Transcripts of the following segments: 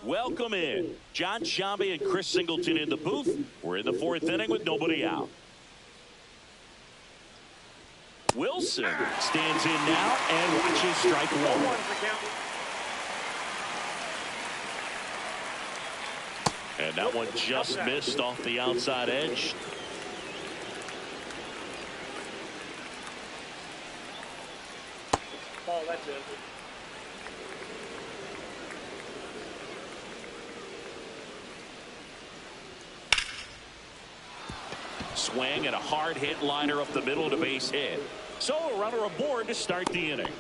Welcome in. John Shambi and Chris Singleton in the booth. We're in the fourth inning with nobody out. Wilson stands in now and watches strike one. And that one just missed off the outside edge. Oh, that's it. Swing and a hard hit liner up the middle to base hit. So a runner aboard to start the inning.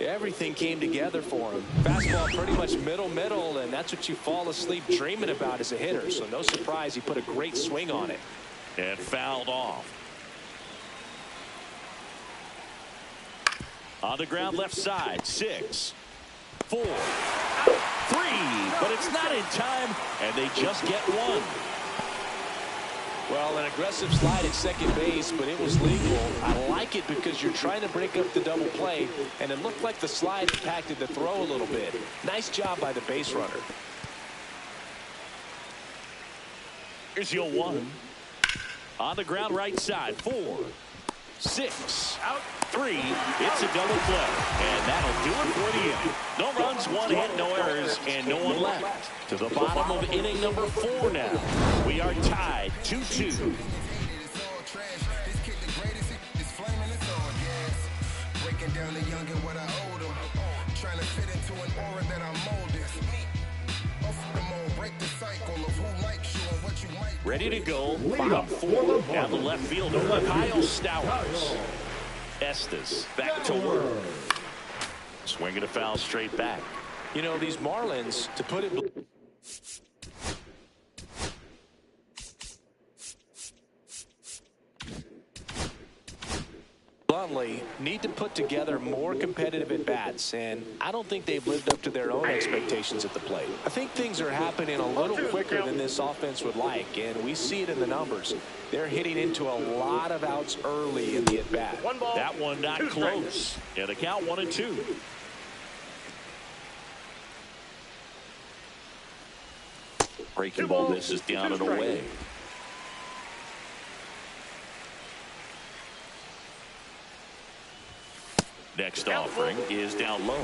Everything came together for him. Fastball pretty much middle, and that's what you fall asleep dreaming about as a hitter. So no surprise he put a great swing on it. And fouled off. On the ground left side, 6, 4, 3, but it's not in time, and they just get one. Well, an aggressive slide at second base, but it was legal. I like it because you're trying to break up the double play, and it looked like the slide impacted the throw a little bit. Nice job by the base runner. Here's your 1. On the ground right side, 4, 6, out, 3. It's a double play, and that'll do it for the inning. No runs, 1 hit, no errors, and no one left. To the bottom of inning number 4 now. We are tied 2-2. Ready to go, bottom 4, down the left fielder, Kyle Stowers. Estes back to work. Swinging a foul straight back. You know, these Marlins, to put it bluntly, need to put together more competitive at-bats, and I don't think they've lived up to their own expectations at the plate. I think things are happening a little quicker than this offense would like, and we see it in the numbers. They're hitting into a lot of outs early in the at-bat. That one not close. Yeah, the count 1-2. Breaking ball misses down and away. Next offering is down low.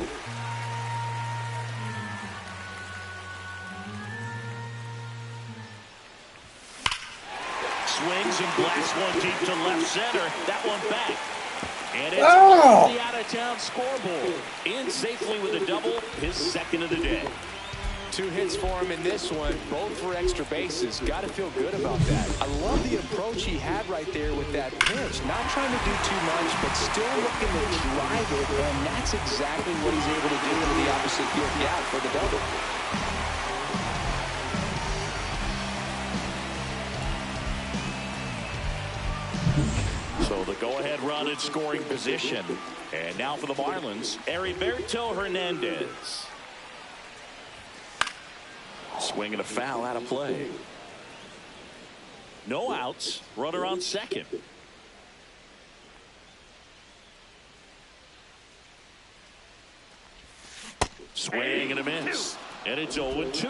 Swings and blasts one deep to left center. That one back. And it's off the out-of-town scoreboard. In safely with a double, his second of the day. 2 hits for him in this one, both for extra bases. Got to feel good about that. I love the approach he had right there with that pitch. Not trying to do too much, but still looking to drive it, and that's exactly what he's able to do into the opposite field gap for the double. So the go-ahead run in scoring position. And now for the Marlins, Heriberto Hernandez. Swinging a foul out of play. No outs. Runner on second. Swing and a miss. And it's 0-2.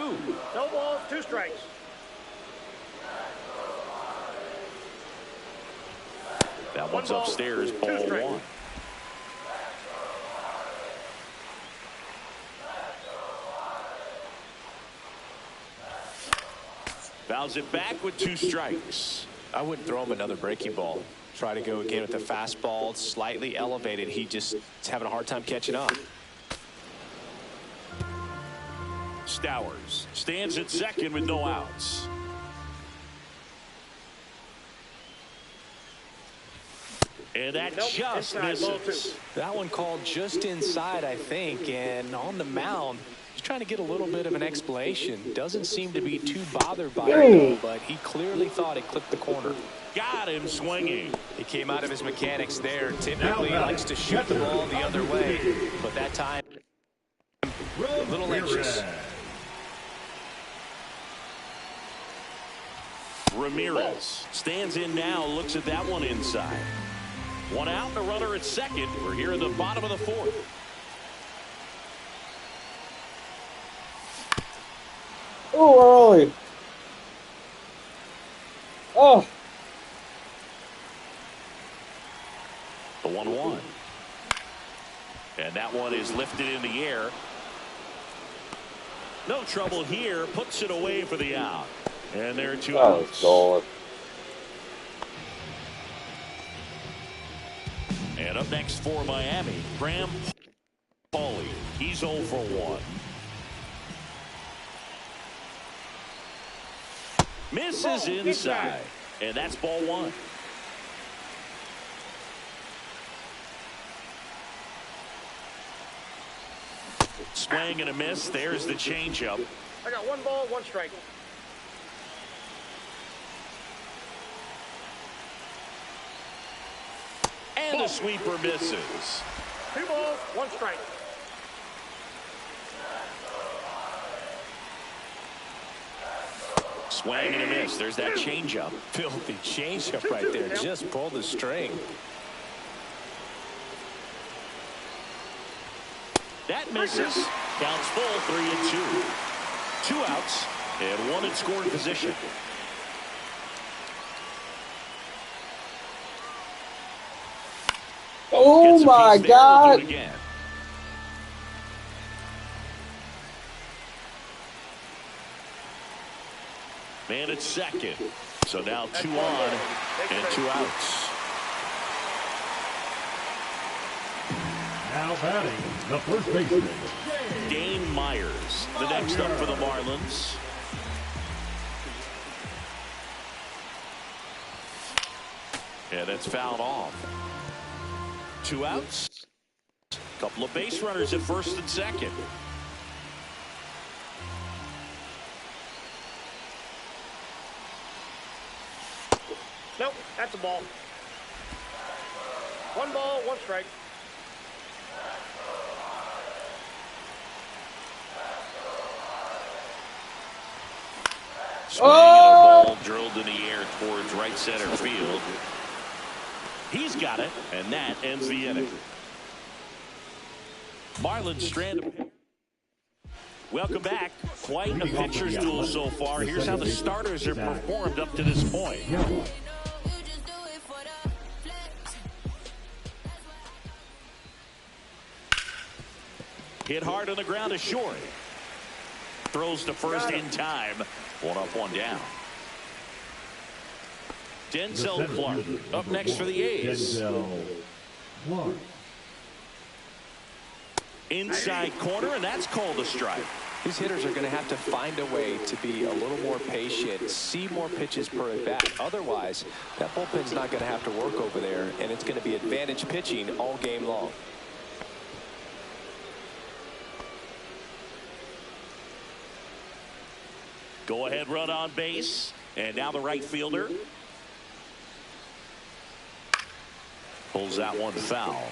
No balls, 2 strikes. That one's upstairs, ball 1. Fouls it back with 2 strikes. I wouldn't throw him another breaking ball. Try to go again with the fastball, slightly elevated. He just is having a hard time catching up. Stowers stands at second with no outs. And that just misses. That one called just inside, I think, and on the mound, he's trying to get a little bit of an explanation. Doesn't seem to be too bothered by it, but he clearly thought it clipped the corner. Got him swinging. He came out of his mechanics there. Typically, he likes to shoot the ball the other way, but that time, a little anxious. Ramirez stands in now, looks at that one inside. 1 out, the runner at second. We're here in the bottom of the 4th. Oh, early. Oh. The 1-1. And that one is lifted in the air. No trouble here. Puts it away for the out. And there are 2 outs. And up next for Miami, Graham Pauly. He's 0 for 1. Misses inside. And that's ball 1. Swing and a miss. There's the changeup. I got 1 ball, 1 strike. And the sweeper misses. 2 balls, 1 strike. Swing and a miss. There's that changeup. Filthy changeup right there. Just pulled the string. That misses. Counts full, 3-2. 2 outs and 1 in scoring position. Oh my God. Again. Man at second. So now 2 on and 2 outs. Now batting, the first baseman, Dane Myers, the next up for the Marlins. And that's fouled off. 2 outs. Couple of base runners at first and second. Nope, that's a ball. 1 ball, 1 strike. Swing and a ball drilled in the air towards right center field. He's got it, and that ends the inning. Marlins strand. Welcome back. Quite a pitcher's duel so far. Here's how the starters have performed up to this point. Hit hard on the ground to short. Throws to first in time. 1 up, 1 down. Denzel Clark up next for the A's. Inside corner, and that's called a strike. These hitters are going to have to find a way to be a little more patient, see more pitches per at bat. Otherwise, that bullpen's not going to have to work over there, and it's going to be advantage pitching all game long. Go ahead run on base, and now the right fielder pulls that one foul.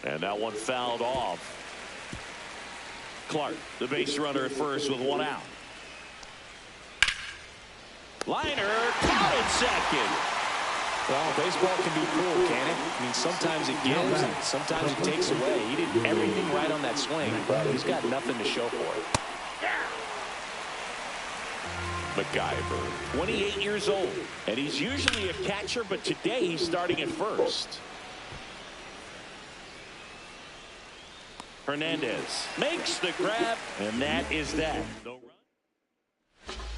And that one fouled off. Clark, the base runner at first with 1 out. Liner, caught at second. Well, baseball can be cruel, can it? I mean, sometimes it gives and sometimes it takes away. He did everything right on that swing, but he's got nothing to show for it. MacGyver, 28 years old, and he's usually a catcher, but today he's starting at first. Hernandez makes the grab, and that is that. No run.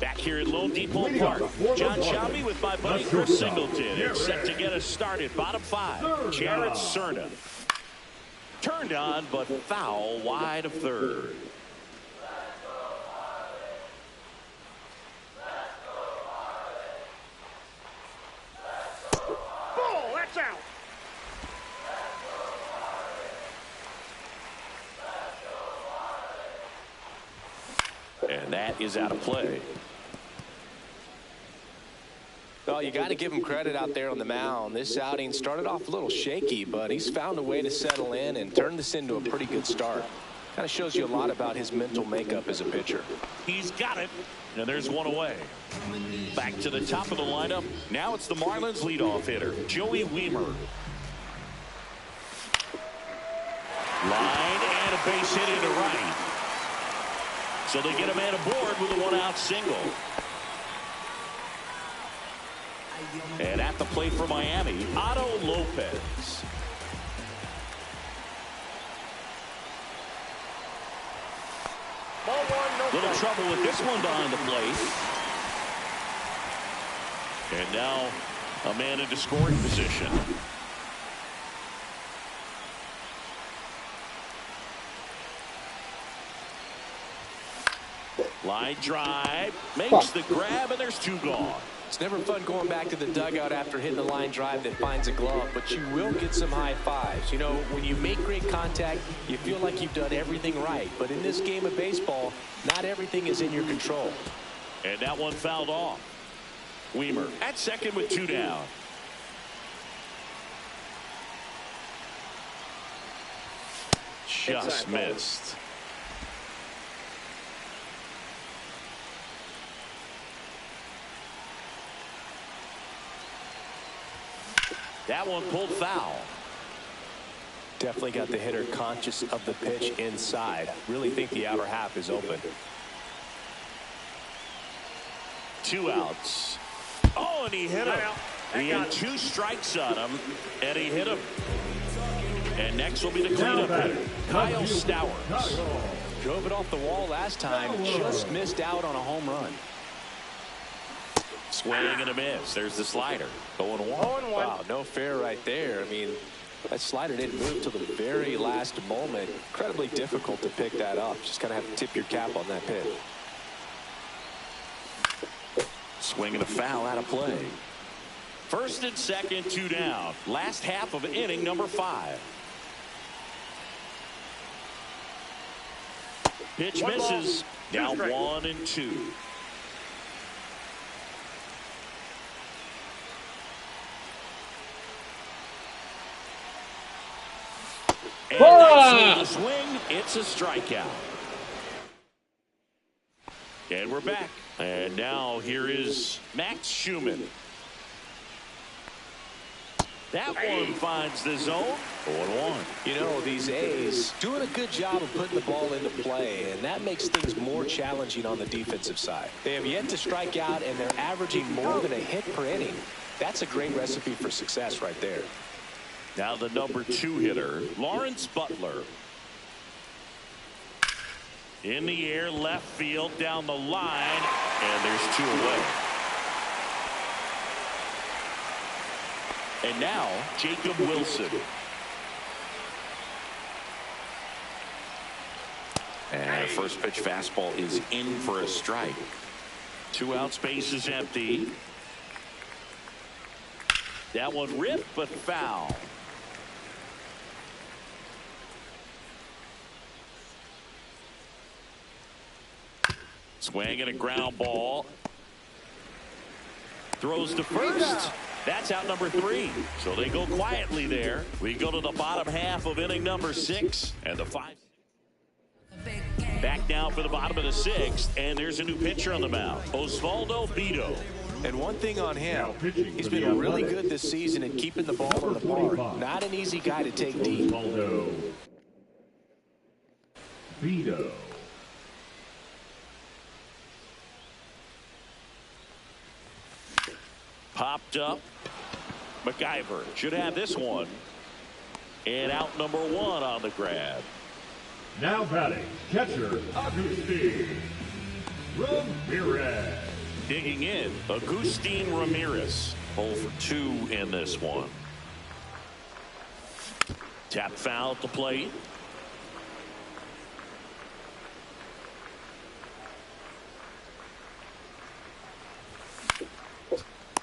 Back here at Lone Depot Park, John Shelby with my buddy Chris Singleton is set to get us started. Bottom 5, Jared Cerna. Turned on, but foul wide of third. Ball, that's out. And that is out of play. Well, you got to give him credit out there on the mound. This outing started off a little shaky, but he's found a way to settle in and turn this into a pretty good start. Kind of shows you a lot about his mental makeup as a pitcher. He's got it, and there's one away. Back to the top of the lineup. Now it's the Marlins leadoff hitter, Joey Wiemer. Line and a base hit into right. So they get a man aboard with a one-out single. And at the plate for Miami, Otto Lopez. Ball one, no Little strike. trouble with this one behind the plate. And now a man into scoring position. Line drive, makes the grab, and there's two gone. It's never fun going back to the dugout after hitting a line drive that finds a glove, but you will get some high fives. You know, when you make great contact, you feel like you've done everything right. But in this game of baseball, not everything is in your control. And that one fouled off. Weimer at second with two down. Just missed. That one pulled foul. Definitely got the hitter conscious of the pitch inside. Really think the outer half is open. Two outs. Oh, and he hit him. He had two strikes on him, and he hit him. And next will be the cleanup hitter, Kyle Stowers. Drove it off the wall last time, just missed out on a home run. Swing and a miss. There's the slider. 0-1. Wow, no fair right there. I mean, that slider didn't move till the very last moment. Incredibly difficult to pick that up. Just kind of have to tip your cap on that pitch. Swing and a foul out of play. First and second, two down. Last half of inning number 5. Pitch misses. Down 1-2. And that's the swing. It's a strikeout. And we're back. And now here is Max Schumann. That one finds the zone. 0-1. You know, these A's doing a good job of putting the ball into play, and that makes things more challenging on the defensive side. They have yet to strike out, and they're averaging more than a hit per inning. That's a great recipe for success right there. Now the number 2 hitter, Lawrence Butler. In the air, left field, down the line, and there's 2 away. And now, Jacob Wilson. And first pitch fastball is in for a strike. 2 outs, base is empty. That one ripped, but foul. Swing and a ground ball. Throws to first. That's out number 3. So they go quietly there. We go to the bottom half of inning number 6. And the 5. Back now for the bottom of the 6th. And there's a new pitcher on the mound, Osvaldo Bido. And one thing on him, he's been really good this season at keeping the ball in the park. Not an easy guy to take deep. Osvaldo Bido. Popped up. McIver should have this one. And out number 1 on the grab. Now batting, catcher, Agustin Ramirez. Digging in, Agustin Ramirez. 0 for 2 in this one. Tap foul at the plate.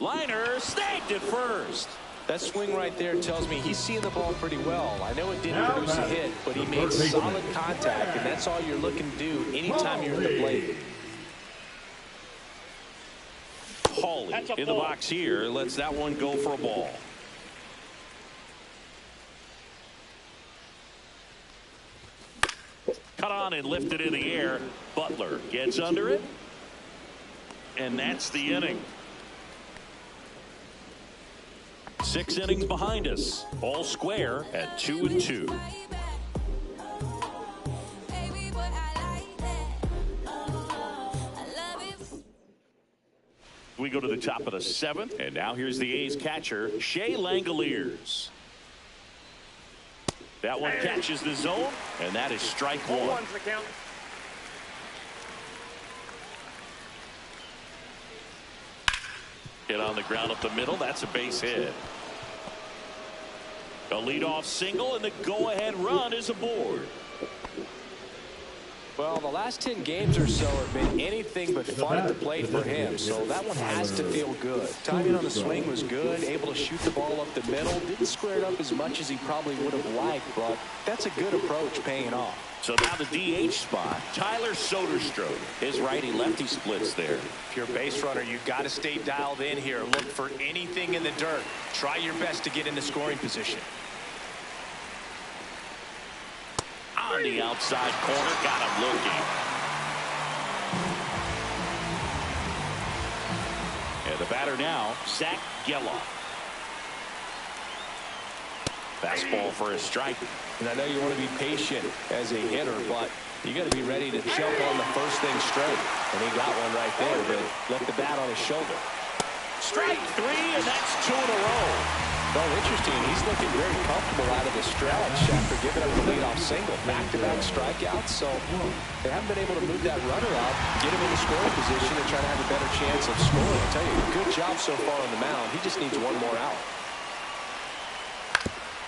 Liner snagged at first. That swing right there tells me he's seeing the ball pretty well. I know it didn't produce a hit, but he made solid contact, and that's all you're looking to do anytime you're at the plate. Hawley in the box here lets that one go for a ball. Cut on and lifted in the air. Butler gets under it. And that's the inning. 6 innings behind us. All square at 2-2. We go to the top of the 7th, and now here's the A's catcher, Shea Langoliers. That one catches the zone, and that is strike 1. 1's the count. Hit on the ground up the middle. That's a base hit. A leadoff single, and the go-ahead run is aboard. Well, the last 10 games or so have been anything but fun at the plate for him, so that one has to feel good. Timing on the swing was good, able to shoot the ball up the middle. Didn't square it up as much as he probably would have liked, but that's a good approach paying off. So now the DH spot, Tyler Soderstrom. His righty-lefty splits there. If you're a base runner, you've got to stay dialed in here. Look for anything in the dirt. Try your best to get into scoring position. On the outside corner, got him looking. And the batter now, Zach Geloff. Fastball for a strike. And I know you want to be patient as a hitter, but you got to be ready to jump on the first thing straight. And he got one right there, but left the bat on his shoulder. Strike 3, and that's 2 in a row. Well, interesting. He's looking very comfortable out of the stretch after giving up the leadoff single. Back-to-back strikeouts, so they haven't been able to move that runner up, get him in the scoring position, and try to have a better chance of scoring. I tell you, good job so far on the mound. He just needs one more out.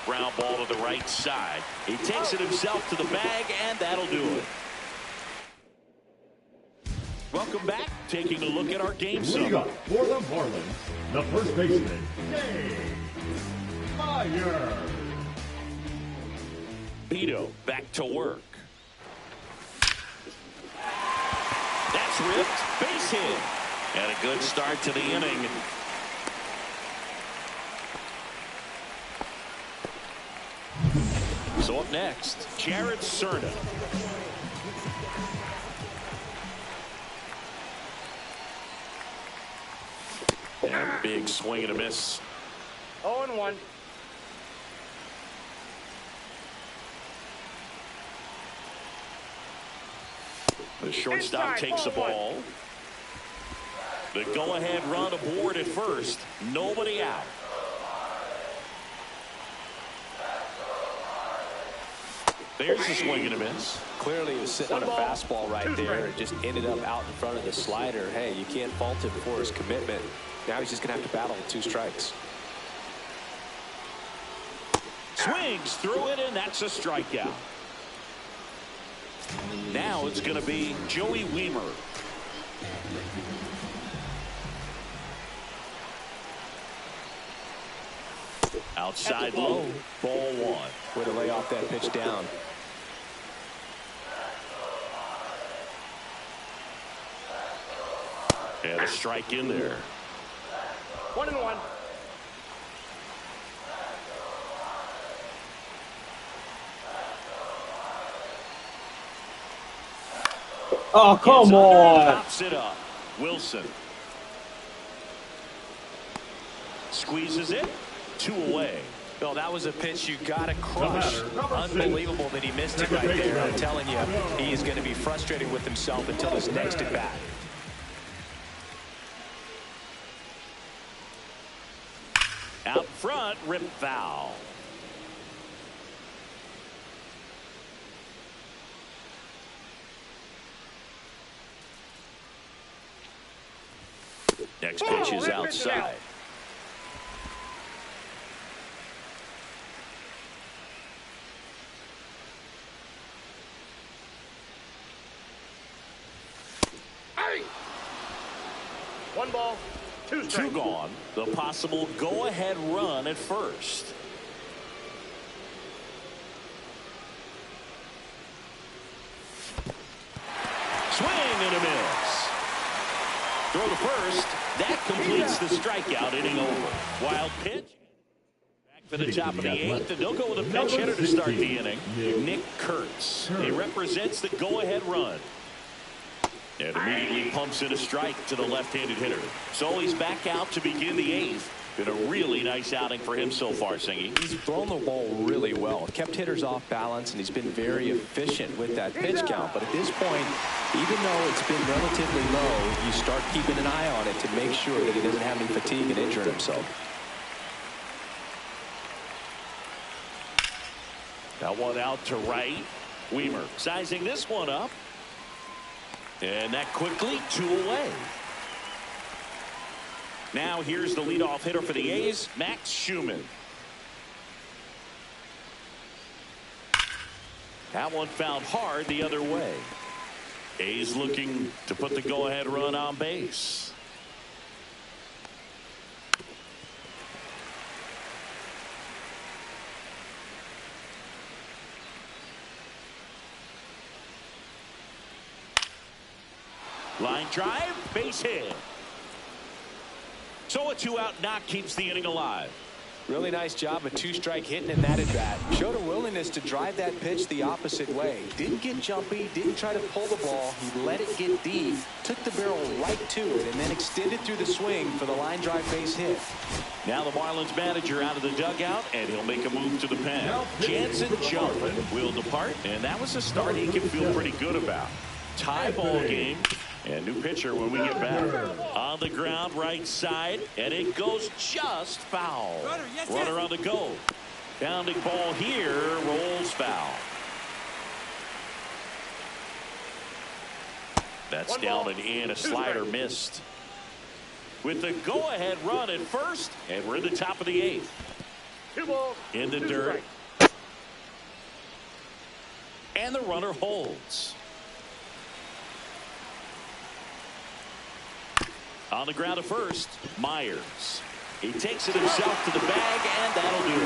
Ground ball to the right side. He takes it himself to the bag, and that'll do it. Welcome back. Taking a look at our game Leading summary. up for the Marlins, the first baseman, Dave Meyer. Vito back to work. That's ripped. Base hit. And a good start to the inning. So up next, Jared Cerna. And big swing and a miss. 0-1. The shortstop takes the ball. The go-ahead run aboard at first. Nobody out. There's the swing and a miss. Clearly, he was sitting on a fastball right there. It just ended up out in front of the slider. Hey, you can't fault him for his commitment. Now he's just going to have to battle with 2 strikes. Swings through it, and that's a strikeout. Now it's going to be Joey Wiemer. Outside low, ball 1. Way to lay off that pitch down. And a strike in there. 1-1. Oh, come on. Pops it up. Wilson. Squeezes it. 2 away. Well, that was a pitch you got to crush. Unbelievable that he missed it right there. I'm telling you, he is going to be frustrated with himself until his next at bat. Out front, rip foul. Next pitch is outside. Hey! 1 ball, 2 strikes. 2 gone. The possible go-ahead run at first. Swing and a miss. Throw to first. That completes the strikeout. Inning over. Wild pitch. Back to the top of the 8th, and they'll go with a pinch hitter to start the inning. Nick Kurtz. He represents the go-ahead run. And immediately pumps in a strike to the left-handed hitter. So he's back out to begin the 8th. Been a really nice outing for him so far, Singy. He's thrown the ball really well, kept hitters off balance, and he's been very efficient with that pitch count. But at this point, even though it's been relatively low, you start keeping an eye on it to make sure that he doesn't have any fatigue and injuring himself. That one out to right. Weimer sizing this one up. And that quickly 2 away. Now here's the leadoff hitter for the A's, Max Schumann. That one fouled hard the other way. A's looking to put the go-ahead run on base. Line drive, base hit. So a 2-out knock keeps the inning alive. Really nice job of 2-strike hitting in that at bat. Showed a willingness to drive that pitch the opposite way. Didn't get jumpy, didn't try to pull the ball. He let it get deep, took the barrel right to it, and then extended through the swing for the line drive base hit. Now the Marlins manager out of the dugout, and he'll make a move to the pen. Jansen jumping will depart, and that was a start he can feel pretty good about. Tie ball game. And new pitcher when we get back. On the ground, right side, and it goes just foul. Runner on the go. Bounding ball here, rolls foul. That's down and in. A slider missed. With the go-ahead run at first, and we're in the top of the 8th. In the dirt. And the runner holds. On the ground at first, Myers. He takes it himself to the bag, and that'll do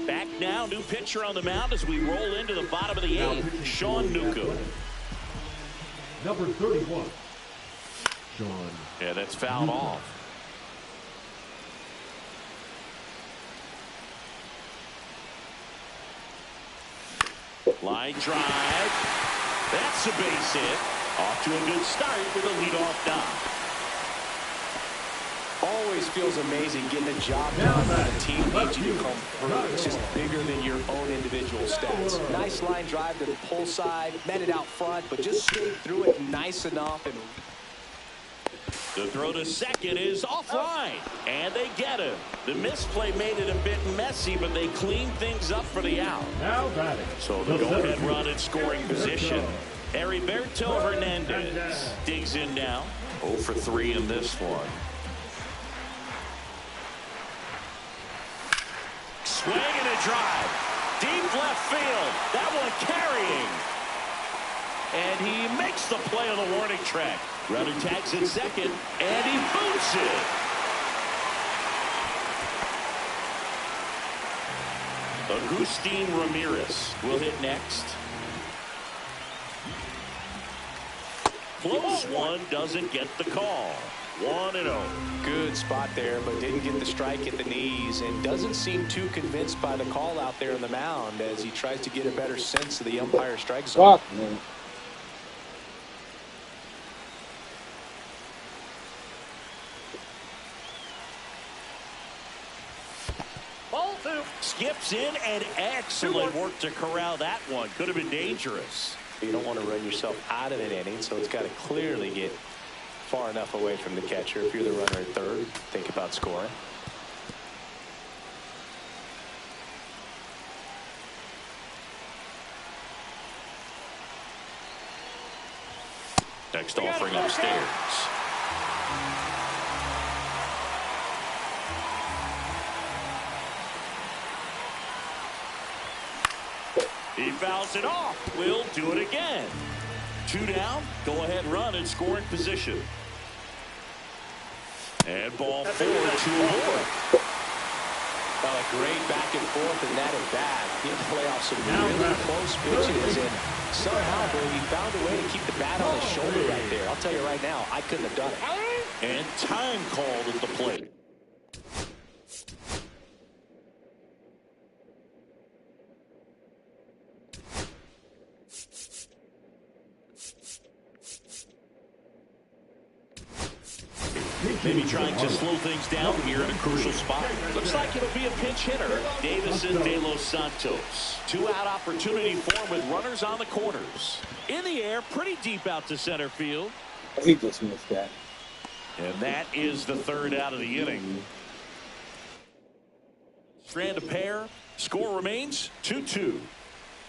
it. Back now, new pitcher on the mound as we roll into the bottom of the 8th, Sean Newcomb. Number 31, Sean. Yeah, that's fouled off. Line drive. That's a base hit. Off to a good start with a leadoff knock. Always feels amazing getting a job done when a team needs you to come through. It's just bigger than your own individual stats. Nice line drive to the pull side, met it out front, but just skate through it nice enough. And the throw to second is offline, and they get him. The misplay made it a bit messy, but they cleaned things up for the out. Now batting. So the go-ahead run in scoring position. Heriberto Hernandez digs in now. 0 for 3 in this one. Swing and a drive. Deep left field. That one carrying. And he makes the play on the warning track. Runner tags at second, and he boots it. Agustin Ramirez will hit next. Close one, doesn't get the call. 1-0. good spot there, but didn't get the strike at the knees and doesn't seem too convinced by the call out there on the mound as he tries to get a better sense of the umpire strike zone. Fuck, man. Ball two. Skips in, and excellent work to corral that one. Could have been dangerous. You don't want to run yourself out of an inning, so it's got to clearly get far enough away from the catcher. If you're the runner at third, think about scoring. Next offering upstairs. He fouls it off. Will do it again. 2 down. Go ahead run in scoring position. And ball 4, 2 more. Great back and forth in that at bat. He'll play off some really close pitches, and somehow, Brady, he found a way to keep the bat on his shoulder right there. I'll tell you right now, I couldn't have done it. And time called at the plate. Maybe trying to slow things down here in a crucial spot. Looks like it'll be a pinch hitter, Davison De Los Santos. Two-out opportunity for him with runners on the corners. In the air, pretty deep out to center field. He just missed that. And that is the third out of the inning. Strand a pair. Score remains 2-2.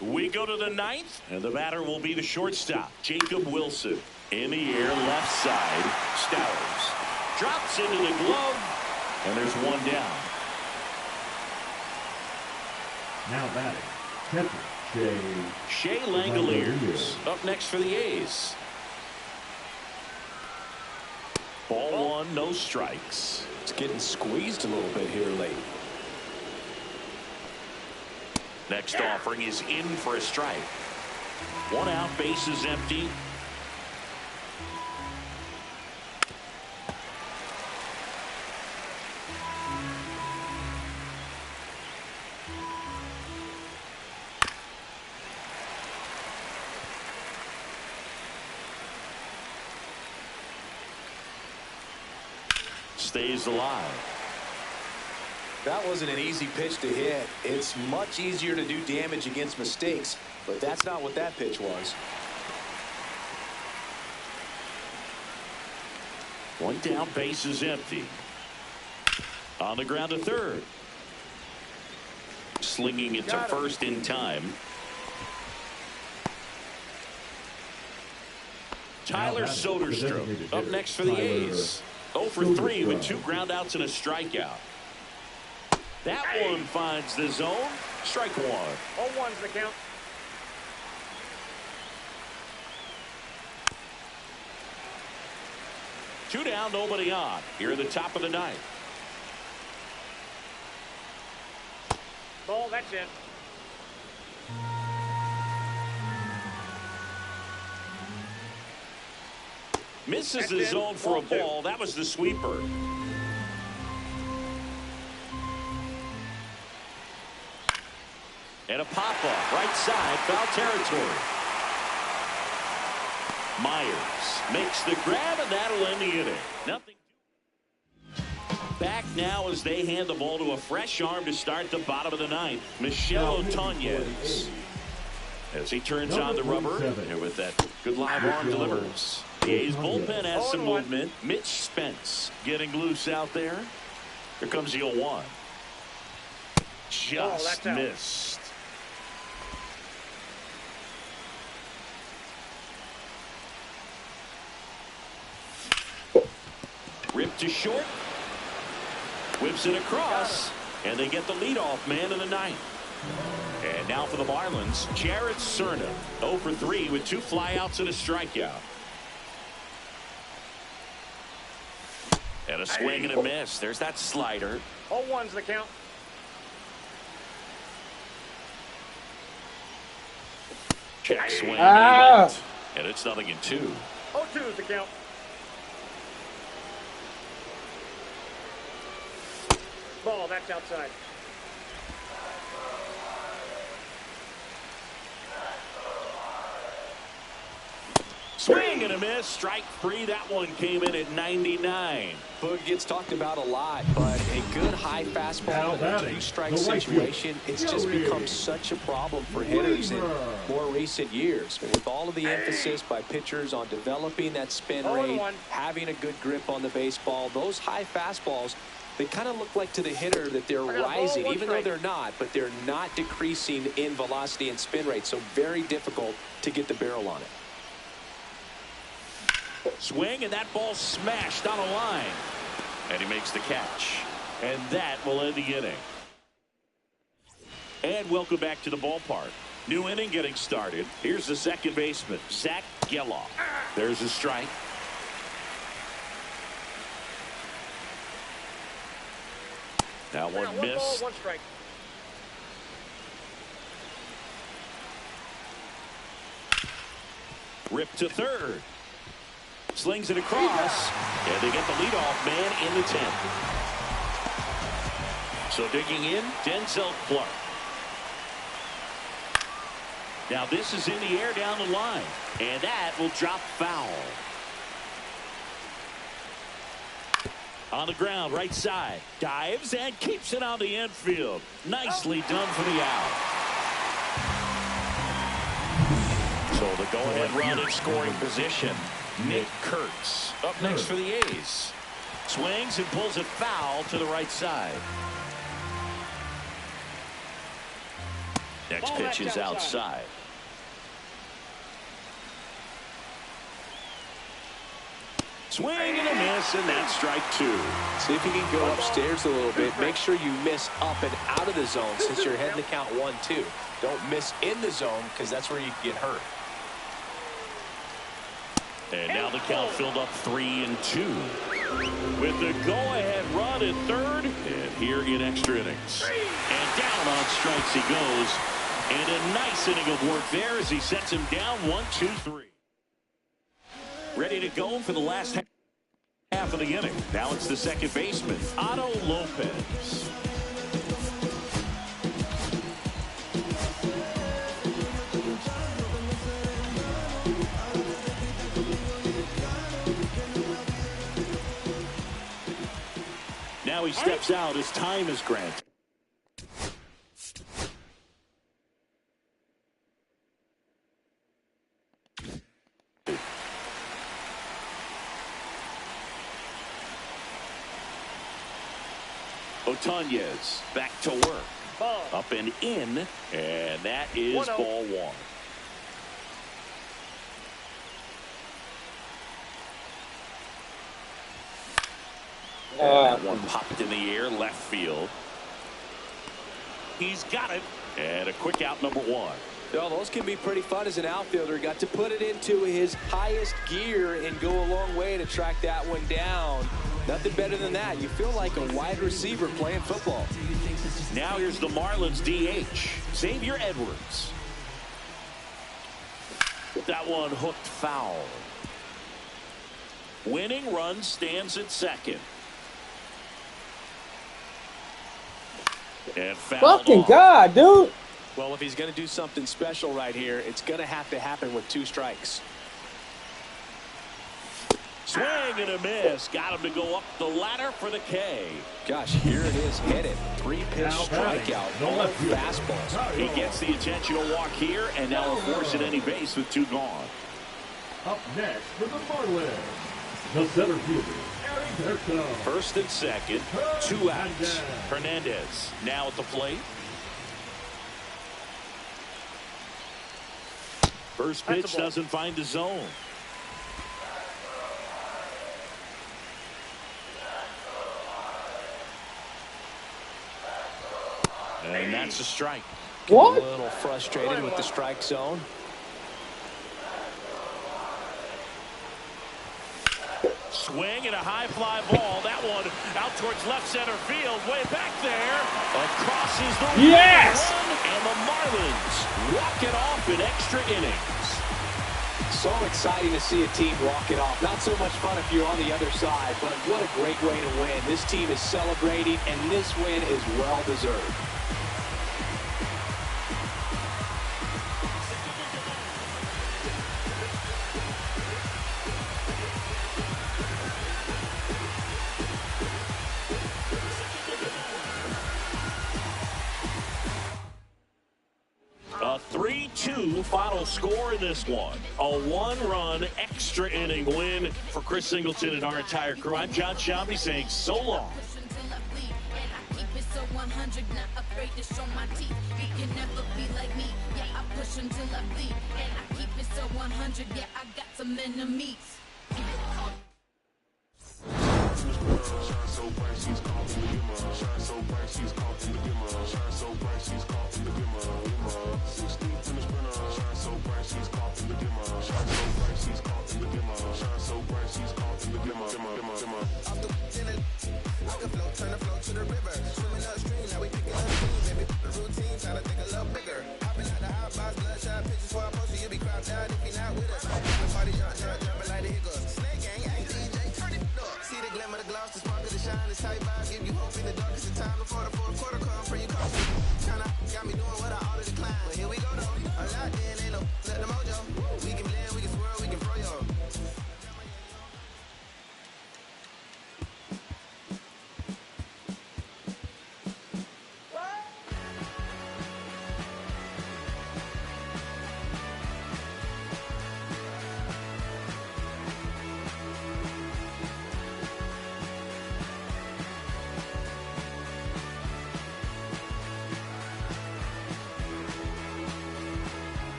We go to the ninth, and the batter will be the shortstop, Jacob Wilson. In the air, left side, Stowers. Drops into the glove, and there's one down. Now batting, catcher, Shea Langoliers up next for the A's. Ball one, no strikes. It's getting squeezed a little bit here late. Next offering is in for a strike. One out, bases empty. Stays alive. That wasn't an easy pitch to hit. It's much easier to do damage against mistakes, but that's not what that pitch was. One down, bases empty. On the ground to third. Slinging it to first in time. Tyler Soderstrom up next for the A's. 0 for 3 with 2 groundouts and a strikeout. That one finds the zone. Strike one. 0-1's the count. Two down, nobody on. Here at the top of the ninth. Ball, that's it. Misses the zone for a ball. That was the sweeper. And a pop-up, right side, foul territory. Myers makes the grab, and that'll end the inning. Nothing. Back now as they hand the ball to a fresh arm to start the bottom of the ninth. Michel Otonez. As he turns on the rubber, and with that good live arm delivers. The A's bullpen has some movement. Mitch Spence getting loose out there. Here comes the 0-1. Just missed. Ripped to short. Whips it across. And they get the leadoff man in the ninth. And now for the Marlins, Jared Cerna. 0 for 3 with 2 flyouts and a strikeout. And a swing and a miss. There's that slider. 0-1's the count. Check swing. And it's 0-2. 0-2's the count. Ball, that's outside. Swing and a miss. Strike 3. That one came in at 99. Boog gets talked about a lot, but a good high fastball in a 2-strike situation, it's just become such a problem for hitters in more recent years. With all of the emphasis by pitchers on developing that spin rate, having a good grip on the baseball, those high fastballs, they kind of look like to the hitter that they're rising, even though they're not, but they're not decreasing in velocity and spin rate, so very difficult to get the barrel on it. Swing, and that ball smashed on a line. And he makes the catch. And that will end the inning. And welcome back to the ballpark. New inning getting started. Here's the second baseman, Zach Geloff. There's a strike. That one missed. 1 strike. Ripped to third. Slings it across, and they get the leadoff man in the 10th. So digging in, Denzel Clark. Now this is in the air down the line, and that will drop foul. On the ground, right side. Dives and keeps it on the infield. Nicely done for the out. So the go-ahead run in scoring position. Nick Kurtz up next for the A's. Swings and pulls it foul to the right side. Next pitch is outside. Swing and a miss, and that's strike two. See if you can go upstairs a little bit. Make sure you miss up and out of the zone since you're heading to count 1-2. Don't miss in the zone because that's where you get hurt. And now the count filled up 3-2. With the go-ahead run at third, and here in extra innings. And down on strikes he goes. And a nice inning of work there as he sets him down 1-2-3. Ready to go for the last half of the inning. Now it's the second baseman, Otto Lopez. Now he steps out as time is granted. Otanez back to work. Up and in, and that is ball one. And that one popped in the air, left field. He's got it, and a quick out, number one. Well, those can be pretty fun as an outfielder. Got to put it into his highest gear and go a long way to track that one down. Nothing better than that. You feel like a wide receiver playing football. Now here's the Marlins DH, Xavier Edwards. That one hooked foul. Winning run stands at second. And fouled Fucking off. God, dude. Well, if he's going to do something special right here, it's going to have to happen with 2 strikes. Swing and a miss. Got him to go up the ladder for the K. Gosh, here it is, headed. 3-pitch strikeout, all fastballs. He gets the intentional walk here, and now will force at any base with 2 gone. Up next for the Marlins, the center fielder, Eric Berto. First and second, 2 outs. Hernandez now at the plate. First pitch doesn't find the zone. And that's a strike. What? A little frustrated with the strike zone. Swing and a high fly ball. That one out towards left center field. Way back there. Crosses the Yes! run. And the Marlins walk it off in extra innings. So exciting to see a team walk it off. Not so much fun if you're on the other side, but what a great way to win. This team is celebrating, and this win is well deserved. A 3-2 final score in this one. A 1-run extra inning win for Chris Singleton and our entire crew. I'm John Shambi saying so long.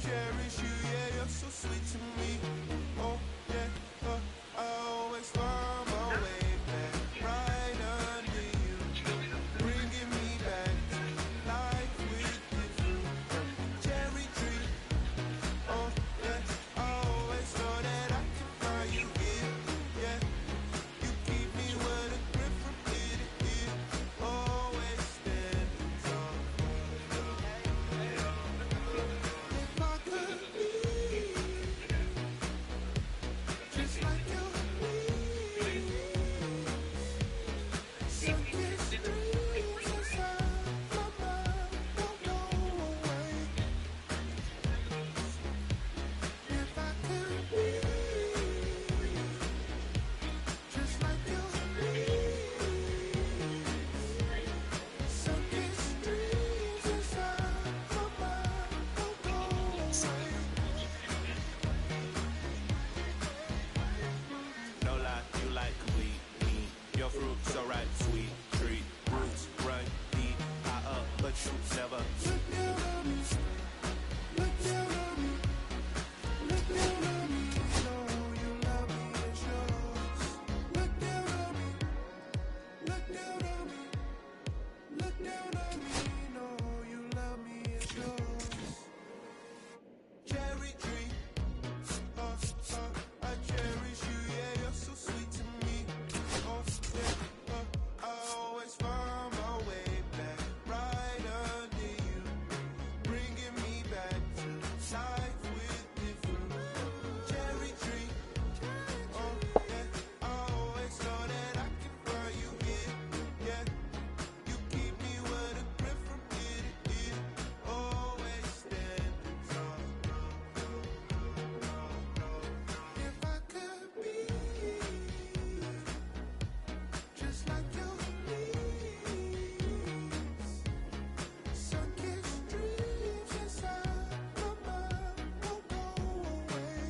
cherish you, yeah, you're so sweet to me. Oh, yeah, I always find my way back, right under you, bringing me back to life with you. Cherry tree, oh, yeah, I always thought that I could find you here, yeah. You keep me with a grip from ear to ear, always standing tall. If I could be just like you, something strange inside my mind won't go away. If I could be just like you, something strange inside my mind won't go away. No lie, you like complete me. Your fruit so right, sweet treat. Roots run deep, high up, but you never look down on me. Look down on me. Look down on me. Know you love me, it's yours. Look down on me. Look down on me. Look down on me. Know you love me, it's yours. Cherry tree. I cherish you, yeah, you're so sweet to me. Oh, yeah, I always find my way back, right under you, bringing me back to life with you. Cherry tree, oh, yeah, I always thought that I could find you here, yeah. You keep me with a grip from ear to ear, always standing tall. If I could be just like you, sunken dreams inside my mind won't go away.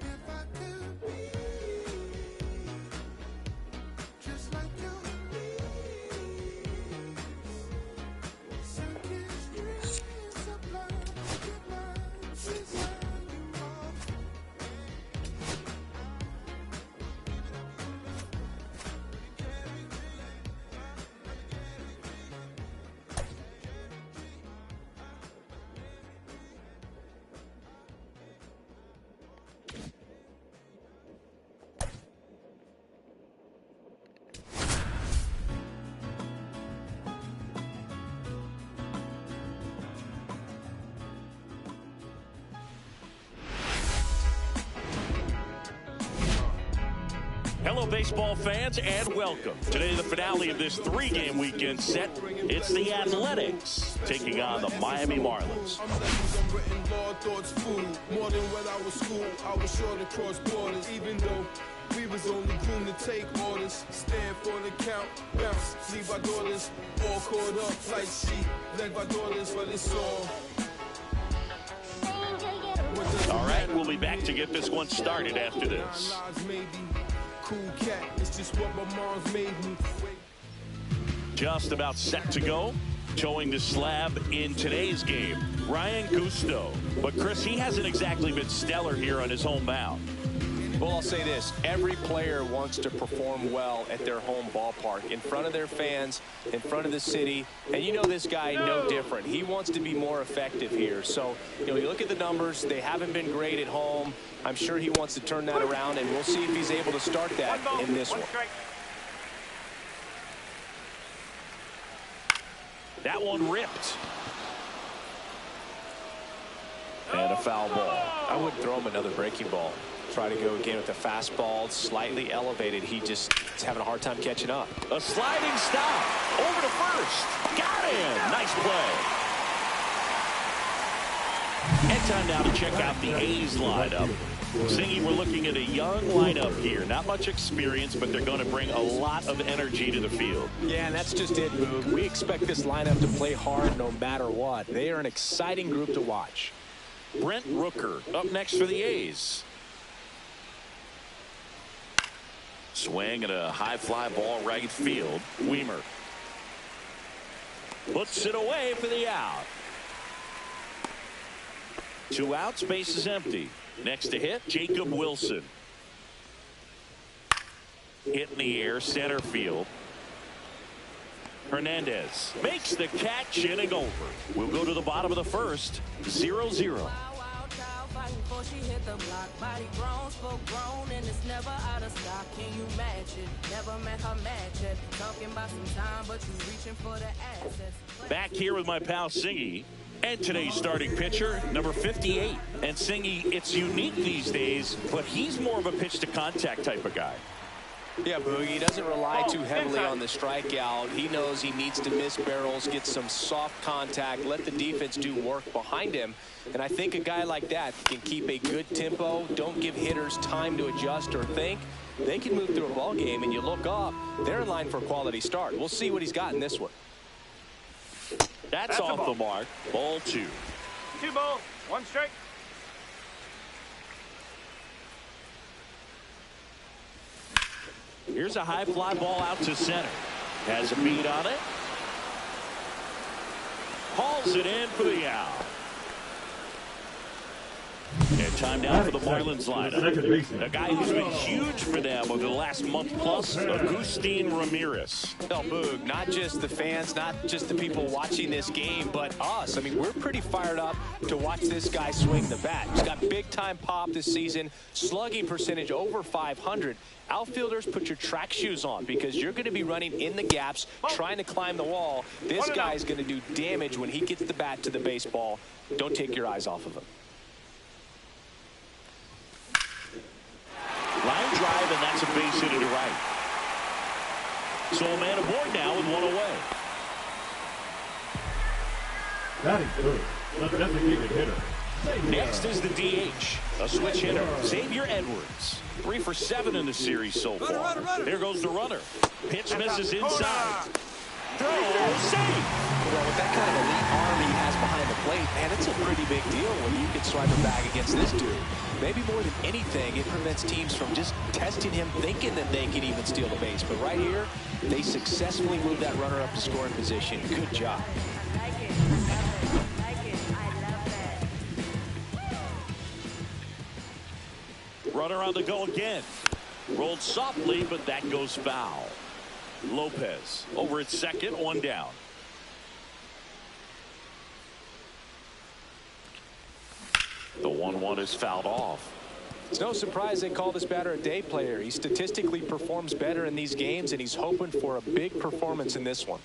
If I could be just like you, sunken dreams of love, your mind's inside you all. Hello, baseball fans, and welcome. Today, the finale of this three-game weekend set. It's the Athletics taking on the Miami Marlins. I'm written law, thoughts food. More than when I was school, I was sure to cross borders. Even though we was only groomed to take orders. Stand for the count, bounce, leave our daughters all caught up like sheep. Led by daughters, but it's all. All right, we'll be back to get this one started after this. Cool cat, it's just what my mom's made me. Just about set to go. Showing the slab in today's game, Ryan Gusto. But, Chris, he hasn't exactly been stellar here on his home mound. Well, I'll say this. Every player wants to perform well at their home ballpark, in front of their fans, in front of the city. And you know this guy no different. He wants to be more effective here. So, you look at the numbers. They haven't been great at home. I'm sure he wants to turn that around, and we'll see if he's able to start that in this one. That one ripped. And a foul ball. I wouldn't throw him another breaking ball. Try to go again with the fastball, slightly elevated. He just is having a hard time catching up. A sliding stop. Over to first. Got him. Nice play. And time now to check out the A's lineup. Singy, we're looking at a young lineup here. Not much experience, but they're going to bring a lot of energy to the field. Yeah, and that's just it, Boog. We expect this lineup to play hard no matter what. They are an exciting group to watch. Brent Rooker up next for the A's. Swing and a high fly ball right field. Weimer puts it away for the out. 2 outs, base is empty. Next to hit, Jacob Wilson. Hit in the air, center field. Hernandez makes the catch, inning over. We'll go to the bottom of the first, 0-0. Before she hit the block, body grown, spoke grown, and it's never out of stock. Can you match it? Never met her match it. Talking about some time, but you reaching for the assets. Back here with my pal Singy, and today's starting pitcher, number 58. And Singy, it's unique these days, but he's more of a pitch to contact type of guy. Yeah, Boogie, he doesn't rely too heavily on the strikeout. He knows he needs to miss barrels, get some soft contact, let the defense do work behind him. And I think a guy like that can keep a good tempo, don't give hitters time to adjust or think. They can move through a ball game, and you look up, they're in line for a quality start. We'll see what he's got in this one. That's off the mark. Ball 2. 2 balls, 1 strike. Here's a high fly ball out to center. Has a beat on it. Hauls it in for the out. And time now for the Marlins lineup. A guy who's been huge for them over the last month plus, Agustin Ramirez. No, Boog, not just the fans, not just the people watching this game, but us. I mean, we're pretty fired up to watch this guy swing the bat. He's got big-time pop this season, slugging percentage over 500. Outfielders, put your track shoes on because you're going to be running in the gaps, trying to climb the wall. This guy's going to do damage when he gets the bat to the baseball. Don't take your eyes off of him. Line drive, and that's a base hit to right. So a man aboard now with 1 away. Batting third, the designated hitter. Next is the DH, a switch hitter, Xavier Edwards. 3 for 7 in the series so far. There goes the runner. Pitch misses inside. Throw, save. Well, with that kind of elite arm he has behind the plate, man, it's a pretty big deal when you can swipe a bag against this dude. Maybe more than anything, it prevents teams from just testing him, thinking that they can even steal the base. But right here, they successfully moved that runner up to scoring position. Good job. Runner on the go again. Rolled softly, but that goes foul. Lopez over at second, 1 down. The 1-1 is fouled off. It's no surprise they call this batter a day player. He statistically performs better in these games, and he's hoping for a big performance in this one.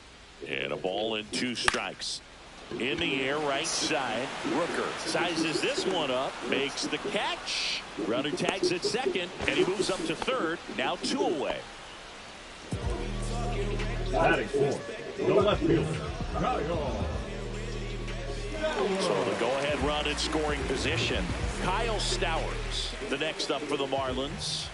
And a ball and 2 strikes. In the air, right side. Rooker sizes this one up, makes the catch. Runner tags at second, and he moves up to third. Now 2 away. Batting fourth, the left fielder, Kyle. So the go-ahead run in scoring position. Kyle Stowers, the next up for the Marlins.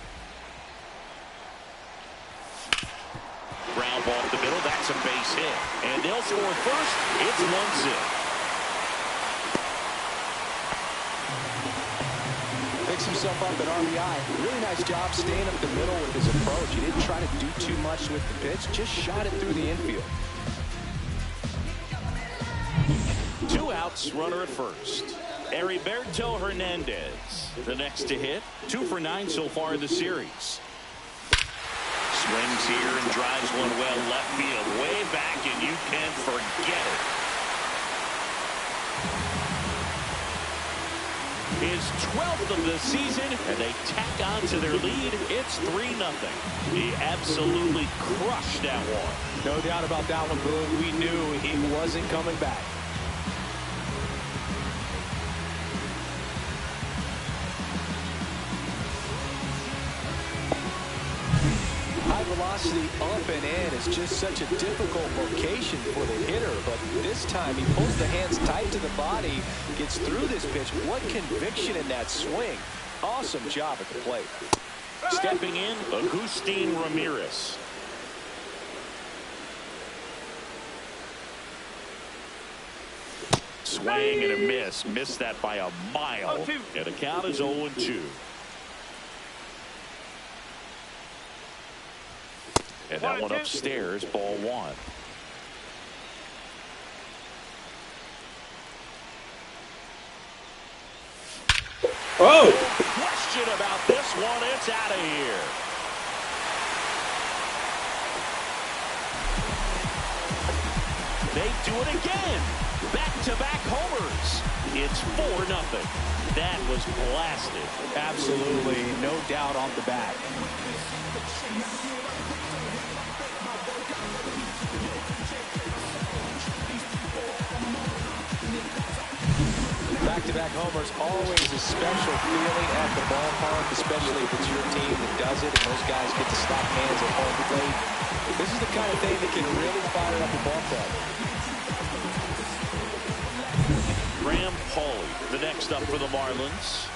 Ground ball to the middle. That's a base hit. And they'll score first. It's 1-0. Picks himself up at RBI. Really nice job staying up the middle with his approach. He didn't try to do too much with the pitch. Just shot it through the infield. outs, runner at first. Heriberto Hernandez, the next to hit. 2 for 9 so far in the series. Swings here and drives one well left field, way back, and you can forget it. His 12th of the season, and they tack on to their lead. It's 3-0. He absolutely crushed that one. No doubt about that one, Boone. We knew he wasn't coming back. High velocity up and in is just such a difficult location for the hitter, but this time he pulls the hands tight to the body, gets through this pitch. What conviction in that swing. Awesome job at the plate. Stepping in, Agustin Ramirez. Swing and a miss. Missed that by a mile. And the count is 0-2. And that one upstairs, ball 1. Oh! Question about this one. It's out of here. They do it again. Back-to-back homers. It's 4-0. That was blasted. Absolutely. No doubt off the bat. Back-to-back homers, always a special feeling at the ballpark, especially if it's your team that does it and those guys get to slap hands at home plate. This is the kind of thing that can really fire up a ball club. Graham Pauley, the next up for the Marlins.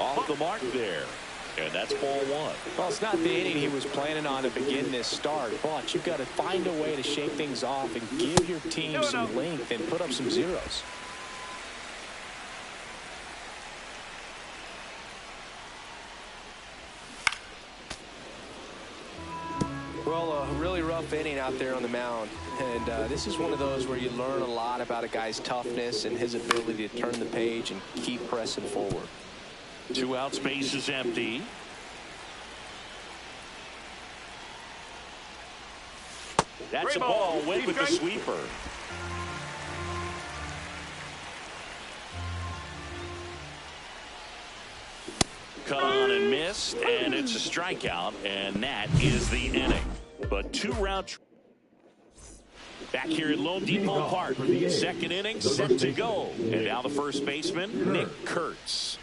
Off the mark there. And that's ball 1. Well, it's not the inning he was planning on to begin this start, but you've got to find a way to shake things off and give your team some length and put up some zeros. Well, a really rough inning out there on the mound. And this is one of those where you learn a lot about a guy's toughness and his ability to turn the page and keep pressing forward. 2 outs, base is empty. That's a ball. Went with the sweeper. Cut on and missed, and it's a strikeout, and that is the inning. But 2-round. Back here at Lone Depot Park. Second inning set to go. And now the first baseman, Nick Kurtz.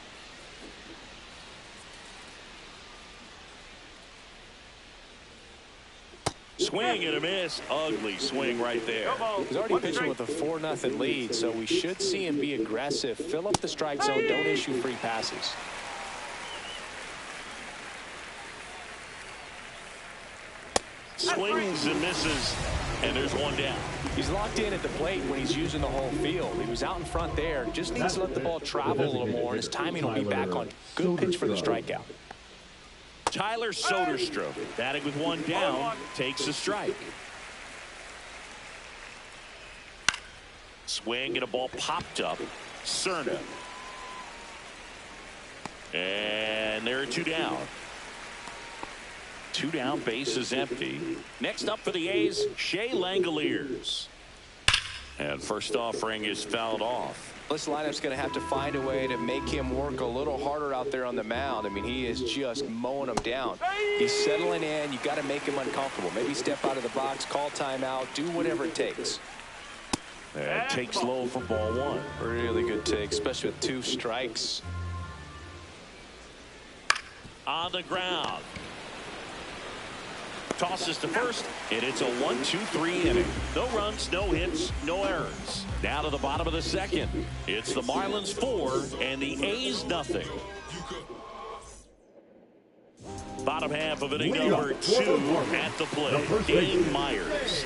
Swing and a miss. Ugly swing right there. He's already pitching with a 4-0 lead, so we should see him be aggressive. Fill up the strike zone. Don't issue free passes. Swings and misses, and there's one down. He's locked in at the plate when he's using the whole field. He was out in front there. Just needs to let the ball travel a little more, and his timing will be back on. Good pitch for the strikeout. Tyler Soderstrom, batting with one down, takes a strike. Swing and a ball popped up. Cerna. And there are 2 down. 2 down, base is empty. Next up for the A's, Shea Langoliers. And first offering is fouled off. This lineup's going to have to find a way to make him work a little harder out there on the mound. I mean, he is just mowing them down. He's settling in. You got to make him uncomfortable. Maybe step out of the box, call timeout, do whatever it takes. And takes low for ball 1. Really good take, especially with 2 strikes. On the ground. Tosses to first, and it's a 1-2-3 inning. No runs, no hits, no errors. Now to the bottom of the second. It's the Marlins 4 and the A's nothing. Bottom half of inning number 2 at the plate. Dane Myers.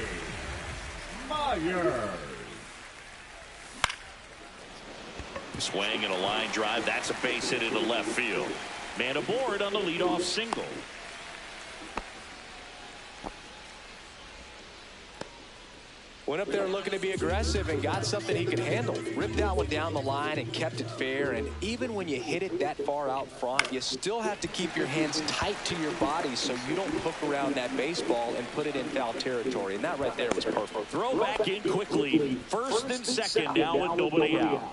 Swing and a line drive. That's a base hit into left field. Man aboard on the leadoff single. Went up there looking to be aggressive and got something he could handle. Ripped that one down the line and kept it fair. And even when you hit it that far out front, you still have to keep your hands tight to your body so you don't hook around that baseball and put it in foul territory. And that right there was perfect. Throw back in quickly. First and second now with nobody out.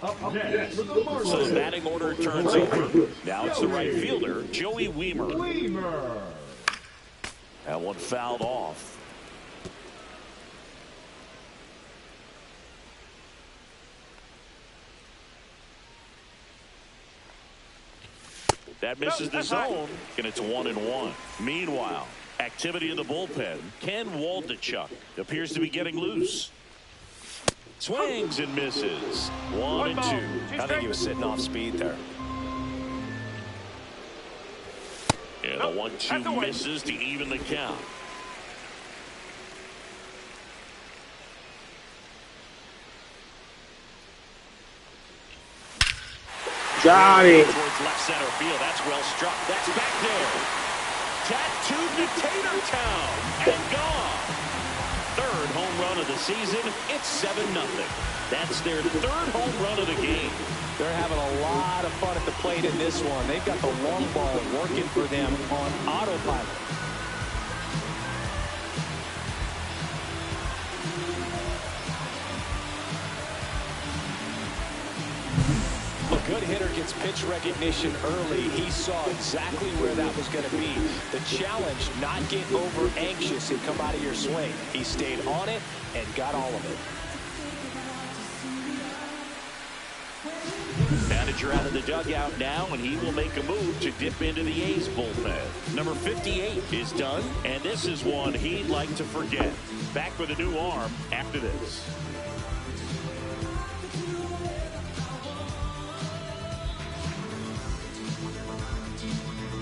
So the batting order turns over. Now it's the right fielder, Joey Weimer. That one fouled off. That misses the zone, and it's 1-1. Meanwhile, activity in the bullpen. Ken Waldichuk appears to be getting loose. Swings and misses. 1-2. I think he was sitting off speed there. And the 1-2 misses to even the count. Johnny. Towards left center field. That's well struck. That's back there. Tattooed to Tater Town and gone. Third home run of the season. It's 7-0. That's their third home run of the game. They're having a lot of fun at the plate in this one. They've got the long ball working for them on autopilot. A good hitter gets pitch recognition early. He saw exactly where that was going to be. The challenge, not get over anxious and come out of your swing. He stayed on it and got all of it. Manager out of the dugout now, and he will make a move to dip into the A's bullpen. Number 58 is done, and this is one he'd like to forget. Back with a new arm after this.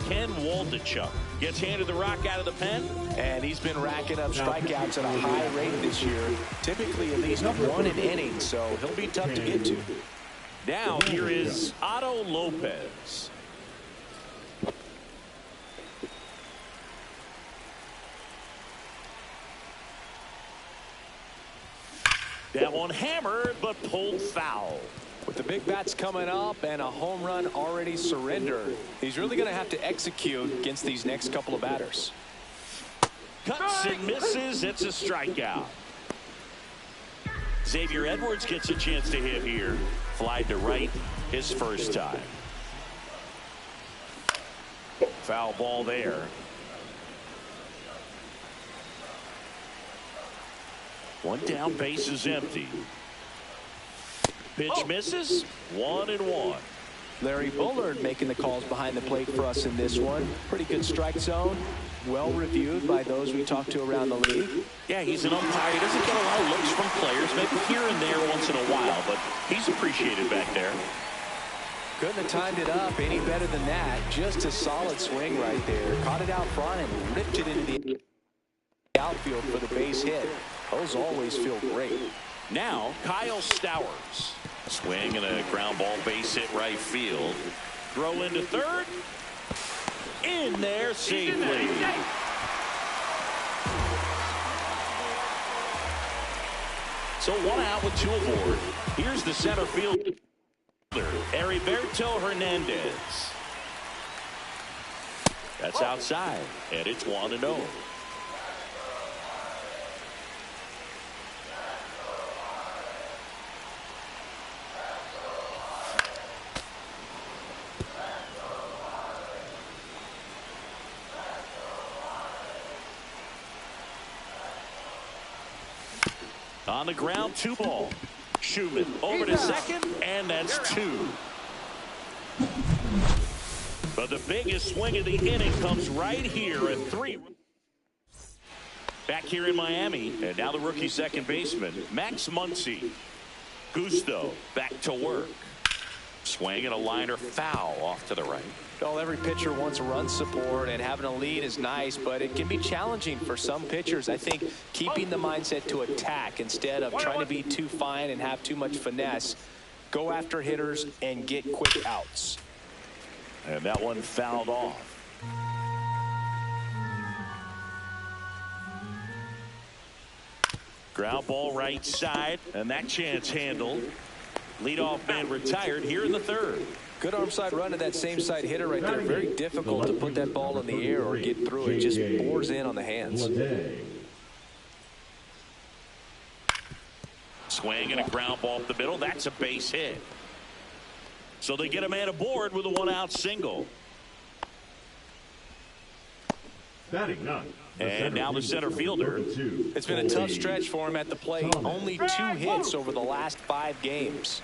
Ken Waldichuk gets handed the rock out of the pen. And he's been racking up strikeouts at a high rate this year. Typically at least one an inning, so he'll be tough to get to. Now here is Otto Lopez. That one hammered but pulled foul. With the big bats coming up and a home run already surrendered, he's really going to have to execute against these next couple of batters. Cuts and misses. It's a strikeout. Xavier Edwards gets a chance to hit here. Flied to right his first time. Foul ball there. One down, base is empty. Pitch misses. 1-1. Larry Bullard making the calls behind the plate for us in this one. Pretty good strike zone. Well reviewed by those we talked to around the league. Yeah, he's an umpire. He doesn't get a lot of looks from players, maybe here and there once in a while, but he's appreciated back there. Couldn't have timed it up any better than that. Just a solid swing right there. Caught it out front and ripped it into the outfield for the base hit. Those always feel great. Now, Kyle Stowers. Swing and a ground ball base hit right field. Throw into third. In there safely. So one out with two aboard. Here's the center fielder, Heriberto Hernandez. That's outside, and it's 1-0. On the ground, 2-ball. Schumann over to second, and that's 2. But the biggest swing of the inning comes right here at 3. Back here in Miami, and now the rookie second baseman, Max Muncy. Gusto back to work. Swing and a liner foul off to the right. Well, every pitcher wants run support, and having a lead is nice, but it can be challenging for some pitchers. I think keeping the mindset to attack instead of trying to be too fine and have too much finesse. Go after hitters and get quick outs. And that one fouled off. Ground ball right side, and that chance handled. Leadoff man retired here in the third. Good arm side run to that same side hitter right there. Very difficult to put that ball in the air or get through it. Just bores in on the hands. Swing and a ground ball up the middle. That's a base hit. So they get a man aboard with a 1-out single. Batting ninth. And now the center fielder. It's been a tough stretch for him at the plate. Only 2 hits over the last 5 games.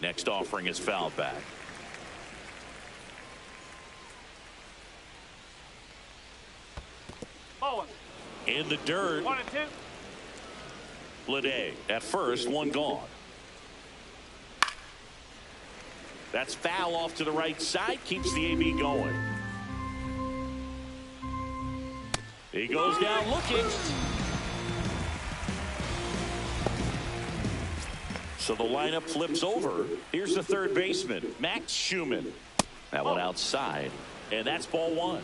Next offering is fouled back. In the dirt. 1 and 2. Lede at first, 1 gone. That's foul off to the right side. Keeps the AB going. He goes down looking. So the lineup flips over. Here's the third baseman, Max Schumann. That one outside. And that's ball 1.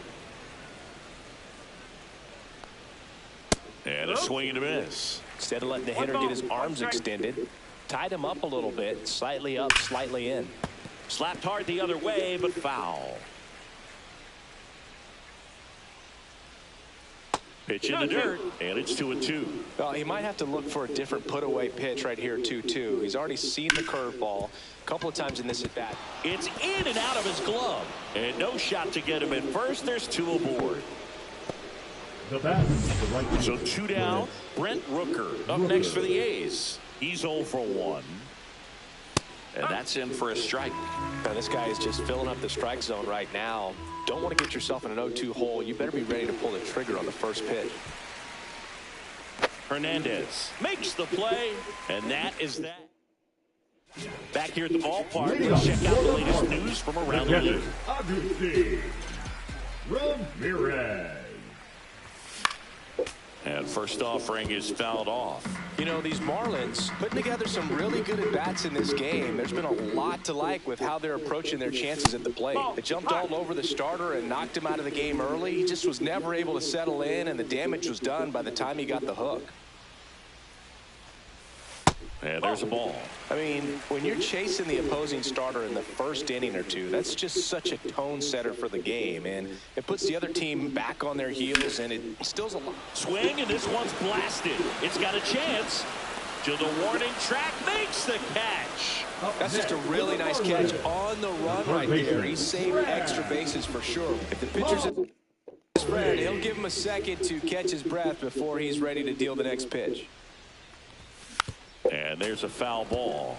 And a swing and a miss. Instead of letting the hitter get his arms extended, tied him up a little bit, slightly up, slightly in. Slapped hard the other way, but foul. Pitch in the dirt, and it's 2-2. Well, he might have to look for a different put-away pitch right here, 2-2. He's already seen the curveball a couple of times in this at-bat. It's in and out of his glove, and no shot to get him at first. There's 2 aboard. The bat, the right So 2 down. Brent Rooker up next for the A's. He's 0 for 1. And that's in for a strike. Now, this guy is just filling up the strike zone right now. Don't want to get yourself in an 0-2 hole. You better be ready to pull the trigger on the first pitch. Hernandez makes the play, and that is that. Back here at the ballpark, let's check out the latest news from around the league. Agustin Ramirez. And first offering is fouled off. You know, these Marlins putting together some really good at-bats in this game. There's been a lot to like with how they're approaching their chances at the plate. They jumped all over the starter and knocked him out of the game early. He just was never able to settle in, and the damage was done by the time he got the hook. And there's a ball. I mean, when you're chasing the opposing starter in the first inning or 2, that's just such a tone setter for the game, and it puts the other team back on their heels, and it instills a lot. Swing, and this one's blasted. It's got a chance. To the warning track, makes the catch. That's just a really nice catch on the run right there. He saved extra bases for sure. If the pitcher's in his spread, he'll give him a second to catch his breath before he's ready to deal the next pitch. And there's a foul ball.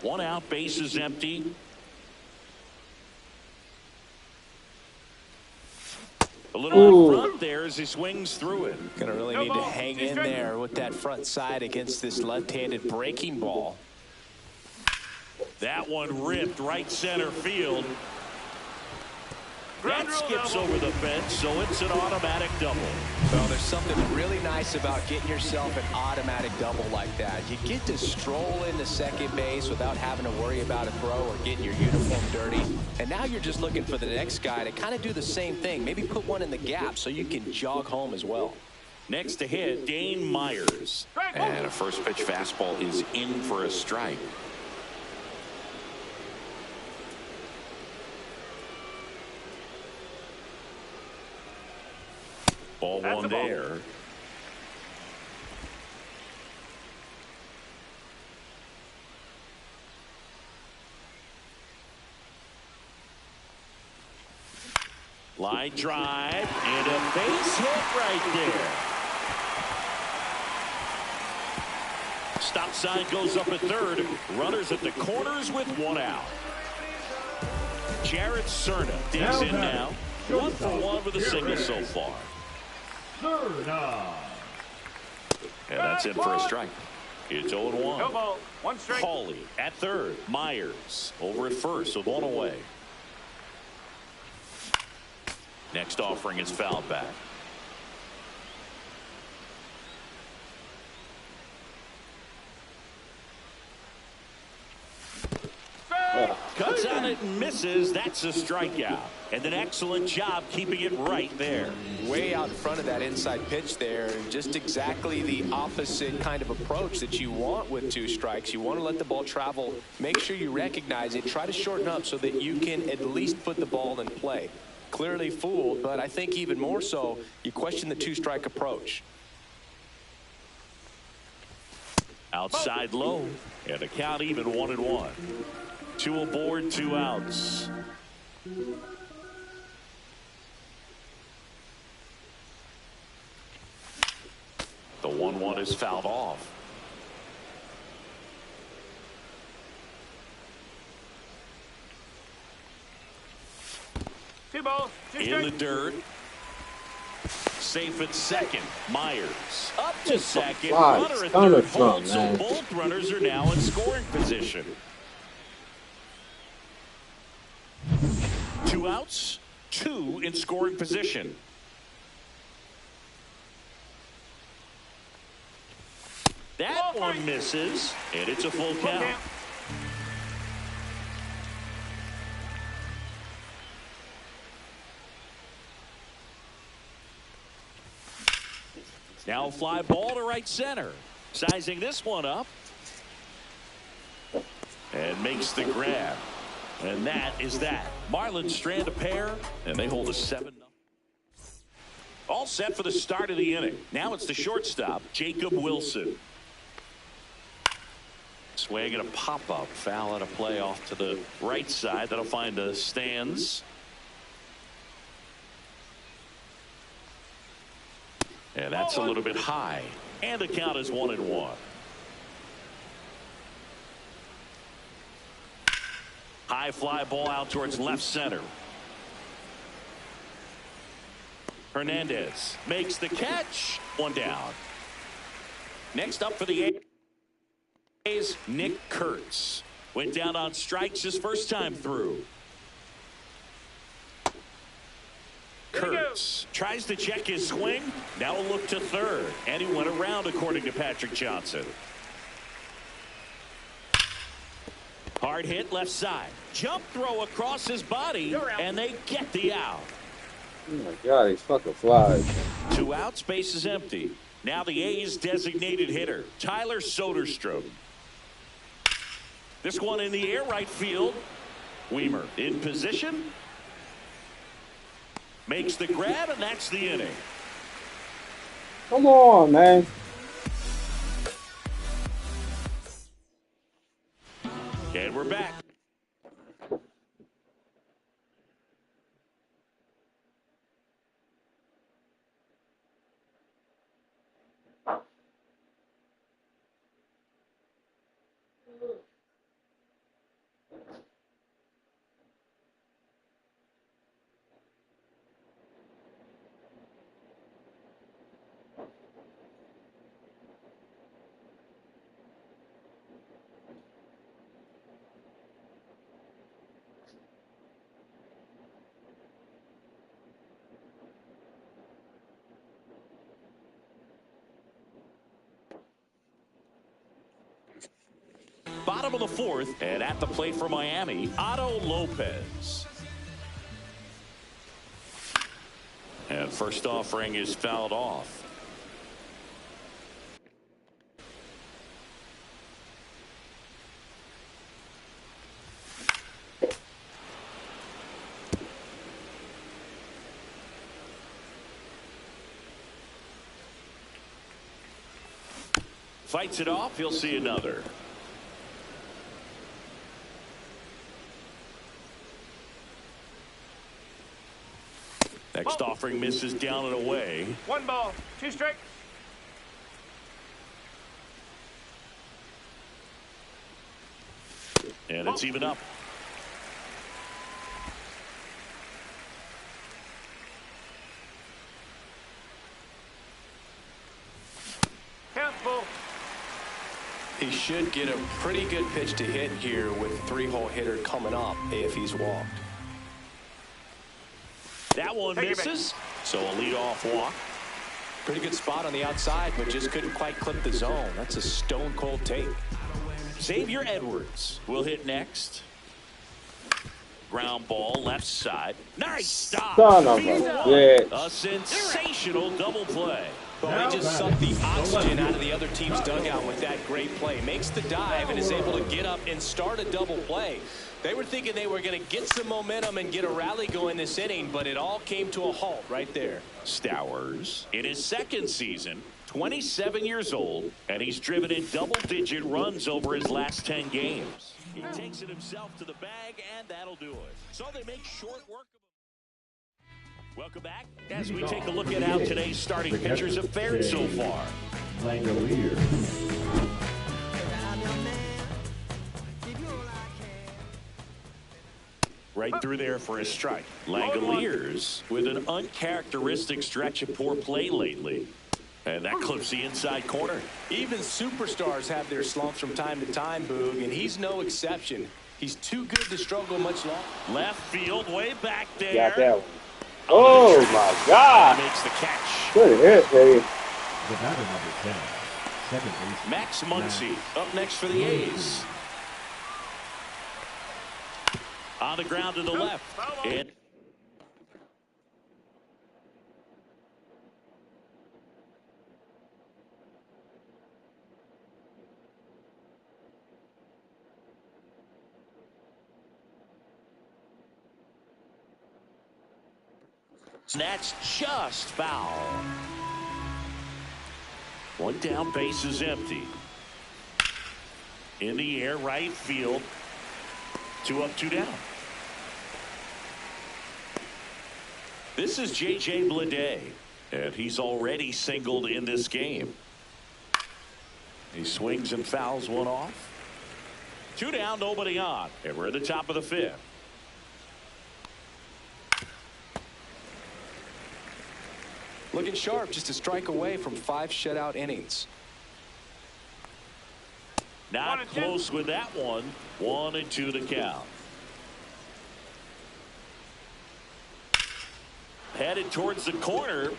1 out, bases empty. A little up front there as he swings through it. Gonna really need to hang in there with that front side against this left-handed breaking ball. That one ripped right center field. That skips over the fence, so it's an automatic double. Well, there's something really nice about getting yourself an automatic double like that. You get to stroll into second base without having to worry about a throw or getting your uniform dirty. And now you're just looking for the next guy to kind of do the same thing. Maybe put one in the gap so you can jog home as well. Next to hit, Dane Myers. And a first pitch fastball is in for a strike. Ball 1 there. Line drive and a base hit right there. Stop sign goes up at third. Runners at the corners with 1 out. Jared Cerna digs in now. 1 for 1 with a single so far. And that's in for a strike. It's 0-1. No ball, 1 strike. Hawley at third. Myers over at first with 1 away. Next offering is fouled back. Cuts on it and misses. That's a strikeout. And an excellent job keeping it right there. Way out in front of that inside pitch there. Just exactly the opposite kind of approach that you want with 2 strikes. You want to let the ball travel. Make sure you recognize it. Try to shorten up so that you can at least put the ball in play. Clearly fooled, but I think even more so, you question the 2-strike approach. Outside low. And the count even 1-1. 2 aboard, 2 outs. The 1-1 is fouled off. Two balls, two In the dirt. Safe at second. Myers up to second. Runner at third holds, so both runners are now in scoring position. 2 outs, 2 in scoring position. That one misses, and it's a full count. Now a fly ball to right center. Sizing this one up. And makes the grab. And that is that. Marlins strand a pair, and they hold a 7-0. All set for the start of the inning. Now it's the shortstop, Jacob Wilson. Swing and a pop-up. Foul and a play off to the right side. That'll find the stands. And that's a little bit high. And the count is 1-1. High fly ball out towards left center. Hernandez makes the catch. 1 down. Next up for the A's, Nick Kurtz. Went down on strikes his first time through. Kurtz tries to check his swing. Now a look to third. And he went around, according to Patrick Johnson. Hard hit left side. Jump throw across his body. And they get the out. Oh my God, he's fucking flies. 2 outs, base is empty. Now the A's designated hitter, Tyler Soderstrom. This one in the air, right field. Weimer in position. Makes the grab, and that's the inning. Come on, man. And we're back. Bottom of the 4th, and at the plate for Miami, Otto Lopez. And first offering is fouled off. Fights it off, he'll see another. Next offering misses down and away. 1 ball, 2 strikes. And it's even up. Count full. He should get a pretty good pitch to hit here with a 3-hole hitter coming up if he's walked. That one misses, so a leadoff walk. Pretty good spot on the outside, but just couldn't quite clip the zone. That's a stone-cold take. Xavier Edwards will hit next. Ground ball left side. Nice stop. Son of a bitch. A sensational double play. Well, he just sucked the oxygen out of the other team's dugout with that great play. Makes the dive and is able to get up and start a double play. They were thinking they were going to get some momentum and get a rally going this inning, but it all came to a halt right there. Stowers in his second season, 27 years old, and he's driven in double-digit runs over his last 10 games. He takes it himself to the bag, and that'll do it. So they make short work of him. Welcome back as we take a look at how today's starting pitchers have fared so far. Langolier. Right through there for a strike. Langoliers with an uncharacteristic stretch of poor play lately. And that clips the inside corner. Even superstars have their slumps from time to time, Boog, and he's no exception. He's too good to struggle much longer. Left field, way back there. Got that one. Oh, my God. Makes the catch. Good hit, baby. The batter number 10. Second base. Max Muncy up next for the A's. On the ground to the left. And that's just foul. One down, base is empty. In the air, right field. 2 up, 2 down. This is J.J. Bleday, and he's already singled in this game. He swings and fouls one off. 2 down, nobody on, and we're at the top of the 5th. Looking sharp, just a strike away from 5 shutout innings. Not close with that one. 1-2 the count. Headed towards the corner.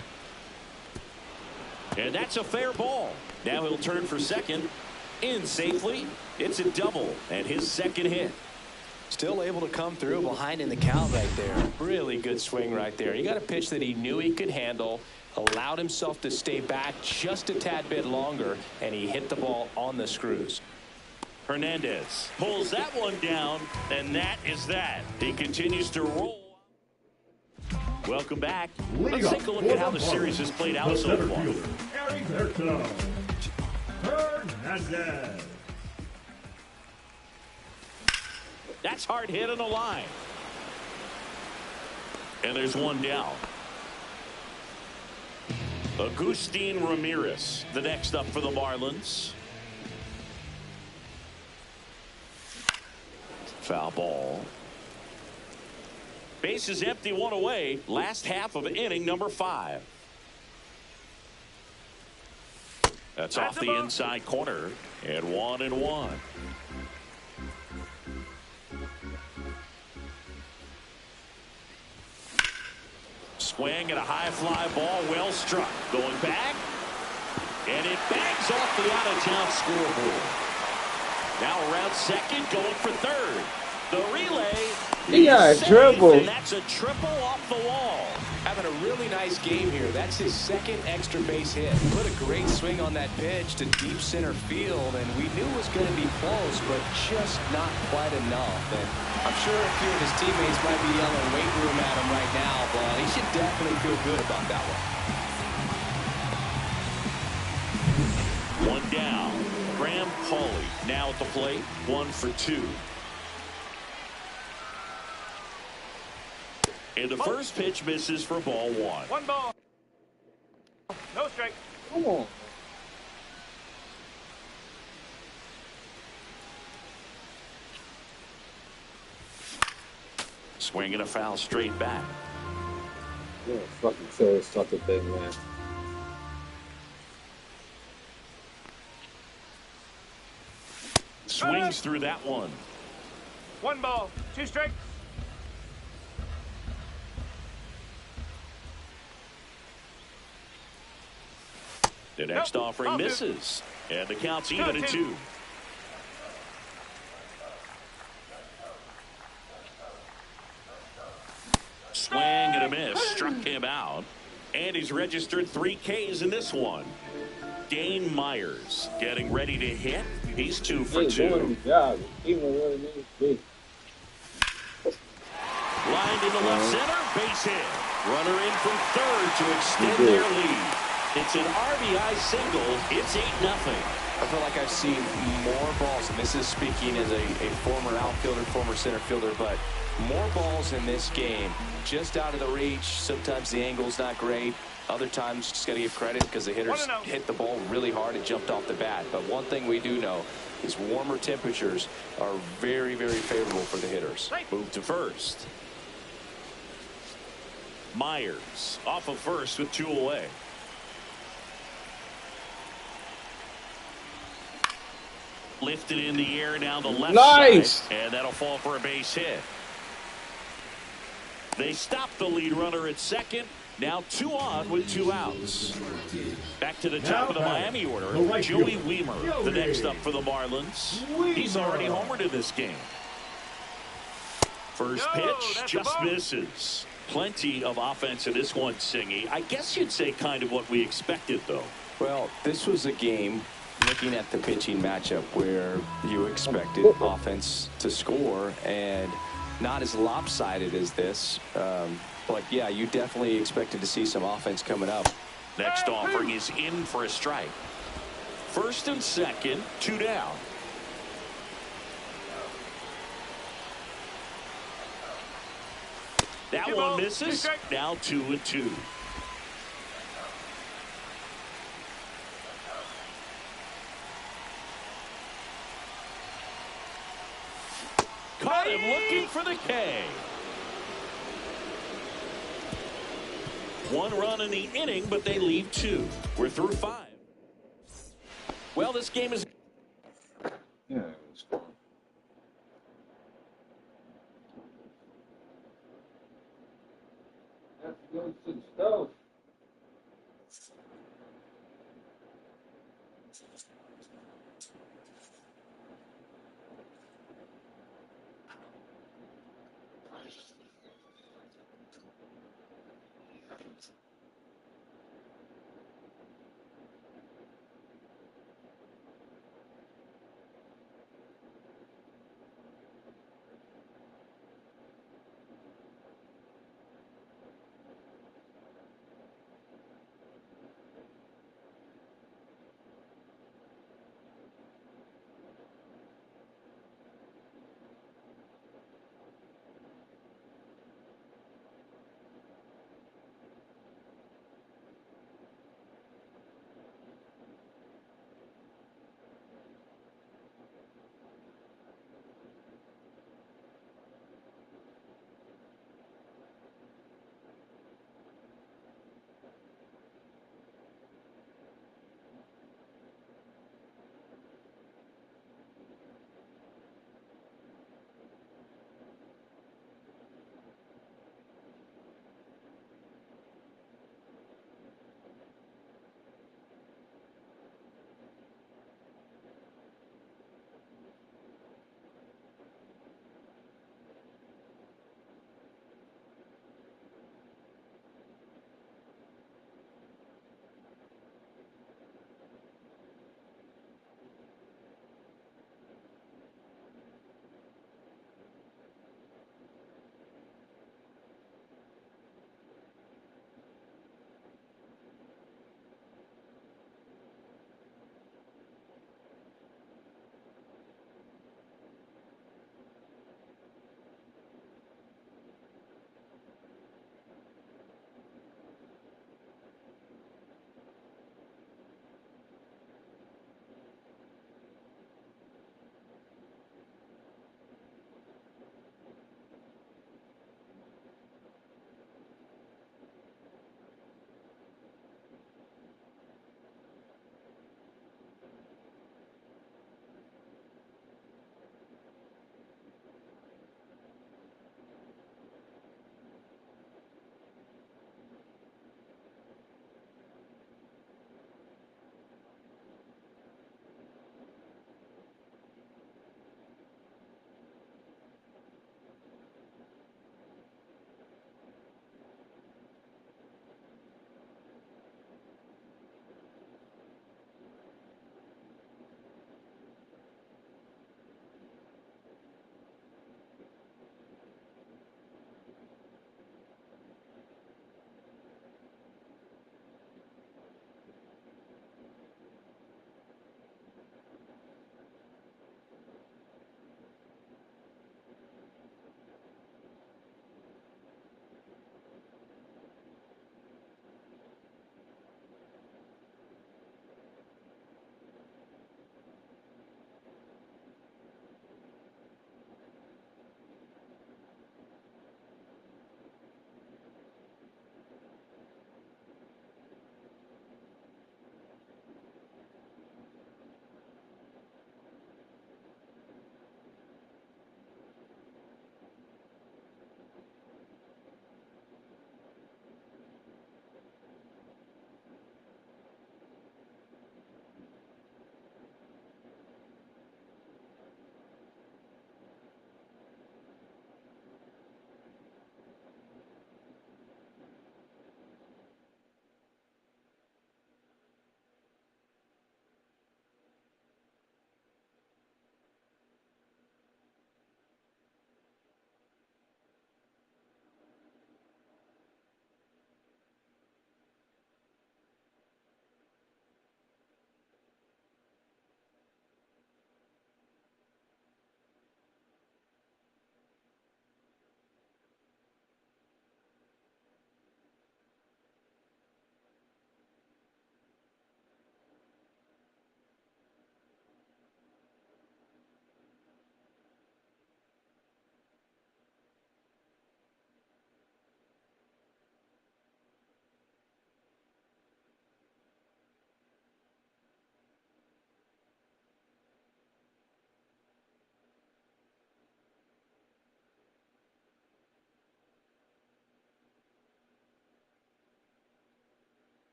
And that's a fair ball. Now he'll turn for second. In safely. It's a double and his second hit. Still able to come through behind in the count right there. Really good swing right there. He got a pitch that he knew he could handle, allowed himself to stay back just a tad bit longer, and he hit the ball on the screws. Hernandez pulls that one down, and that is that. He continues to roll. Welcome back. Let's take a look at how the series has played out so far. Hernandez. That's hard hit on the line. And there's one down. Agustin Ramirez, the next up for the Marlins. Foul ball. Base is empty, 1 away. Last half of inning number 5. That's off the inside corner. And 1-1. Swing and a high fly ball, well struck. Going back. And it bangs off the out-of-town scoreboard. Now around second, going for third. The relay. He got a triple. And that's a triple off the wall. Having a really nice game here. That's his second extra base hit. Put a great swing on that pitch to deep center field, and we knew it was going to be close, but just not quite enough. And I'm sure a few of his teammates might be yelling weight room at him right now, but he should definitely feel good about that one. 1 down. Graham Pauley now at the plate. 1 for 2. And the first pitch misses for ball 1. 1 ball. No strike. Come on. Swinging a foul straight back. Yeah, fucking serious sucker thing, man. Swings through that one. 1 ball. 2 strike. The next offering misses. And the count's even at 2. swing and a miss. Struck him out. And he's registered 3 Ks in this one. Dane Myers getting ready to hit. He's 2 for 2. Job. Even really needs to be. Lined into left center, base hit. Runner in from third to extend their lead. It's an RBI single. It's 8-0. I feel like I've seen more balls, and this is speaking as a former outfielder, former center fielder, but more balls in this game just out of the reach. Sometimes the angle's not great. Other times, just got to give credit because the hitters hit the ball really hard and jumped off the bat. But one thing we do know is warmer temperatures are very, very favorable for the hitters. Move to first. Myers off of first with 2 away. Lifted in the air down the left Nice. side. And that'll fall for a base hit. They stop the lead runner at second. Now 2 on with 2 outs. Back to the top of the Miami order. Joey Wiemer, the next up for the Marlins. He's already homered in this game. First pitch just misses. Plenty of offense in this one, Singy. I guess you'd say kind of what we expected, though. Well, this was a game, looking at the pitching matchup, where you expected offense to score, and not as lopsided as this. But, yeah, you definitely expected to see some offense coming up. Next offering is in for a strike. First and second, 2 down. That one misses. Now 2-2. Caught him looking for the K. 1 run in the inning, but they leave 2. We're through 5. Well, this game is... Yeah, it was fun. Have to go to the stove.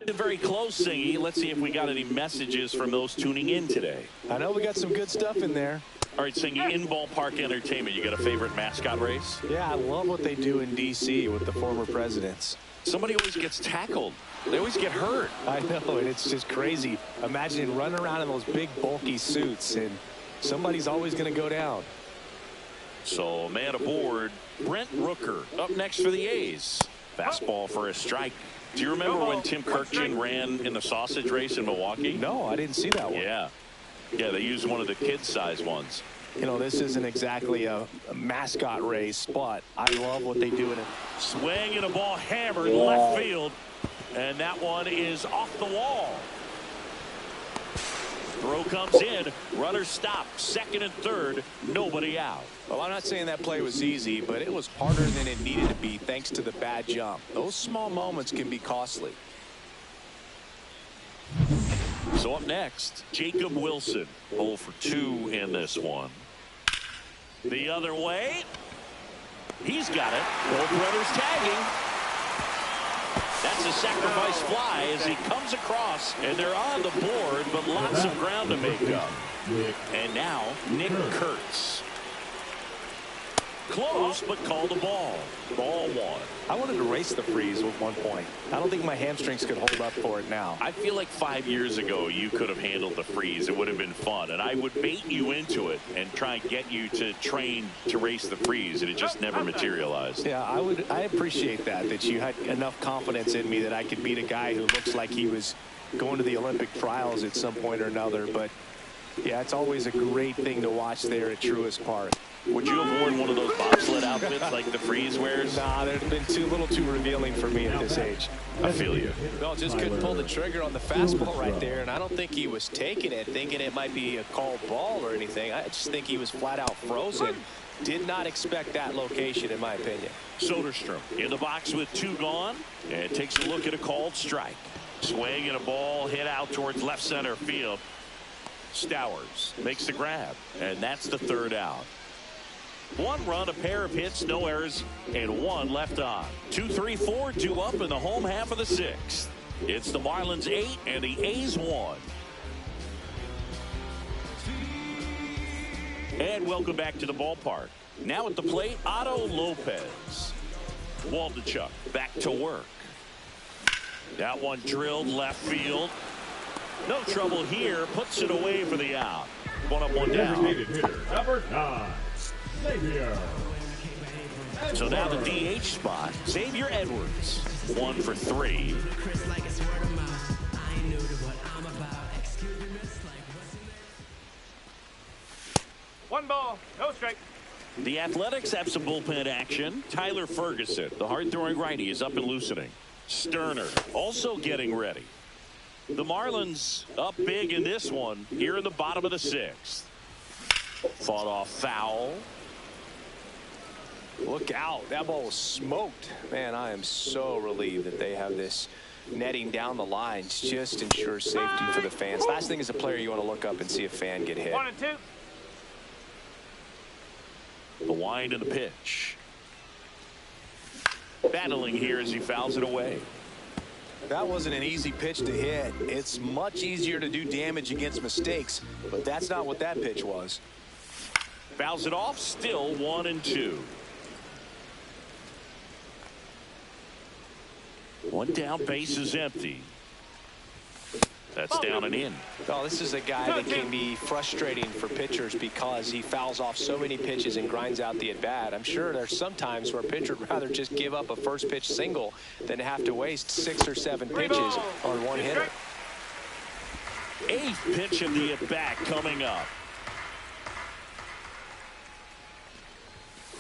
Very close, Singy. Let's see if we got any messages from those tuning in today. I know we got some good stuff in there. All right, Singy, in ballpark entertainment, you got a favorite mascot race? Yeah, I love what they do in D.C. with the former presidents. Somebody always gets tackled. They always get hurt. I know, and it's just crazy. Imagine running around in those big, bulky suits, and somebody's always going to go down. So, man aboard, Brent Rooker up next for the A's. Fastball for a strike. Do you remember when Tim Kirkjian ran in the sausage race in Milwaukee? No, I didn't see that one. Yeah, they used one of the kid-size ones. You know, this isn't exactly a mascot race, but I love what they do in it. Swing and a ball hammered left field, and that one is off the wall. Throw comes in, runner stopped, second and third, nobody out. Well, I'm not saying that play was easy, but it was harder than it needed to be thanks to the bad jump. Those small moments can be costly. So up next, Jacob Wilson, 0 for 2 in this one. The other way, he's got it. Both runners tagging. That's a sacrifice fly as he comes across, and they're on the board, but lots of ground to make up. And now, Nick Kurtz. Close, but called a ball. Ball one. I wanted to race the freeze at one point. I don't think my hamstrings could hold up for it now. I feel like 5 years ago you could have handled the freeze. It would have been fun, and I would bait you into it and try and get you to train to race the freeze, and it just never materialized. Yeah, I appreciate that you had enough confidence in me that I could beat a guy who looks like he was going to the Olympic trials at some point or another. But yeah, it's always a great thing to watch there at Truist Park. Would you have worn one of those bobsled outfits like the freeze wears? Nah, they've been a little too revealing for me at this age. I feel you. No, just couldn't pull the trigger on the fastball right there, and I don't think he was taking it, thinking it might be a called ball or anything. I just think he was flat out frozen. Did not expect that location, in my opinion. Soderstrom in the box with 2 gone, and takes a look at a called strike. Swing and a ball hit out towards left center field. Stowers makes the grab, and that's the 3rd out. 1 run, a pair of hits, no errors, and 1 left on. 2, 3, 4, 2 up in the home half of the 6th. It's the Marlins 8 and the A's 1. And welcome back to the ballpark. Now at the plate, Otto Lopez. Waldichuk back to work. That one drilled left field. No trouble here. Puts it away for the out. 1 up, 1 down. Designated hitter, number 9, Xavier. So now the DH spot, Xavier Edwards. 1 for 3. One ball, no strike. The Athletics have some bullpen action. Tyler Ferguson, the hard-throwing righty, is up and loosening. Sterner also getting ready. The Marlins up big in this one here in the bottom of the 6th. Fought off foul. Look out. That ball was smoked. Man, I am so relieved that they have this netting down the lines. Just ensures safety for the fans. Last thing as a player, you want to look up and see a fan get hit. 1 and 2. The wind and the pitch. Battling here as he fouls it away. That wasn't an easy pitch to hit. It's much easier to do damage against mistakes, but that's not what that pitch was. Fouls it off, still 1 and 2. 1 down, base is empty. That's down and in. Oh, this is a guy that can be frustrating for pitchers because he fouls off so many pitches and grinds out the at-bat. I'm sure there's some times where a pitcher would rather just give up a first pitch single than have to waste 6 or 7 pitches on one hitter. 8th pitch of the at-bat coming up.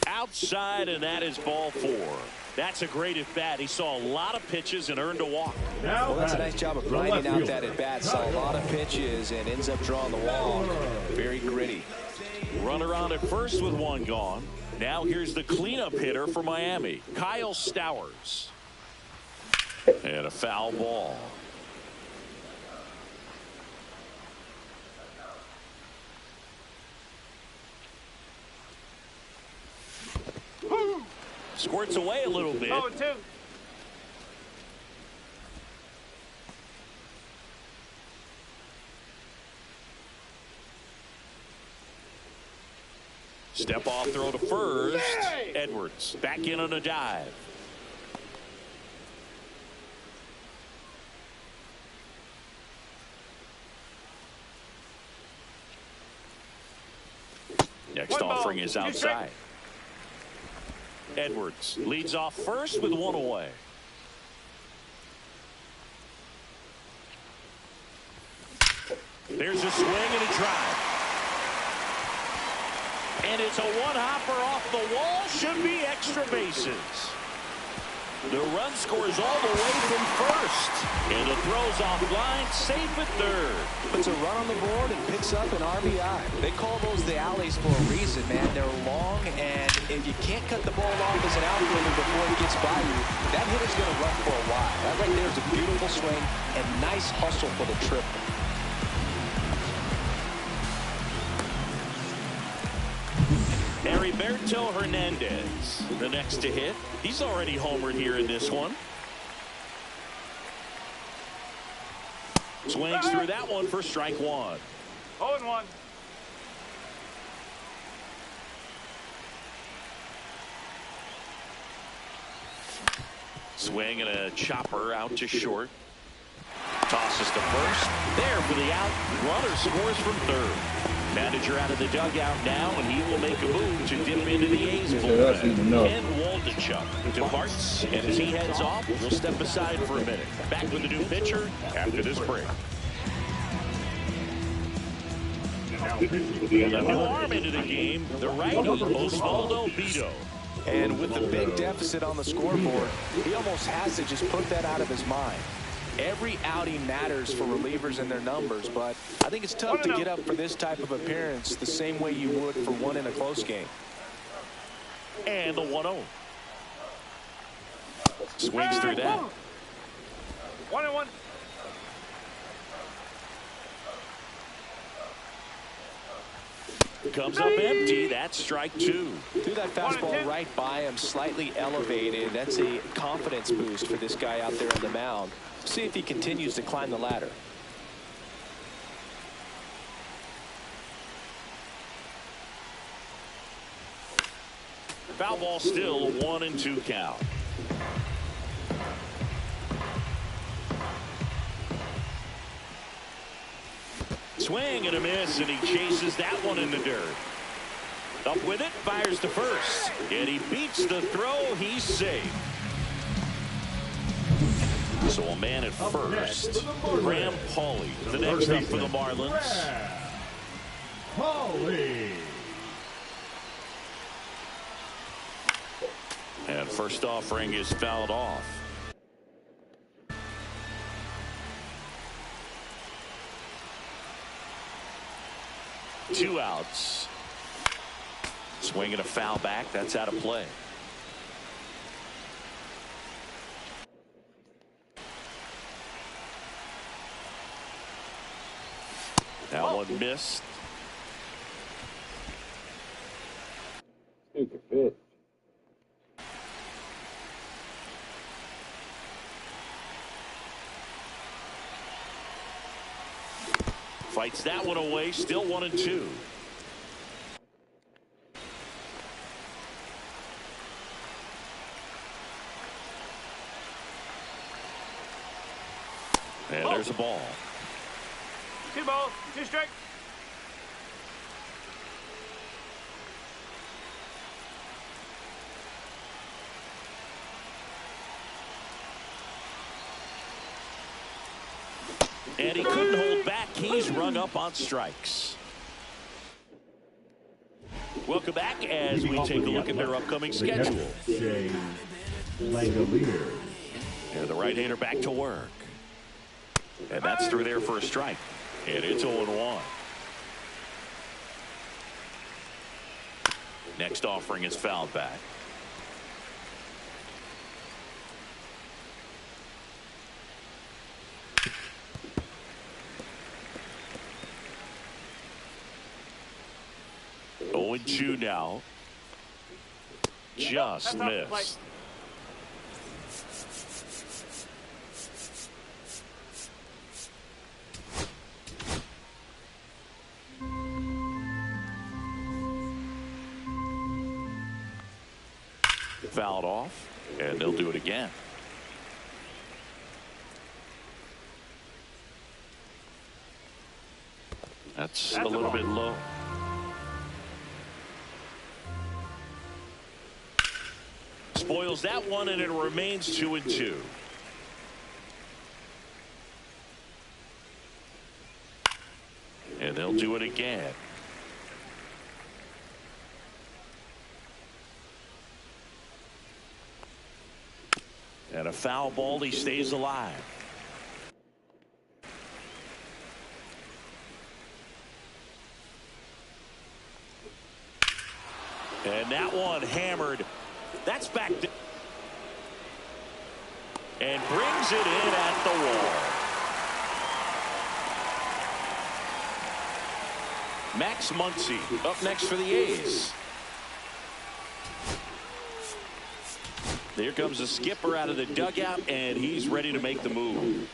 Outside, and that is ball 4. That's a great at-bat. He saw a lot of pitches and earned a walk. Well, that's a nice job of grinding out that at-bat. Saw a lot of pitches and ends up drawing the walk. very gritty. Runner on at first with one gone. Now here's the cleanup hitter for Miami, Kyle Stowers. And a foul ball. Squirts away a little bit. 0-2. Step off throw to first. Edwards back in on a dive. Next offering is outside. Edwards leads off first with one away. There's a swing and a drive. And it's a one-hopper off the wall. Should be extra bases. The run scores all the way from first. And the throw's offline, safe at third. Puts a run on the board and picks up an RBI. They call those the alleys for a reason, man. They're long, and if you can't cut the ball off as an outfielder before it gets by you, that hitter's going to run for a while. That right there is a beautiful swing and nice hustle for the triple. Heriberto Hernandez, the next to hit. He's already homered here in this one. Swings through that one for strike one. 0-1. Swing and a chopper out to short. Tosses to first. There for the out. Runner scores from third. Manager out of the dugout now, and he will make a move to dip into the A's bullpen. Ken Waldichuk departs, and as he heads off, we'll step aside for a minute. Back with the new pitcher after this break. A new arm into the game, the righty, Osvaldo Bido. And with the big deficit on the scoreboard, he almost has to just put that out of his mind. Every outing matters for relievers and their numbers, but I think it's tough to get up for this type of appearance the same way you would for one in a close game. And the 1-0. Swings through that. 1-1. Comes up empty. That's strike two. Threw that fastball right by him, slightly elevated. That's a confidence boost for this guy out there on the mound. See if he continues to climb the ladder. Foul ball still, 1-2 count. Swing and a miss, and he chases that one in the dirt. Up with it, fires to first. And he beats the throw. He's safe. So a man at first. Graham Pauley, the next up for the Marlins. Pauley. And first offering is fouled off. Two outs. Swinging a foul back. That's out of play. That one missed. Stupid bitch. Fights that one away. Still 1-2. And there's a ball. 2 balls, 2 strikes. And he couldn't hold back. He's rung up on strikes. Welcome back as we take a look at their upcoming schedule. And the right-hander back to work. And that's through there for a strike. And it's 0-1. Next offering is fouled back. Oh, and 2 now. Just missed. Fouled off, and they'll do it again. That's a little bit low. Spoils that one, and it remains 2-2. And they'll do it again. And a foul ball, he stays alive. And that one hammered. That's back to, and brings it in at the wall. Max Muncy up next for the A's. Here comes the skipper out of the dugout, and he's ready to make the move.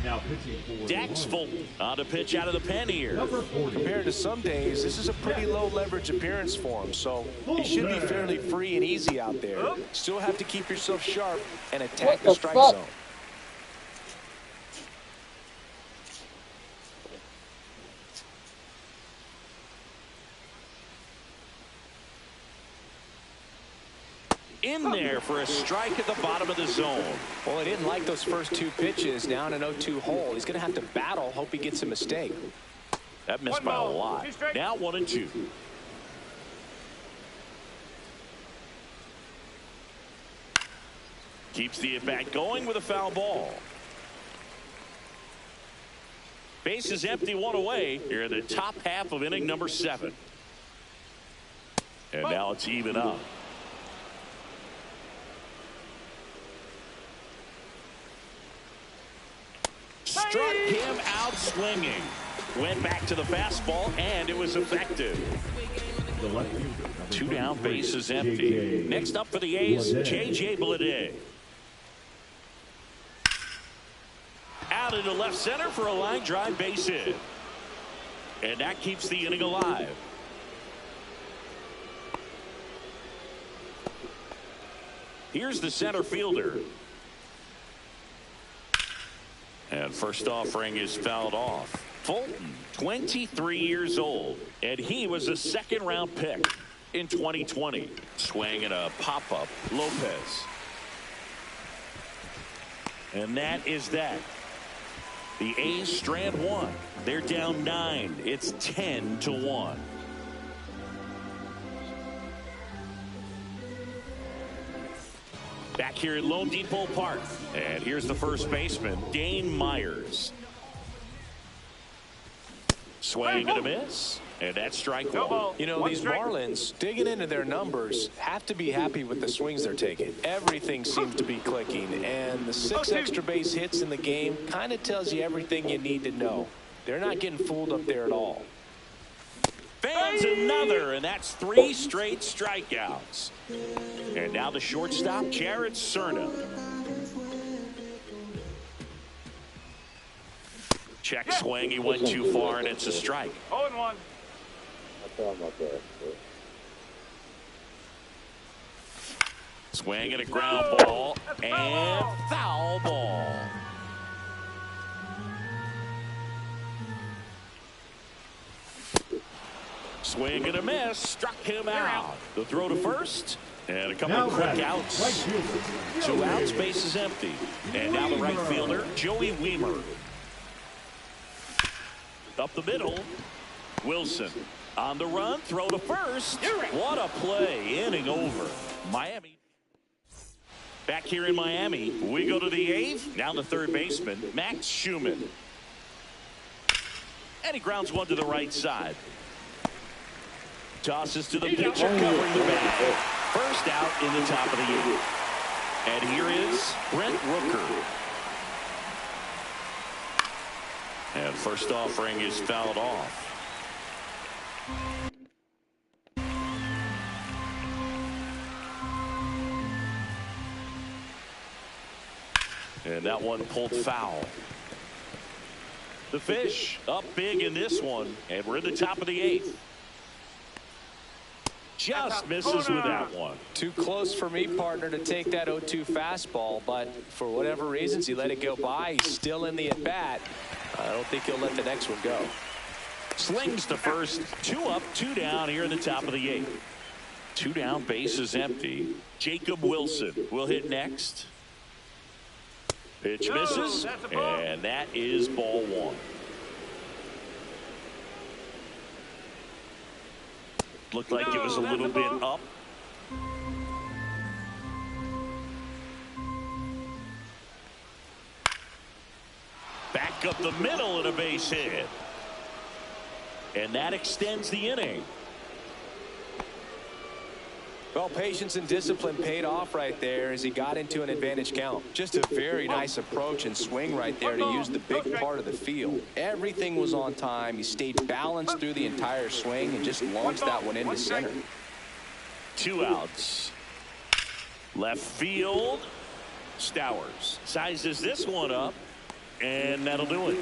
Now pitching for Dax Fulton on to pitch out of the pen here. Compared to some days, this is a pretty low leverage appearance for him, so he should be fairly free and easy out there. Still have to keep yourself sharp and attack the strike zone. In there for a strike at the bottom of the zone. Well, he didn't like those first 2 pitches. Now in an 0-2 hole. He's going to have to battle. Hope he gets a mistake. That missed by a lot. Now 1-2. Keeps the at-bat going with a foul ball. Base is empty, 1 away. Here in the top half of inning number 7. And now it's even up. Struck him out swinging. Went back to the fastball, and it was effective. 2 down, base is empty. Next up for the A's, J.J. Bleday. Out into left center for a line drive base hit. And that keeps the inning alive. Here's the center fielder. And first offering is fouled off. Fulton, 23 years old, and he was a second-round pick in 2020. Swing and a pop-up, Lopez. And that is that. The A's strand 1. They're down 9. It's 10-1. Back here at Lone Depot Park. And here's the first baseman, Dane Myers. Swing and a miss. And that's strike 1. You know, these Marlins, digging into their numbers, have to be happy with the swings they're taking. Everything seems to be clicking. And the 6 extra base hits in the game kind of tells you everything you need to know. They're not getting fooled up there at all. Fans another, and that's 3 straight strikeouts. And now the shortstop, Jared Cerna. Check swing, he went too far, and it's a strike. 0-1. Swing and a ground ball, and foul ball. Swing and a miss, struck him out. The throw to first, and a couple of quick outs. 2 outs, base is empty. And now the right fielder, Joey Weimer. Up the middle, Wilson. On the run, throw to first. What a play, inning over. Miami. Back here in Miami, we go to the eighth. Now the third baseman, Max Schumann. And he grounds one to the right side. Tosses to the pitcher covering the bag. First out in the top of the eighth. And here is Brent Rooker. And first offering is fouled off. And that one pulled foul. The Fish up big in this one, and we're in the top of the eighth. Just misses with that one. Too close for me, partner, to take that 0-2 fastball, but for whatever reasons, he let it go by. He's still in the at-bat. I don't think he'll let the next one go. Slings to first. 2 up, 2 down here in the top of the eighth. 2 down, base is empty. Jacob Wilson will hit next. Pitch misses, and that is ball 1. Looked like it was a little bit up. Back up the middle and a base hit. And that extends the inning. Well, patience and discipline paid off right there as he got into an advantage count. Just a very nice approach and swing right there to use the big part of the field. Everything was on time. He stayed balanced through the entire swing and just launched that one into center. 2 outs. Left field. Stowers sizes this one up, and that'll do it.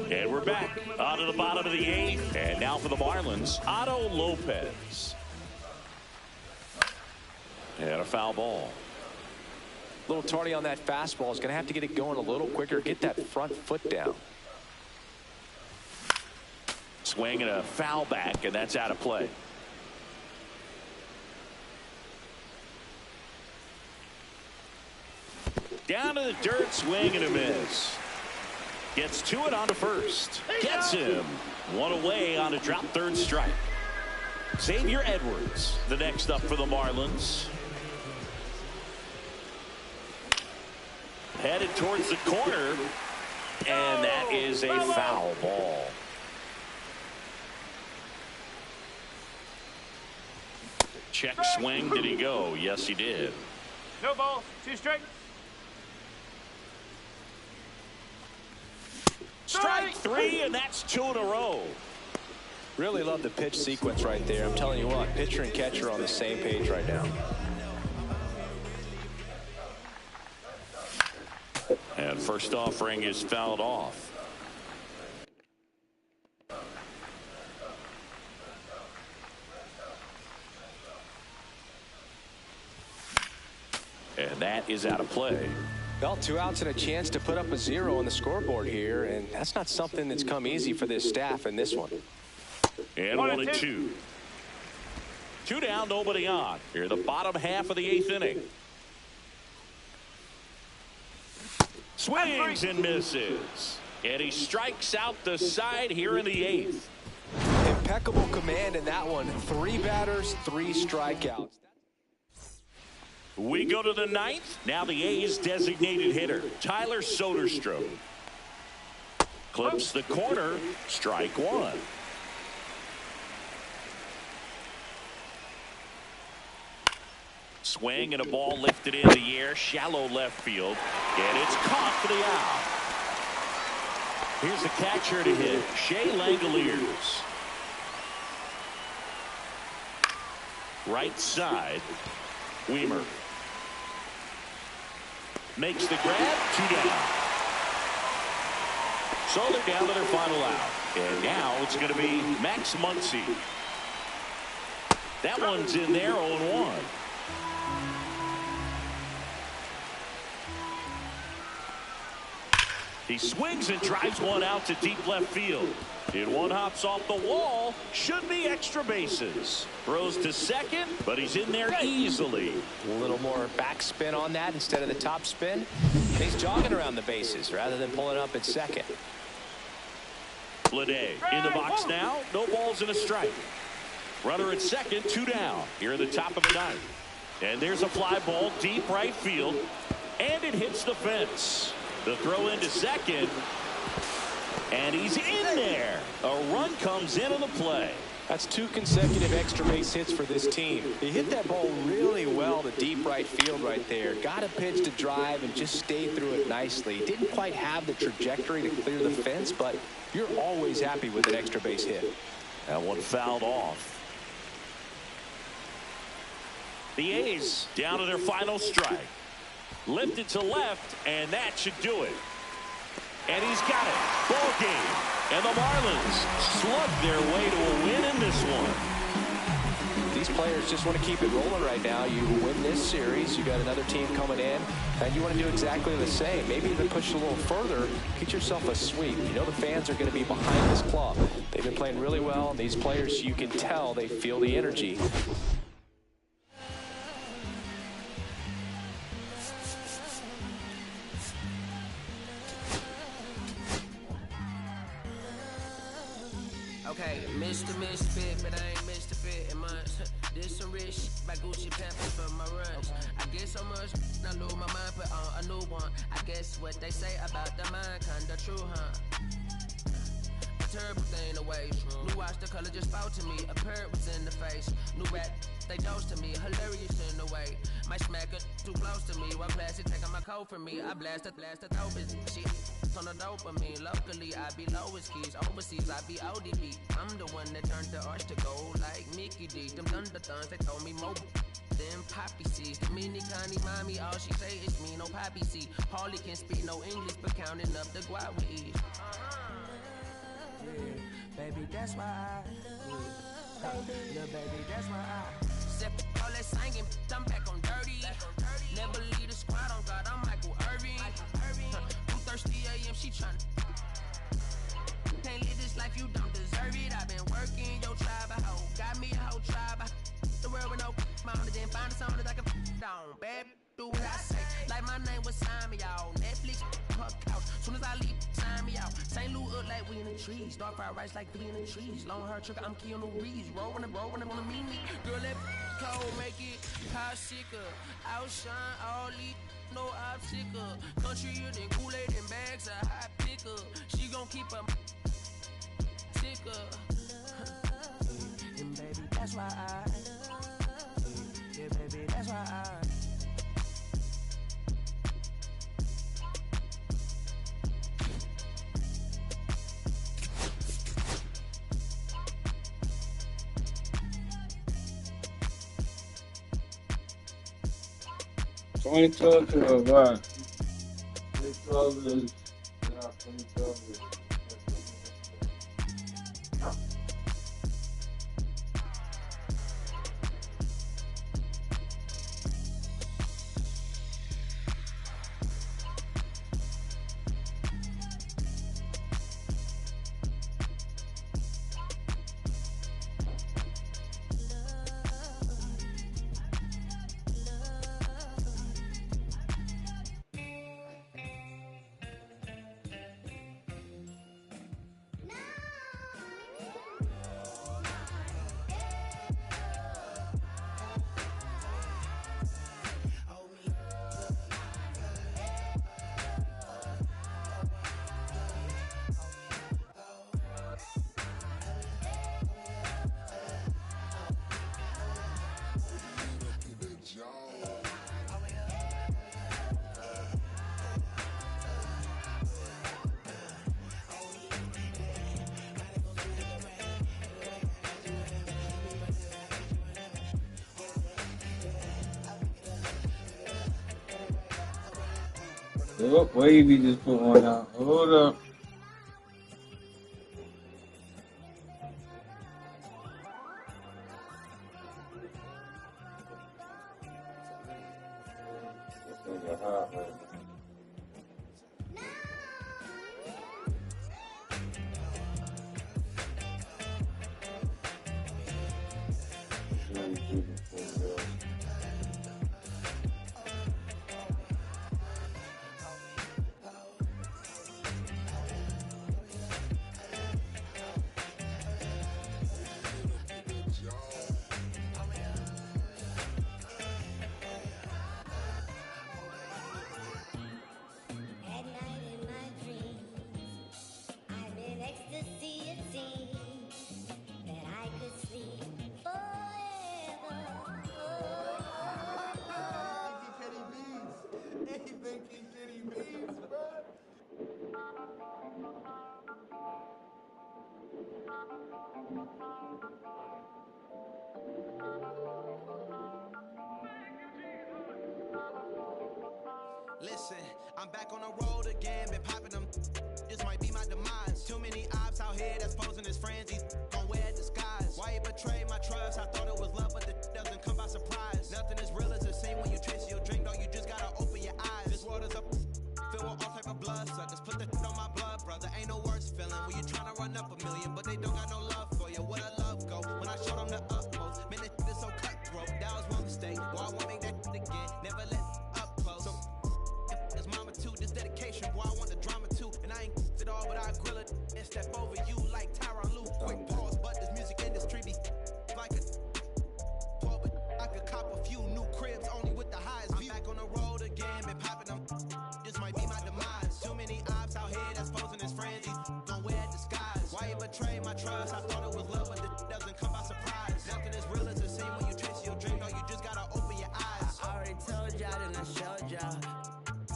And we're back out of the bottom of the eighth. And now for the Marlins, Otto Lopez. And a foul ball. A little tardy on that fastball. Is going to have to get it going a little quicker. Get that front foot down. Swing and a foul back, and that's out of play. Down to the dirt, swing and a miss. Gets to it on to first. Gets him. 1 away on a drop third strike. Xavier Edwards, the next up for the Marlins. Headed towards the corner, and that is a foul ball. Check swing. Did he go? Yes, he did. No ball. 2 strikes. Strike 3, and that's 2 in a row. Really love the pitch sequence right there. I'm telling you what, pitcher and catcher are on the same page right now. And first offering is fouled off. And that is out of play. Well, 2 outs and a chance to put up a 0 on the scoreboard here, and that's not something that's come easy for this staff in this one. And 1-2. 2 down, nobody on. Here, the bottom half of the 8th inning. Swings and misses. And he strikes out the side here in the 8th. Impeccable command in that one. 3 batters, 3 strikeouts. We go to the 9th. Now the A's designated hitter, Tyler Soderstrom. Clips the corner. Strike 1. Swing and a ball lifted in the air. Shallow left field. And it's caught for the out. Here's the catcher to hit, Shea Langoliers. Right side. Weimer. Makes the grab. 2 down. So they're down to their final out. And now it's going to be Max Muncy. That one's in there, 0-1. He swings and drives one out to deep left field. And one hops off the wall. Should be extra bases. Throws to second, but he's in there easily. A little more backspin on that instead of the top spin. He's jogging around the bases rather than pulling up at second. Lede in the box now. No balls and a strike. Runner at second, 2 down. Here in the top of the ninth. And there's a fly ball deep right field. And it hits the fence. The throw into second. And he's in there. A run comes in on the play. That's 2 consecutive extra base hits for this team. He hit that ball really well to deep right field right there. Got a pitch to drive and just stayed through it nicely. Didn't quite have the trajectory to clear the fence, but you're always happy with an extra base hit. That one fouled off. The A's down to their final strike. Lifted to left, and that should do it. And he's got it. Ball game. And the Marlins slug their way to a win in this one. These players just want to keep it rolling right now. You win this series, you got another team coming in, and you want to do exactly the same. Maybe even push it a little further, get yourself a sweep. You know the fans are going to be behind this club. They've been playing really well, and these players, you can tell they feel the energy. Okay, Mr. Misfit, but I ain't Mr. Fit in months. This some rich shit by Gucci Pampers for my runs. I get so much, I lose my mind, put on a new one. I guess what they say about the mind, kinda true, huh? A terrible thing to waste. New watch, the color just spoke to me. A bird was in the face. New rap, they dose to me. Hilarious in the way. My smack it too close to me. One classic taking my coat from me. I blast it, dope is shit. On the dopamine, locally I be lowest keys, overseas I be ODB. I'm the one that turned the arch to gold like Mickey D. Them thunder thuns, they told me more than poppy seeds. The mini Connie mommy, all she say is me, no poppy seed. Hardly can speak no English, but counting up the guap with ease. Yeah, baby, that's why I little baby, that's why I step all that singing, I'm back on dirty. Never leave the squad on God, I'm Michael Irving. 2:30 a.m. she tryna can't live this life, you don't deserve it. I've been working your tribe, a hoe got me a whole tribe. The world with no mount, then find a song that I can down. Bad, do what I say. Like my name was sign me out. Netflix, her couch. Soon as I leave, sign me out. St. Louis up like we in the trees. Dark fried rice like 3 in the trees. Long hair trick, I'm Keanu Reeves. Rolling and wanna meet me. Girl, that cold make it pop sicker. Outshine all these. No obstacle. Country than Kool-Aid and bags of hot picker. She gon' keep a ticker. And baby, that's why yeah, baby, that's why Oh, Wavy just put one out. Hold up. Listen, I'm back on the road again, been popping them. This might be my demise. Too many ops out here that's posing as friends. These gon' wear disguise. Why you betray my trust? I thought it was love, but the doesn't come by surprise. Nothing as real as the same when you trace your drink, though. You just gotta open your eyes. This water's up, filled with all type of blood suckers. Put the on my blood, brother. Ain't no worse feeling when you tryna run up a million, but they don't got no love for you. Where the love go? When I showed them the utmost, man, this is so cutthroat. That was one mistake. Boy, I won't make that again. Never let up close. So, it's mama too. This dedication, boy, I want the drama too. And I ain't it all, but I grill it and step over you like Tyronn Lue. Quick pause, but this music industry be like a poor, but I could cop a few new cribs only with the highest view. I'm back on the road again, been popping them. This might be my demise. Too many ops out here that's posing as friends. These gon' wear disguise. Why you betray my trust? I thought it was love, but it doesn't come by surprise. Nothing as real as the same when you trace your dream. No, you just gotta open your eyes. I already told y'all, then I showed y'all.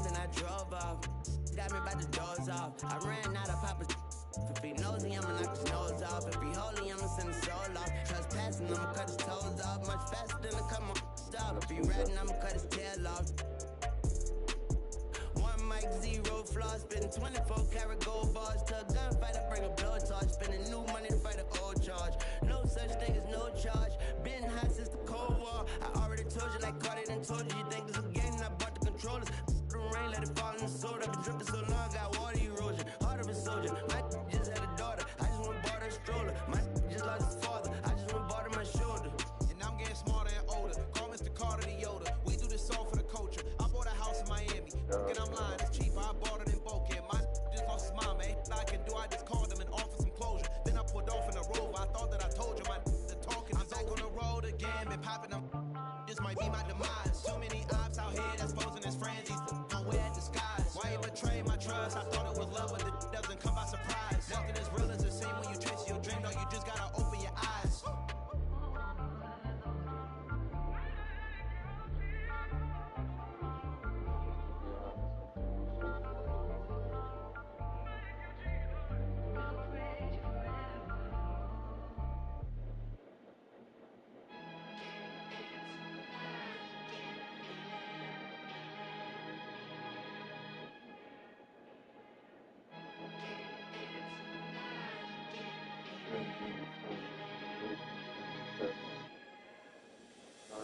Then I drove off. Got me by the doors off. I ran out of Papa's. If he nosy, I'ma knock his nose off. If he holy, I'ma send his soul off. Trespassing, I'ma cut his toes off. Much faster than a cut my stop. If he ratting, I'ma cut his tail off. One mic, zero flaws. Spitting 24 karat gold bars. To a gunfight, I bring a blowtorch. Spending new money to fight an old charge. No such thing as no charge. Been hot since the Cold War. I already told you, like Cardi done told you. You think this a game, and I bought the controllers. The rain, let it fall in the soda. I've been dripping so long, got water erosion. Heart of a soldier. My just had a daughter. I just went bought her a stroller. My just lost his father. I just went bought her my shoulder. And I'm getting smarter and older. Call Mr. Carter the Yoda. We do this all for the culture. I bought a house in Miami. And I'm lying, it's cheaper. I bought it in Boca. My just lost his mom, man. I can do. I just called him and offered some closure. Then I pulled off in a Rover. I thought that I told you my the talking. I'm back on the road again, been popping them. This might be my demise. Too many ops out here that's posing as friends. These gon' wear disguise. Why you betray my trust? I thought it was love, but it doesn't come by surprise. Nothing as real as the same when you trace your dream. No, you just gotta open your eyes.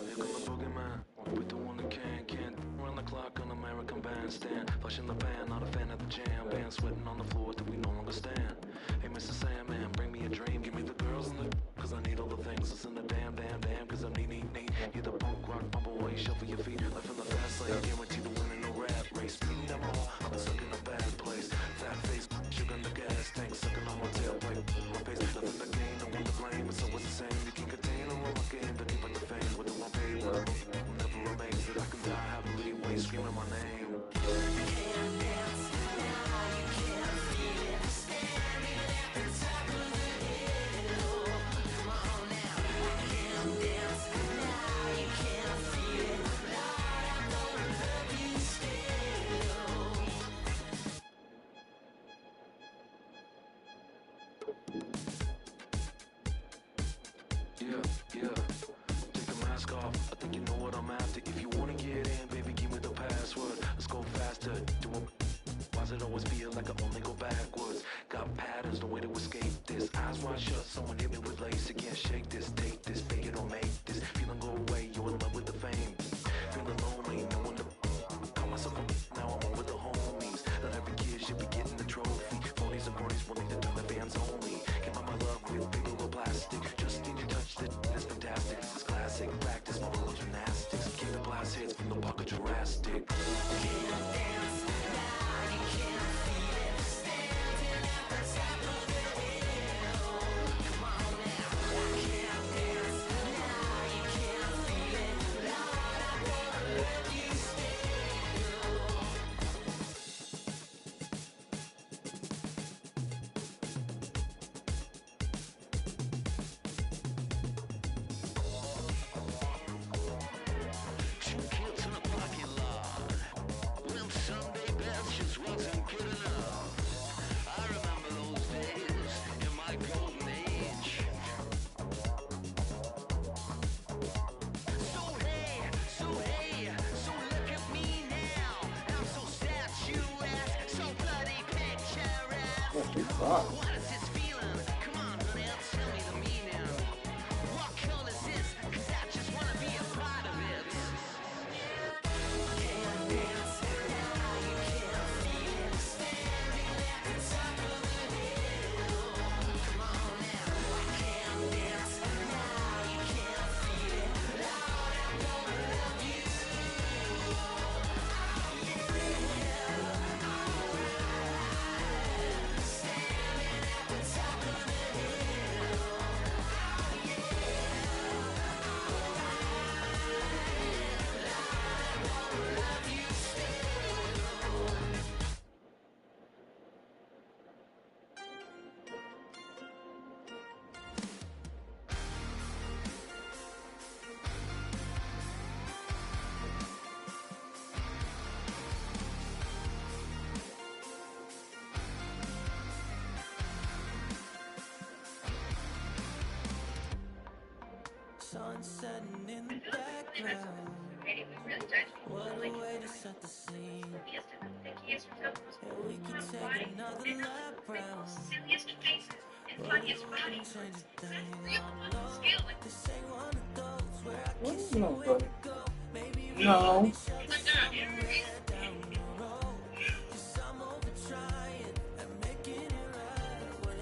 Here come the boogeyman, with the one that can't run the clock on American Bandstand. Flushing the band, not a fan of the jam. Band sweating on the floor till we no longer stand. Hey, Mr. Sandman, bring me a dream. Give me the girls and the cause I need all the things. Listen to damn, cause I'm neat. You're the punk rock bumble while you shuffle your feet. Life in the fast lane, guaranteed to win in no rap race. Beating them all, I'm stuck in a bad place. Fat face, sugar in the gas tank, sucking on my tailpipe. My face, nothing to gain, no one to blame. It's always the same. You can't contain a roller game, the deep in the fame. What do I pay? What will never remains that I can die happily while you screaming my name. Now you can't feel it. Lord, I'm gonna love you still. Fuck. What is this feeling? Come on, honey, tell me the meaning. What color is this? 'Cause I just wanna be a part of it. Can't dance now, you can't feel it. Standing at the top of the hill. Come on now. I can't dance now, you can't feel it. Lord, I'm gonna love you. Sun setting in the background. What a way to set the scene. And we can take another lap round. But it wouldn't change a thing. Oh, no. This ain't one of those where I kiss you when you go. Maybe we find each other somewhere down the road. 'Cause I'm over trying and making it right. When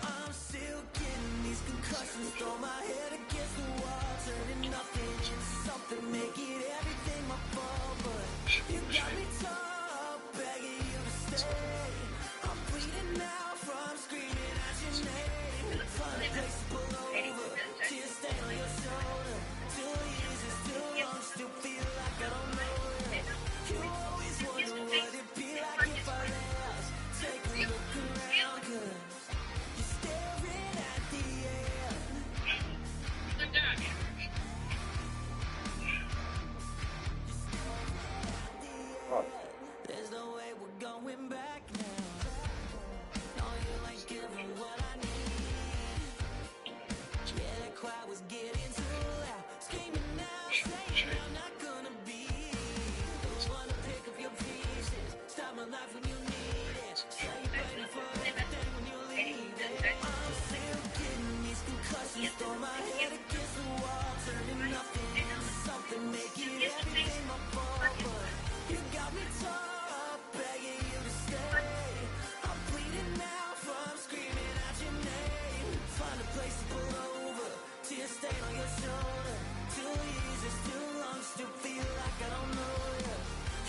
I'm still getting these concussions, throw my head against the wall, turning nothing into something, make it everything my fault. But you got me top, begging you to stay. I'm bleeding now from screaming at your name. Find a place to pull over, tears stain on your shoulder. 2 years is too long, still feel like I don't know it. You always wonder what it'd be like if I left. Take a look around, 'cause you're staring at the end. There's no way we're going back now. No, you ain't giving what I need. Yeah, that cry was getting too loud. Screaming out, saying I'm not gonna be the one to pick up your pieces. Stop my life when you need it. Say you're waiting for everything when you leave it. I'm still getting these concussions, throw my head against the wall, turning nothing into something, make it everything my fault. But you got me top, begging you to stay. I'm bleeding now from screaming at your name. Find a place to pull over, tears stain on your shoulder. 2 years is too long, still feel like I don't know you.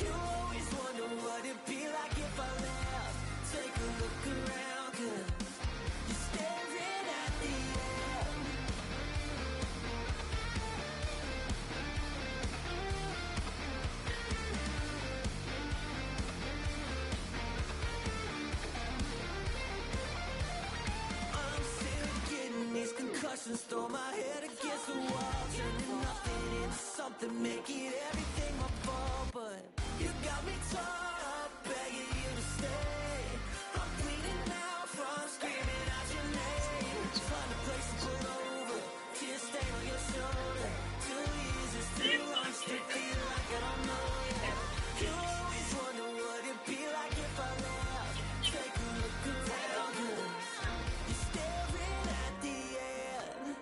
You always wonder what it'd be like if I left. Take a look around, 'cause you're staring at the end. I'm still getting these concussions, throw my head against the wall, turning nothing into something, make it everything my fault. But you got me top, begging you to stay. I'm bleeding now from screaming out your name. Find a place to pull over, tears stain on your shoulder. 2 years is too long, still feel like I don't know you. You always wonder what it'd be like if I left. Take a look around, 'cause you're staring at the end.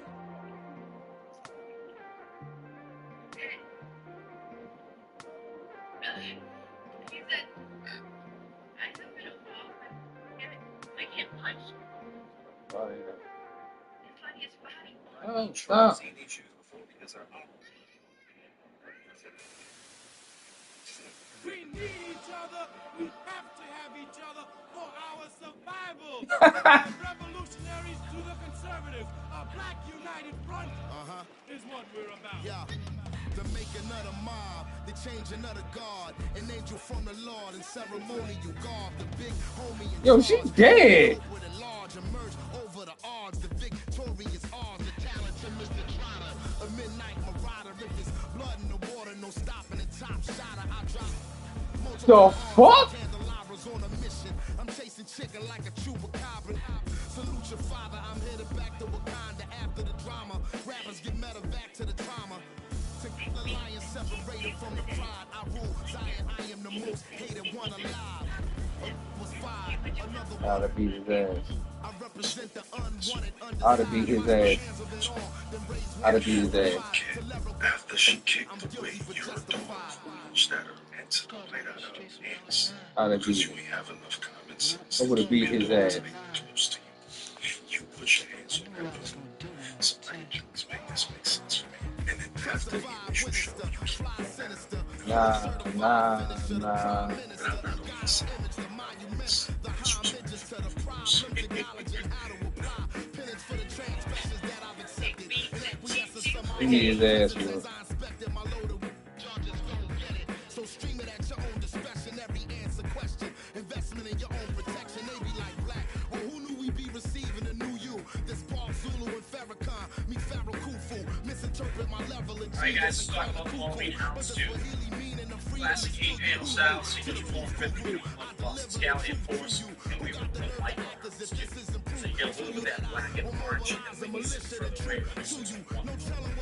Oh, stop. We need each other. We have to have each other for our survival. From revolutionaries to the conservatives, a black united front is what we're about. Yeah. The making of the mob, the changing of the guard, an angel from the Lord, and ceremonial garb, the big homie in Yo, she dead. with a large emerge over the odds, the victorious odds, the talented Mr. Trotter, a midnight marauder, if it's blood in the water, no stopping the top shotter, I drop The fuck? candelabras on a mission, I'm chasing chicken like a chupacabra, salute your father, I'm headed back to Wakanda after the drama, rappers get medevac to the trauma. The lion separated from the pride. I rule Zion. I am the most hated one alive. Ought to beat his ass. Ought to beat his ass. Ought to beat his ass. After she kicked away your dog, that her answer played out of hands. Ought to Because beat you him. ain't have enough common sense. I would have beat his ass. Close to you. You put your hands on that dog. So now you please make this make sense for me. And then after you show you Nah. and I'm not only saying this, He need his ass whooped. So stream it at your own discretion. Every answer question. Investment in your own protection. They be like black. Well, who knew we be receiving a new you? This Paul Zulu and Farrakhan. Me Pharaoh Khufu. Misinterpret my level of Alright guys, let's talk about the Halloween Hounds 2. Classic 8-panel style, signature form, 50 Boston Scallion Force, and we will put light Hounds 2. So you get a little bit of that black and orange, and then we use it for the way of this one. Even though we're calling this Halloween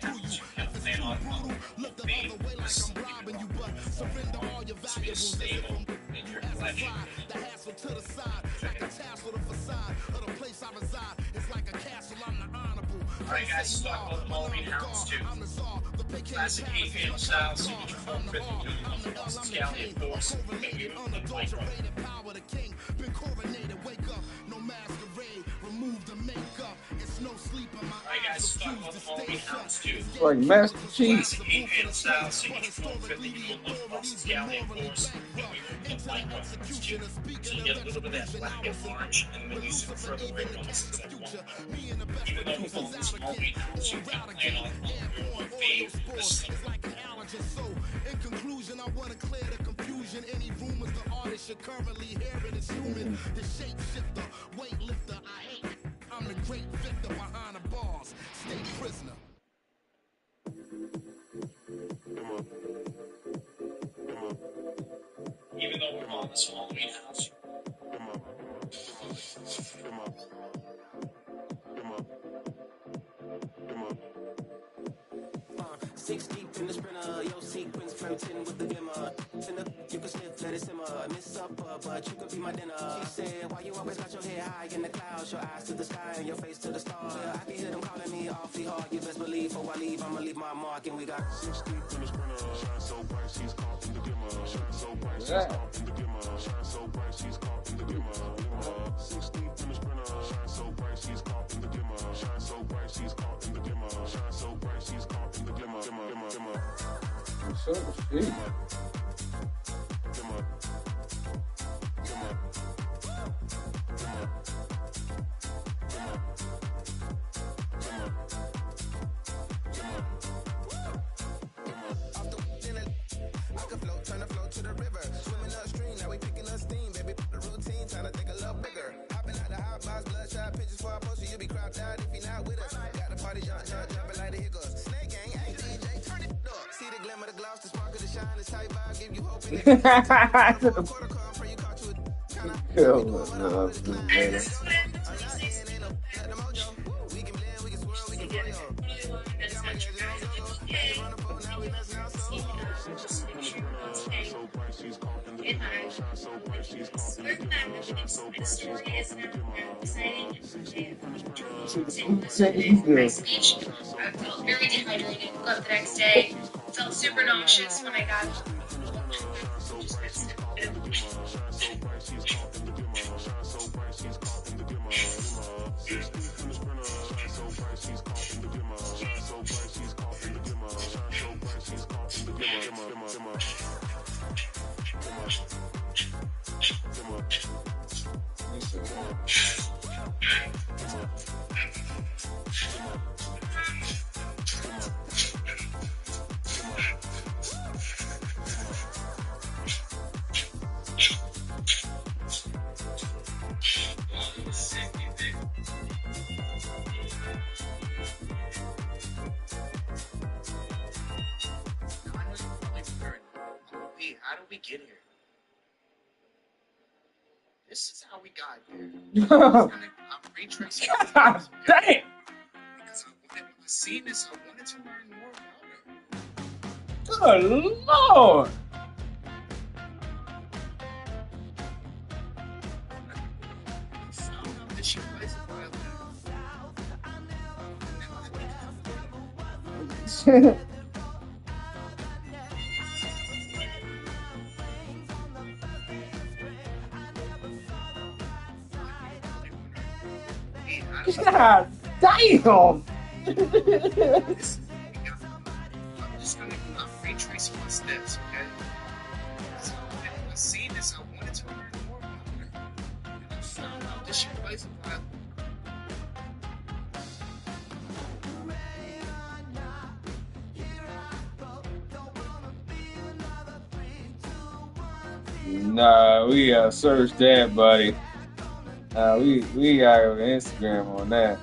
Hounds, you can plan on being to be stable in your collection. Alright guys, let's talk about the Halloween Hounds 2. Classic 8-panel style, signature form, 52 Boston Scallion Force, and we will put light Hounds. Alright guys, let's talk about the Halloween Hounds 2. Like Master Chief. Classic 8-panel style, signature form, 50 Boston Scallion Force, and we will put light Hounds 2. So you get a little bit of that black and orange, and then use it further away from us at one point. Even though we're calling this Halloween Hounds, you can plan on your fave this thing. In conclusion, I want to clear the confusion. Any rumors the artist you're currently hearing is human. The shapeshifter, weightlifter, I hate it. I'm the great victor behind the bars. Stay prisoner. Even though we're on this Halloween Hounds, 6 deep in the sprinter, your sequence flirting with the glimmer. You can sniff, let it simmer. Miss supper, but you could be my dinner. She said, why you always got your head high in the clouds? Your eyes to the sky and your face to the stars. Yeah, I can hear them calling me awfully hard. You best believe before I leave, I'ma leave my mark. And we got 6 deep in the sprinter. Shine so bright, she's caught in the glimmer. Shine so bright, she's caught in the glimmer. Shine so bright, she's caught in the glimmer. 6 deep in the sprinter. Shine so bright, she's caught in the glimmer. Shine so bright, she's caught in the glimmer. Shine so bright, she's caught in the glimmer. So shit. Turn the flow to the river. Swimming upstream, now we picking up steam. Baby, the routine, trying to think a little bigger. Hopping out the hot box, bloodshot pictures for our poster. You be cropped out if you're not with us. Got the party jumping like the hiccups. Snake gang, hey DJ, turn it up. See the glimmer, the gloss, the sparkle, the shine, the tight vibe, give you hope in the My speech, I felt very dehydrated, left the next day, felt super nauseous when I got how did we get here? This is how we got here. I'm retracing. God damn! Because when I seen this, I wanted to learn more about it. Good Lord! God damn! I'm just gonna ray tracing my steps, okay? So, I seen this, I wanted to learn more about it. And I found out this shit plays a lot. Nah, we gotta search that, buddy. We gotta go to Instagram on that.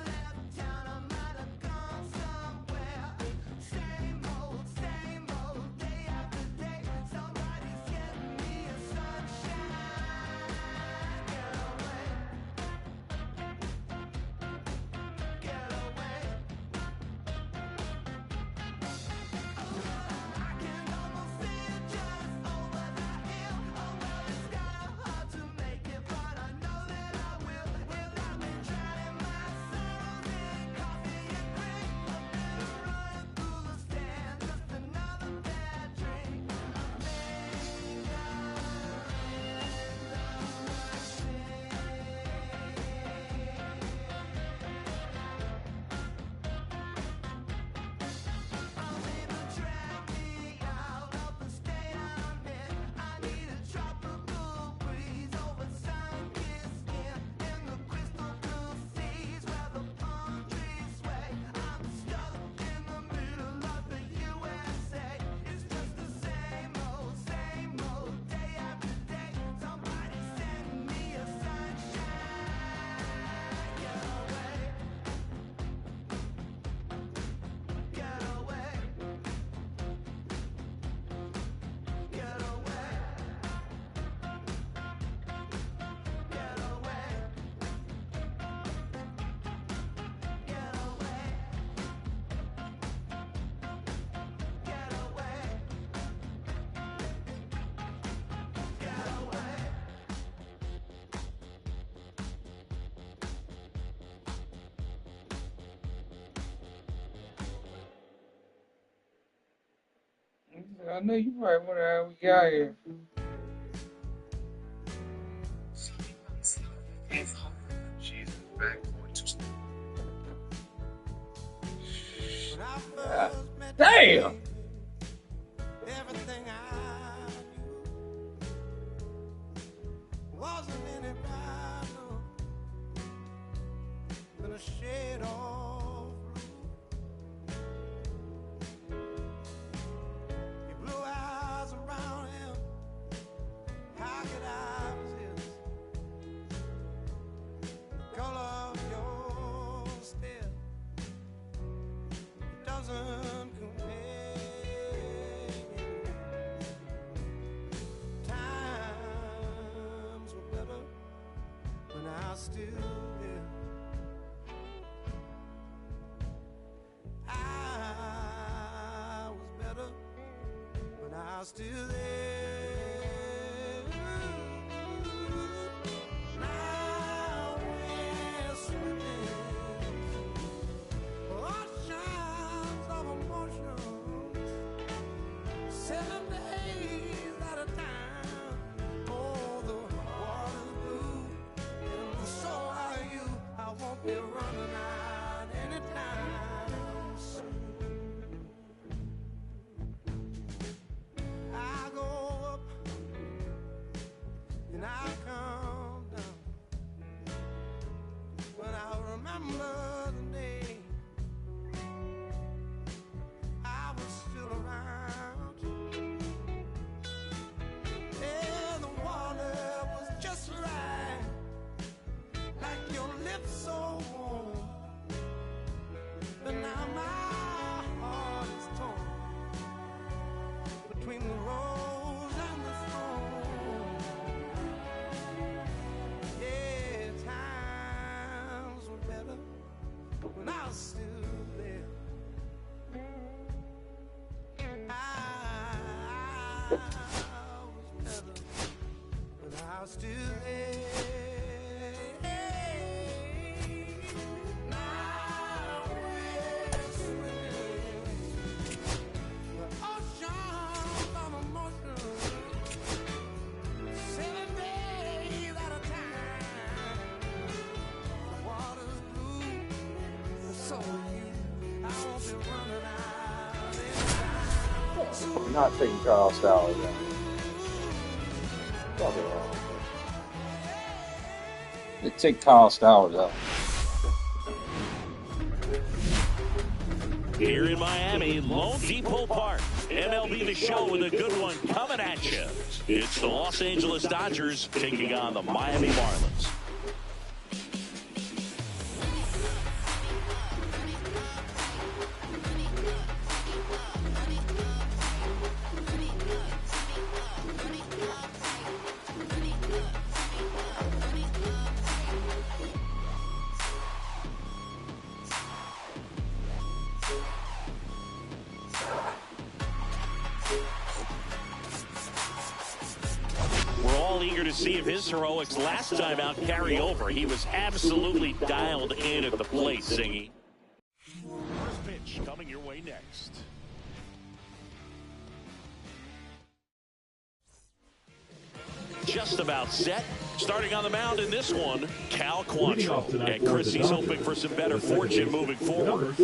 I know you probably wonder how we got here. Jesus, back Damn! Everything I knew wasn't any brighter than a shade of blue. Your blue eyes around him, how could I resist? The color of your stare, it doesn't compare. Times were better when I was still there. I was better when I was still there. Now we're swimming oceans of emotions, 7 days at a time. Oh, the water's blue, and so are you. I won't be running out anytime soon. I go up and I come down, but I remember the day I was still around. And the water was just right, like your lips so warm. But now my heart is torn between the rose and the thorn. Yeah, times were better when I was still there. I was better when I was still there. Now we're swimming I'm not taking Carl Stowers out. Fuck it all. They take Carl Stowers out. Here in Miami, Lone Depot Park. MLB The Show with a good one coming at you. It's the Los Angeles Dodgers taking on the Miami Marlins. We're all eager to see if his heroics last time out carry over. He was absolutely dialed in at the plate, Singy. First pitch coming your way next. Just about set. Starting on the mound in this one, Cal Quantrill. And Chris, he's hoping for some better fortune moving forward.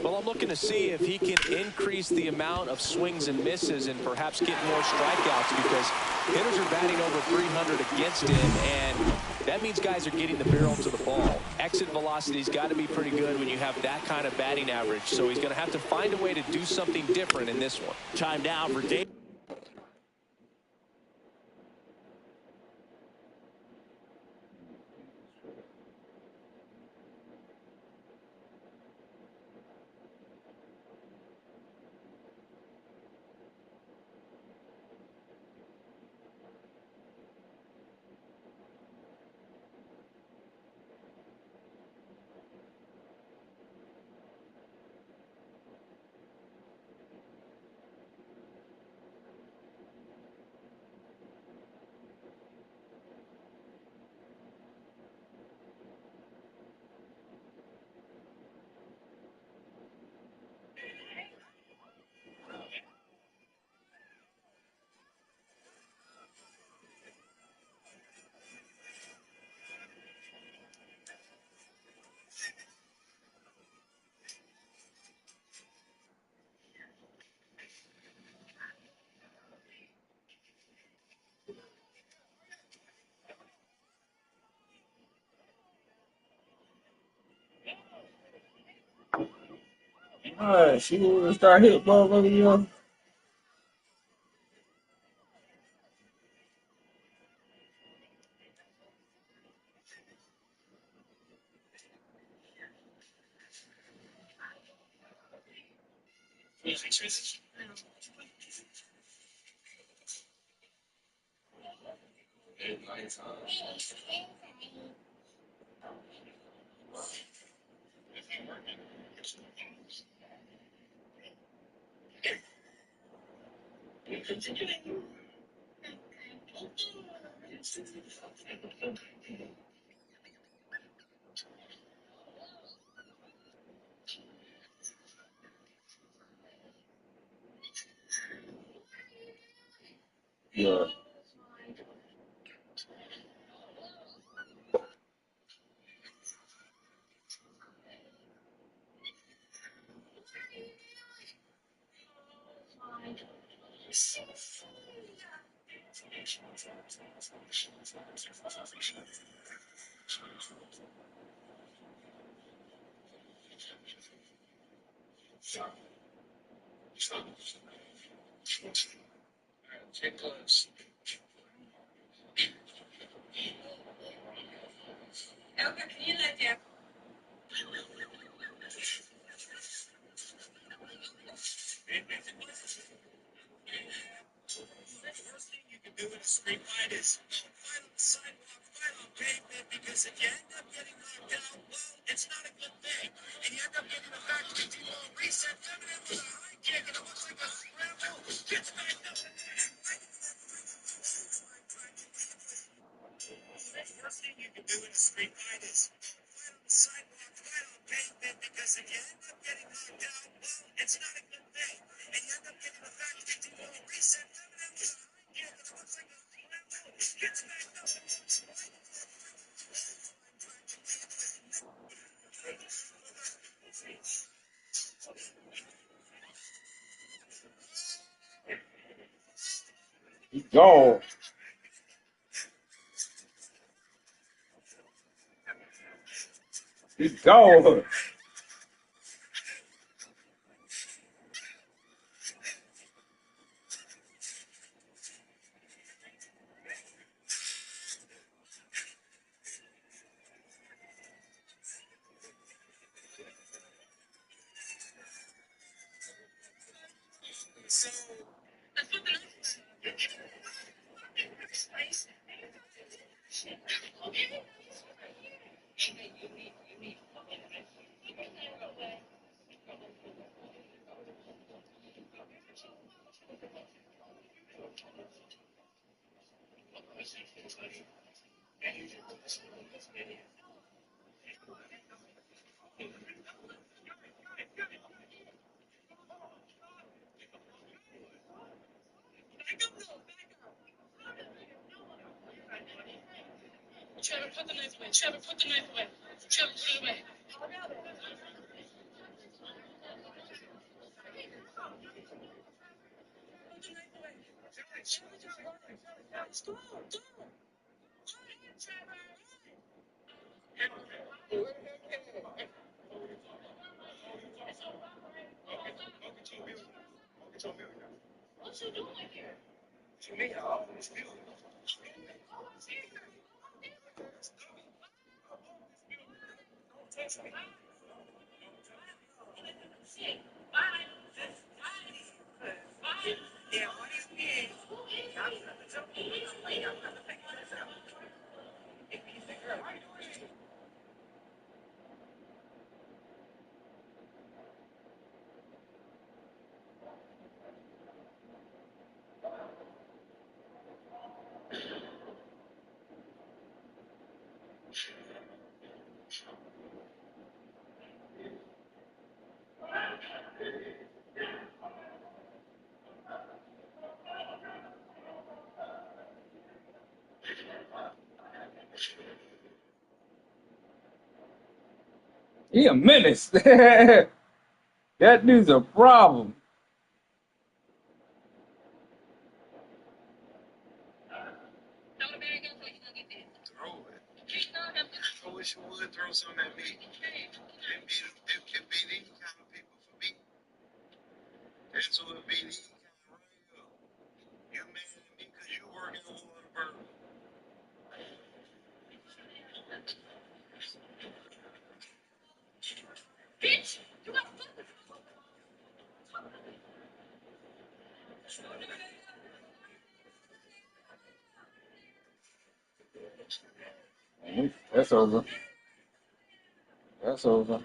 Well, I'm looking to see if he can increase the amount of swings and misses and perhaps get more strikeouts, because hitters are batting over 300 against him, and that means guys are getting the barrel to the ball. Exit velocity's got to be pretty good when you have that kind of batting average, so he's going to have to find a way to do something different in this one. Time now for Dave. Alright, she will start hitting motherfucker, you know. Yeah. Get close. Elka, can you let down? The worst thing you can do in a street fight is fight on the sidewalk, fight on pavement, because if you end up getting knocked out, well, it's not a good thing. And you end up getting a back to the reset, feminine with a high kick, and it looks like a scramble. Gets back up. The worst thing you can do in a street fight is fight on the sidewalk, fight on pavement, because if you end up getting knocked out, well, it's not a good thing. And you end up getting a back to the reset, feminine with a high kick, and it looks like a scramble. Gets back up. Go. Go. Trevor, put the knife away. Trevor, put the knife away. Trevor, put it away. What you doing here? To me, I always feel it. He a menace. That dude's a problem. Throw it. I wish you would throw something at me. It be these kind of people for me. That's what it be these kind of real. You mad at me because you working on one bird. Bitch, you got That's over. That's over.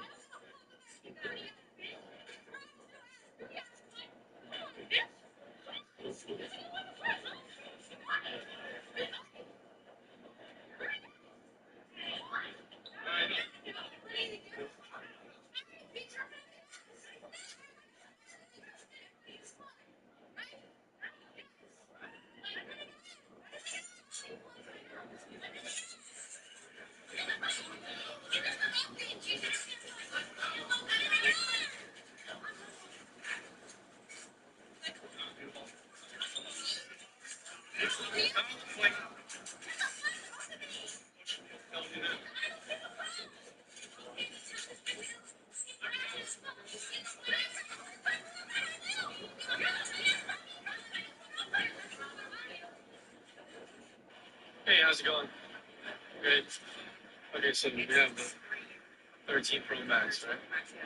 Hey, how's it going? Good. Okay, so we have the 13 Pro Max, right?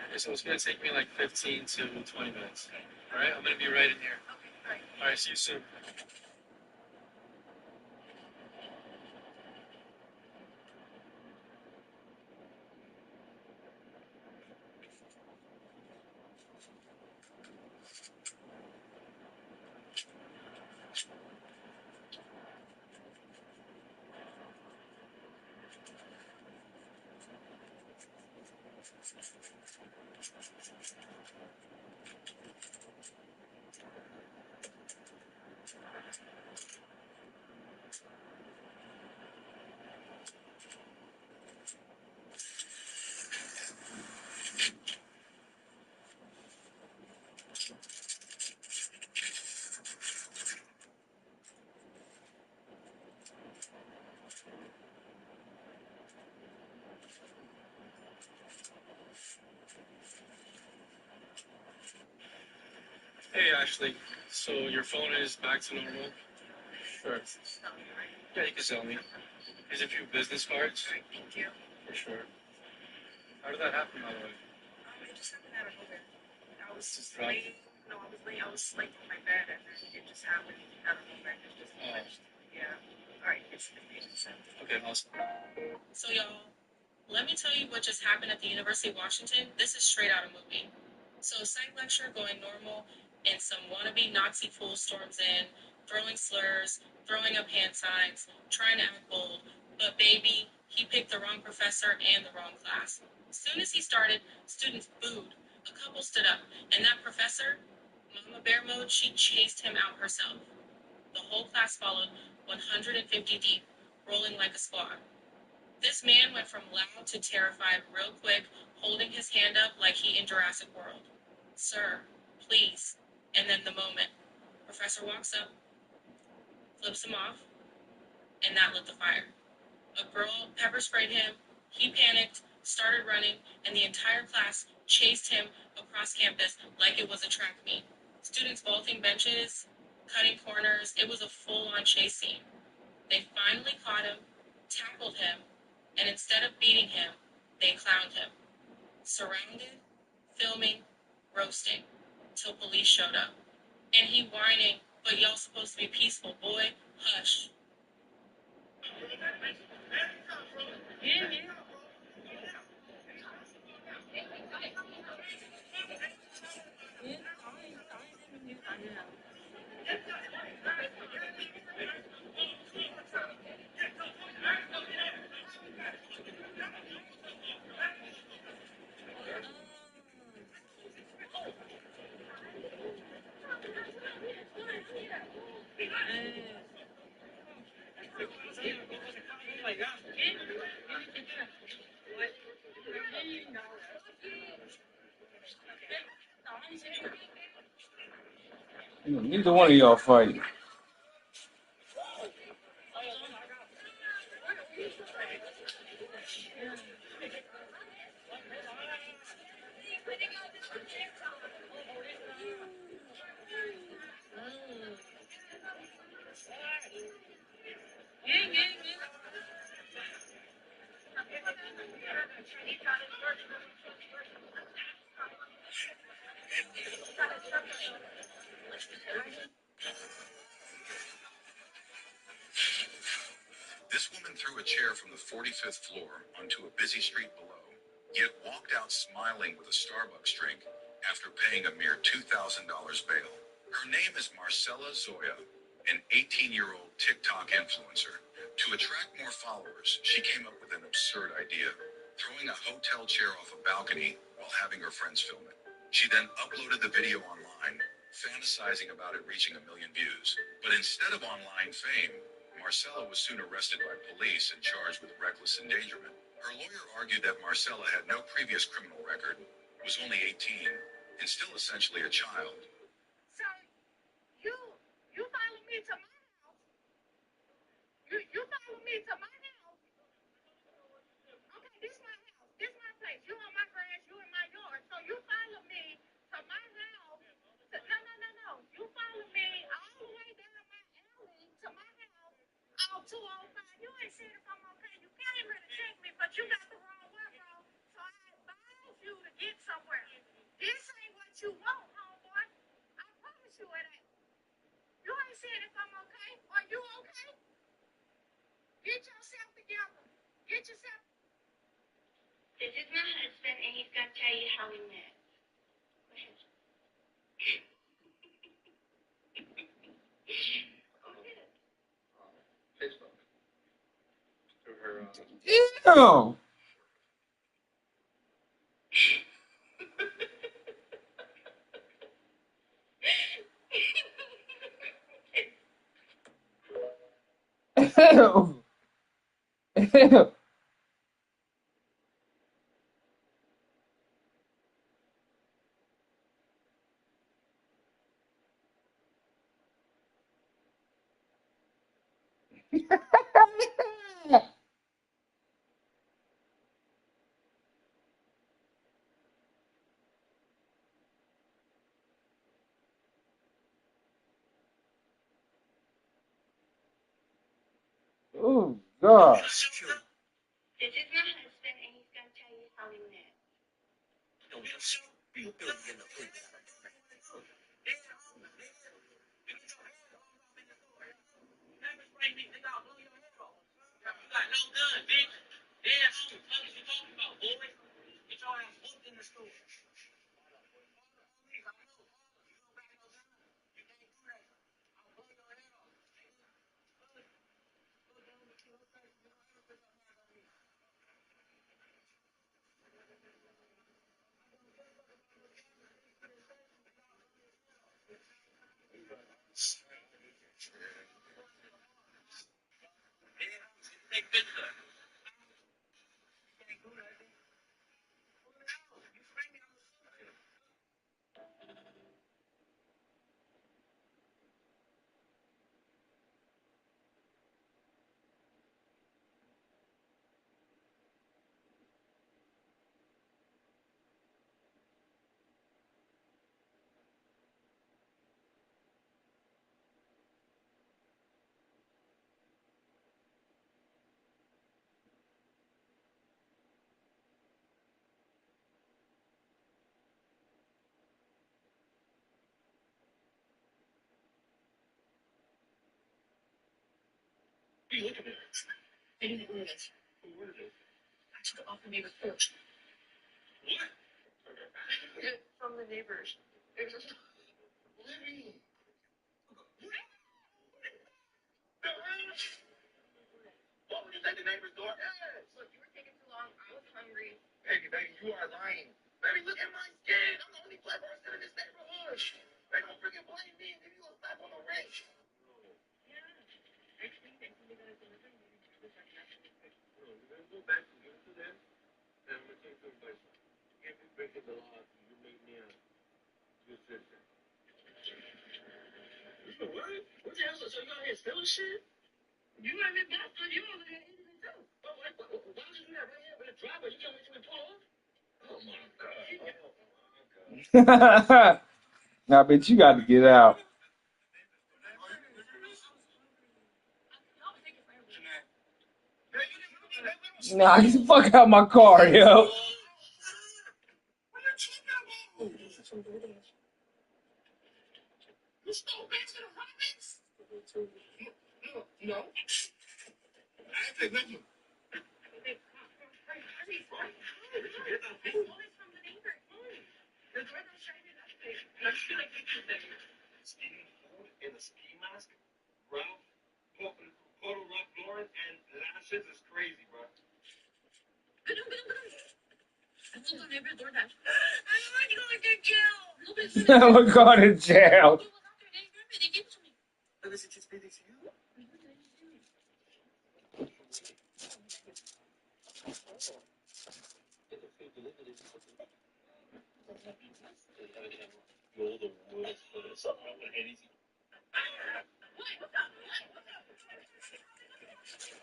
Okay, so it's gonna take me like 15 to 20 minutes. All right, I'm gonna be right in here. All right, see you soon. Hey, Ashley. So your phone is back to normal? Sure. Yeah, you can sell me. Here's a few business cards. Thank you. For sure. How did that happen, by the way? It just happened out of nowhere. I was just laying. No, I was laying. I was asleep on my bed, and then it just happened out of nowhere. It just glitched. Yeah. All right. It's okay. Awesome. So y'all, let me tell you what just happened at the University of Washington. This is straight out of a movie. So a psych lecture going normal, and some wannabe Nazi fool storms in, throwing slurs, throwing up hand signs, trying to act bold. But baby, he picked the wrong professor and the wrong class. As soon as he started, students booed. A couple stood up, and that professor, Mama Bear Mode, she chased him out herself. The whole class followed, 150 deep, rolling like a squad. This man went from loud to terrified real quick, holding his hand up like he in Jurassic World. Sir, please. And then the moment, Professor walks up, flips him off, and that lit the fire. A girl pepper sprayed him, he panicked, started running, and the entire class chased him across campus like it was a track meet. Students vaulting benches, cutting corners, it was a full-on chase scene. They finally caught him, tackled him, and instead of beating him, they clowned him. Surrounded, filming, roasting, till police showed up. And he whining, but y'all supposed to be peaceful, boy. Hush. Yeah. Neither one of y'all fighting. This woman threw a chair from the 45th floor onto a busy street below, yet walked out smiling with a Starbucks drink after paying a mere $2,000 bail. Her name is Marcella Zoya, an 18-year-old TikTok influencer. To attract more followers, she came up with an absurd idea, throwing a hotel chair off a balcony while having her friends film it. She then uploaded the video online, fantasizing about it reaching 1 million views. But instead of online fame, Marcella was soon arrested by police and charged with reckless endangerment. Her lawyer argued that Marcella had no previous criminal record, was only 18, and still essentially a child. So, you follow me to my house. You follow me to my house. Okay, this is my house. This is my place. You on my grass, you in my yard. So you follow me to my house. No. You follow me all the way down my alley to my house. All 205. You ain't seen if I'm okay. You came here to check me, but you got the wrong one, bro. So I advise you to get somewhere. This ain't what you want, homeboy. I promise you it ain't. You ain't seen if I'm okay. Are you okay? Get yourself together. Get yourself. This is my husband, and he's going to tell you how we met. Go ahead. Go ahead. Facebook. Through her, Ew. Ew. Ew. Oh, God. This is my husband, and he's gonna tell you how we met. From the neighbors. What would you say the neighbor's door is? Look, you were taking too long. I was hungry. Baby, you are lying. Baby, look at my skin. I'm the only black person in this neighborhood. They don't freaking blame me. Then you gonna slap on the wrench. Actually, they told me that it's delivery. We're gonna go back and give it to them, and I'm gonna take some advice. If you break the law, you make me a good citizen. What? What the hell? So you out here stealing shit? You ain't been busted. You over there eating it too. Why would you do that right here in the driveway? You can't wait till we pull off? Oh my God. Now, I bet you got to get out. Nah, get the fuck out of my car, yo. You stole Baskin Robbins? No. I ain't take nothing. Stealing food in a ski mask, Ralph, Polo Ralph Lauren, and lashes is crazy, bro. We're going to jail.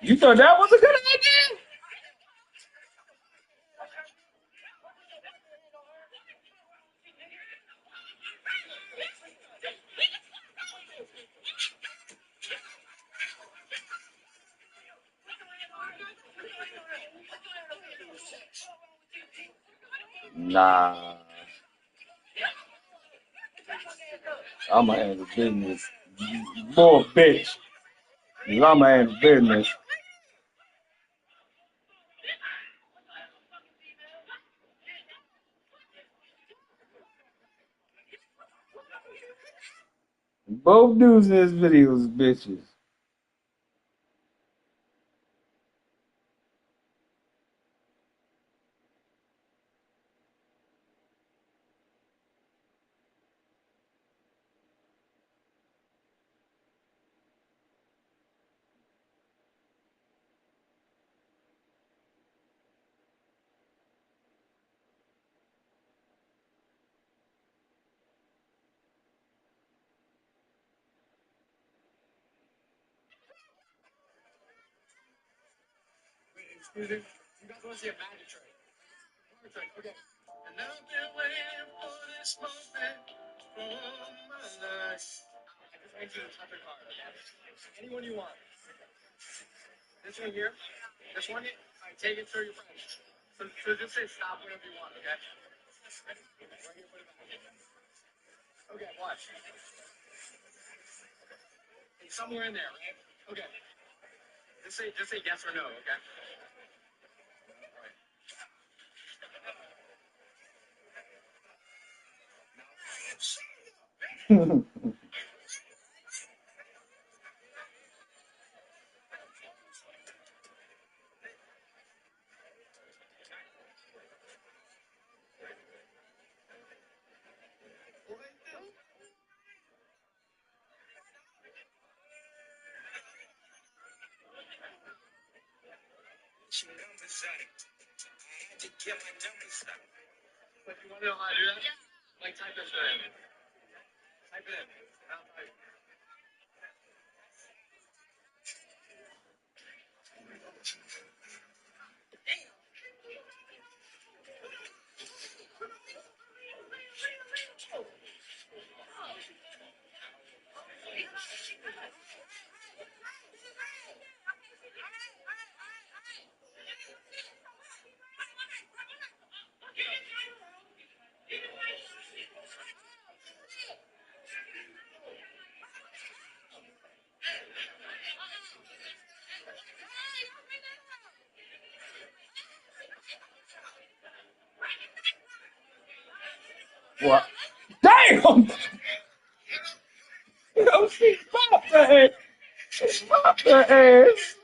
You thought that was a good idea? Nah. I'ma handle business. Boy, bitch. I'ma handle business. Both dudes in this video is bitches. Excuse me? You guys want to see a magic trick? Okay. And I've been waiting for this moment all my life. I just need you to type your card, okay? Anyone you want. This one here. This one. All right, take it to your friends. So just say stop whenever you want, okay? Right here, put it back. Okay, watch. It's somewhere in there, right? Okay. Just say yes or no, okay? But you want to know how to do that? Like type this in. Type it in. I'll type it. What? Damn! Yo, she popped her ass. She popped her ass.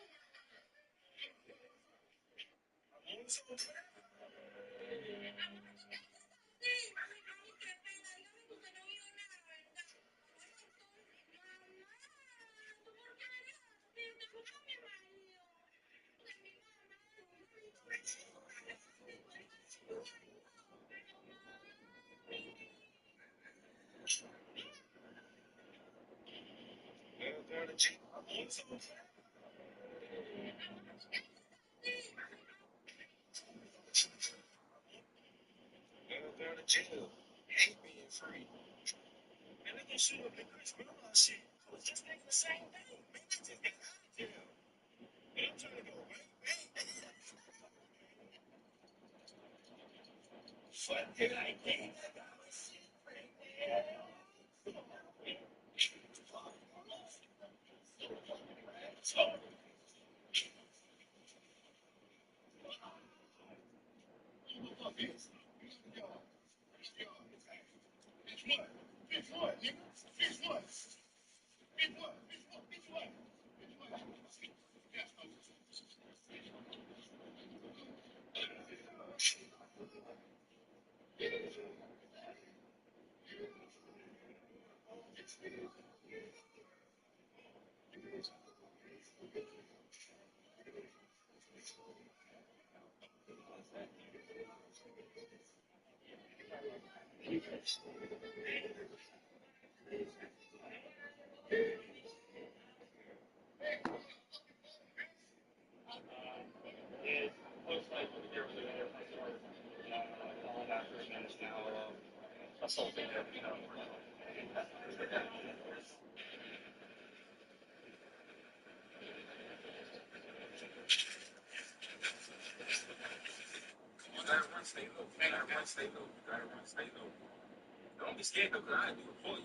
Don't be scared though, because I do it for you.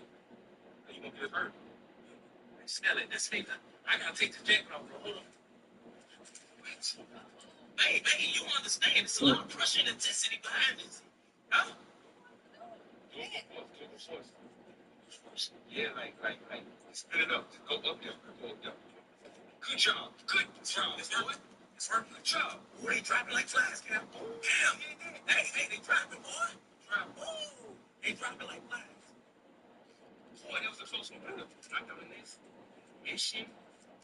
You gonna get hurt. Smell it. This thing, I gotta take the jacket off. Hold on. Hey, you understand? It's a lot of pressure and intensity behind this. Huh? Yeah, like, spit it up. Go up there. Go up there. Good job. Good job. It's working. It's working. Good job. Ooh, they dropping like flies, Cap. Damn. Hey, they dropping, boy. Ooh, they dropping like flies. Boy, that was a close one. I'm doing this. Mission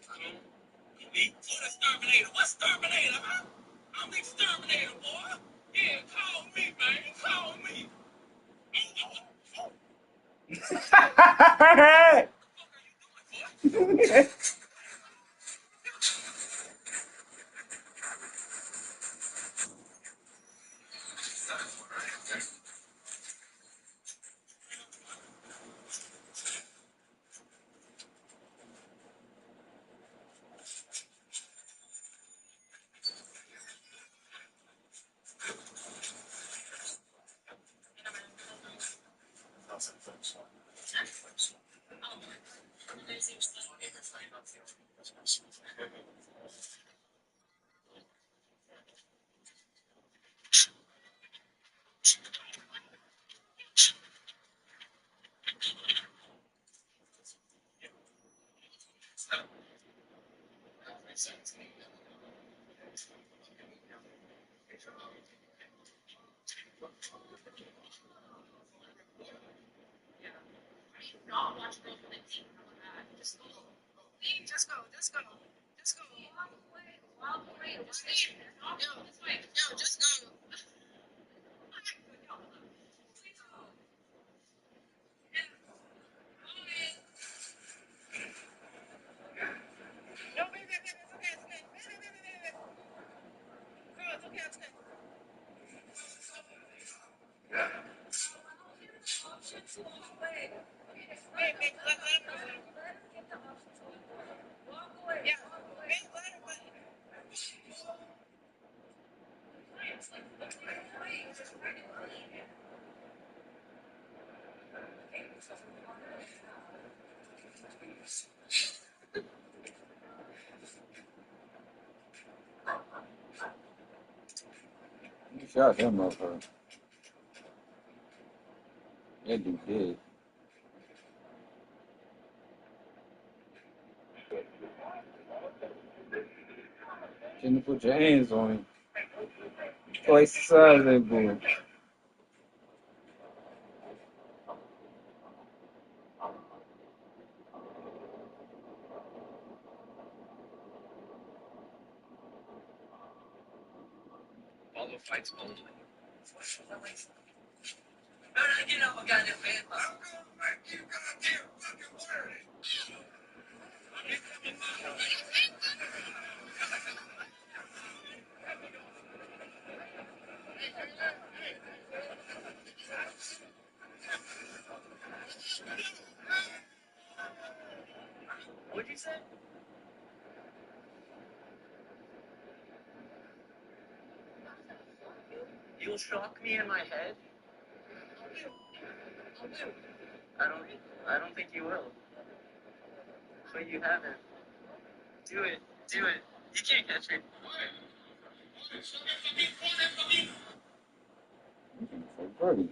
complete. What exterminator? What's exterminator, huh? I'm the exterminator, boy. Yeah, call me, man. Call me. Just go. Just go. Just go. Just leave. Yo, this way. Yo, just go. No, baby, baby, it's okay, it's okay. Baby, baby, baby. Girl, it's okay, it's okay. Wait, wait, let him go. Yeah, wait, let him go. You shot that motherfucker. That dude did. Shouldn't put your hands on him. Twice the size of that boy. All the fights only. What'd you say? You'll shock me in my head? I don't think you will. But you haven't. Do it. Do it. You can't catch me. Birdie.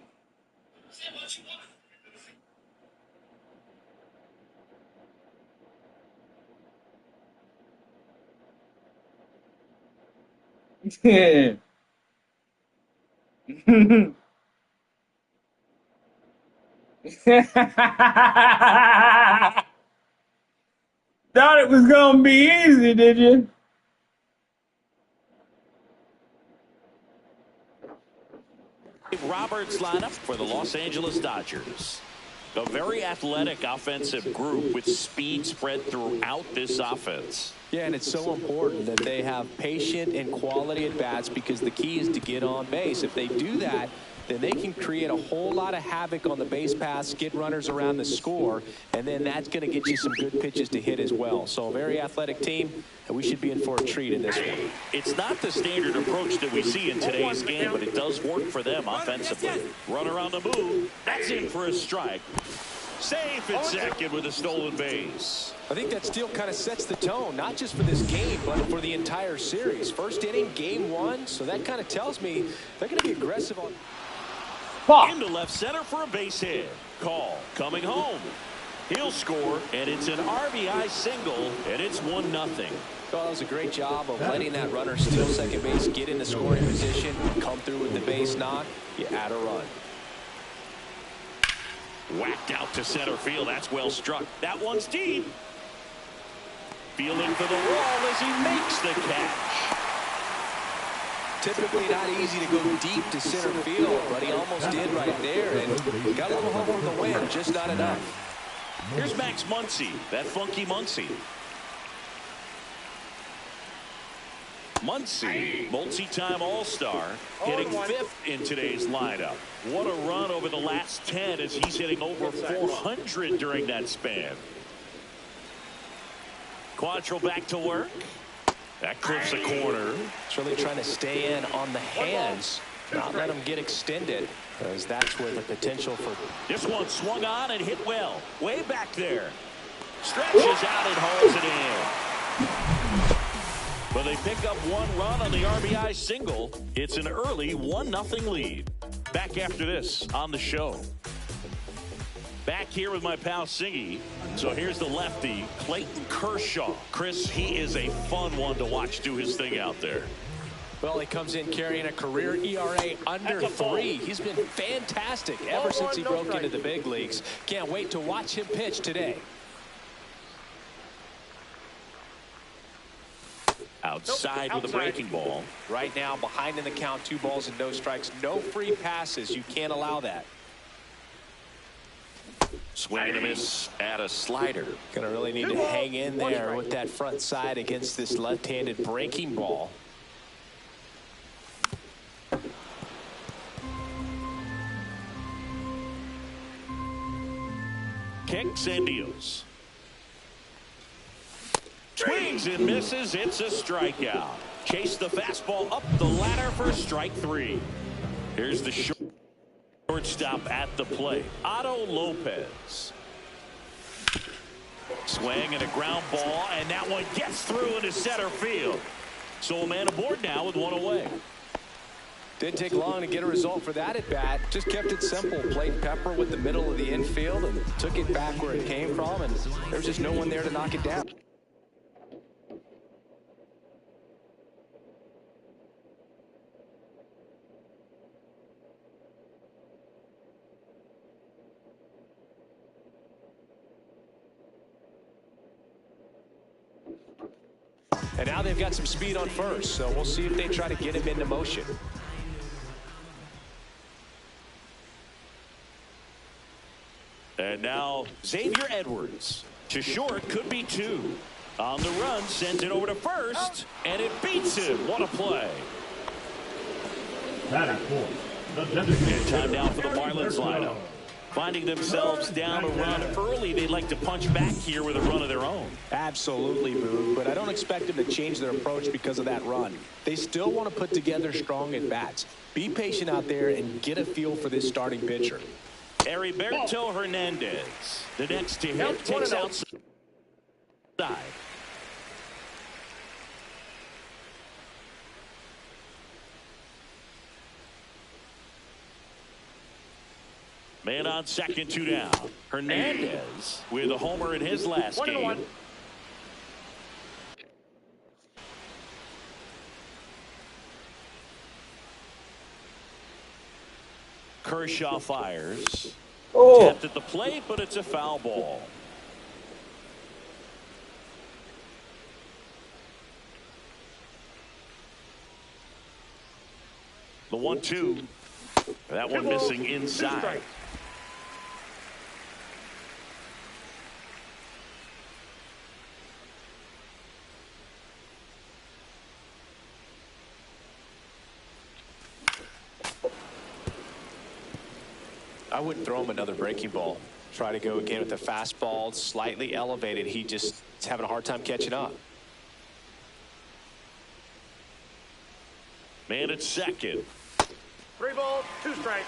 Yeah. Thought it was gonna be easy, did you? Roberts lineup for the Los Angeles Dodgers. A very athletic offensive group with speed spread throughout this offense. Yeah, and it's so important that they have patient and quality at bats because the key is to get on base. If they do that, then they can create a whole lot of havoc on the base paths, get runners around the score, and then that's going to get you some good pitches to hit as well. So a very athletic team, and we should be in for a treat in this one. It's not the standard approach that we see in today's game, but it does work for them offensively. Runner on the move. That's in for a strike. Safe at second with a stolen base. I think that steal kind of sets the tone, not just for this game, but for the entire series. First inning, game one, so that kind of tells me they're going to be aggressive on. Into left center for a base hit. Call coming home. He'll score, and it's an RBI single, and it's 1-0. Well, that was a great job of letting that runner steal second base, get in the scoring position, come through with the base knock. You add a run. Whacked out to center field. That's well struck. That one's deep. Fielding for the wall as he makes the catch. Typically not easy to go deep to center field, but he almost did right there and got a little home for the win, just not enough. Here's Max Muncy, that funky Muncy. Muncy, multi-time All-Star, hitting 5th in today's lineup. What a run over the last 10 as he's hitting over 400 during that span. Quantrill back to work. That clips a corner. It's really trying to stay in on the hands, not let them get extended, because that's where the potential for. This one swung on and hit well. Way back there. Stretches out and hauls it in. But they pick up one run on the RBI single. It's an early 1-0 lead. Back after this on the show. Back here with my pal Singy. So here's the lefty, Clayton Kershaw. Chris, he is a fun one to watch do his thing out there. Well, he comes in carrying a career ERA under 3. He's been fantastic ever since he broke into the big leagues. Can't wait to watch him pitch today. Outside with a breaking ball. Right now, behind in the count, 2 balls and no strikes. No free passes. You can't allow that. Swing and a miss at a slider. Gonna really need to hang in there with that front side against this left-handed breaking ball. Kicks and deals. Swings and misses. It's a strikeout. Chase the fastball up the ladder for strike 3. Here's the shortstop at the plate, Otto Lopez. Swing and a ground ball, and that one gets through into center field. So a man aboard now with 1 away. Didn't take long to get a result for that at bat. Just kept it simple. Played pepper with the middle of the infield and took it back where it came from, and there was just no one there to knock it down. And now they've got some speed on first, so we'll see if they try to get him into motion. And now Xavier Edwards to short, could be 2. On the run, sends it over to first, and it beats him. What a play. Batting fourth, the designated time now for the Marlins lineup. Finding themselves down a run early, they'd like to punch back here with a run of their own. Absolutely, Boog, but I don't expect them to change their approach because of that run. They still want to put together strong at-bats. Be patient out there and get a feel for this starting pitcher. Heriberto Hernandez, the next to hit, takes outside. Man on second, 2 down. Hernandez with a homer in his last game. Kershaw fires. Tapped at the plate, but it's a foul ball. The 1-2. That one missing inside. I wouldn't throw him another breaking ball. Try to go again with the fastball, slightly elevated. He just is having a hard time catching up. Man at second. 3 balls, 2 strikes.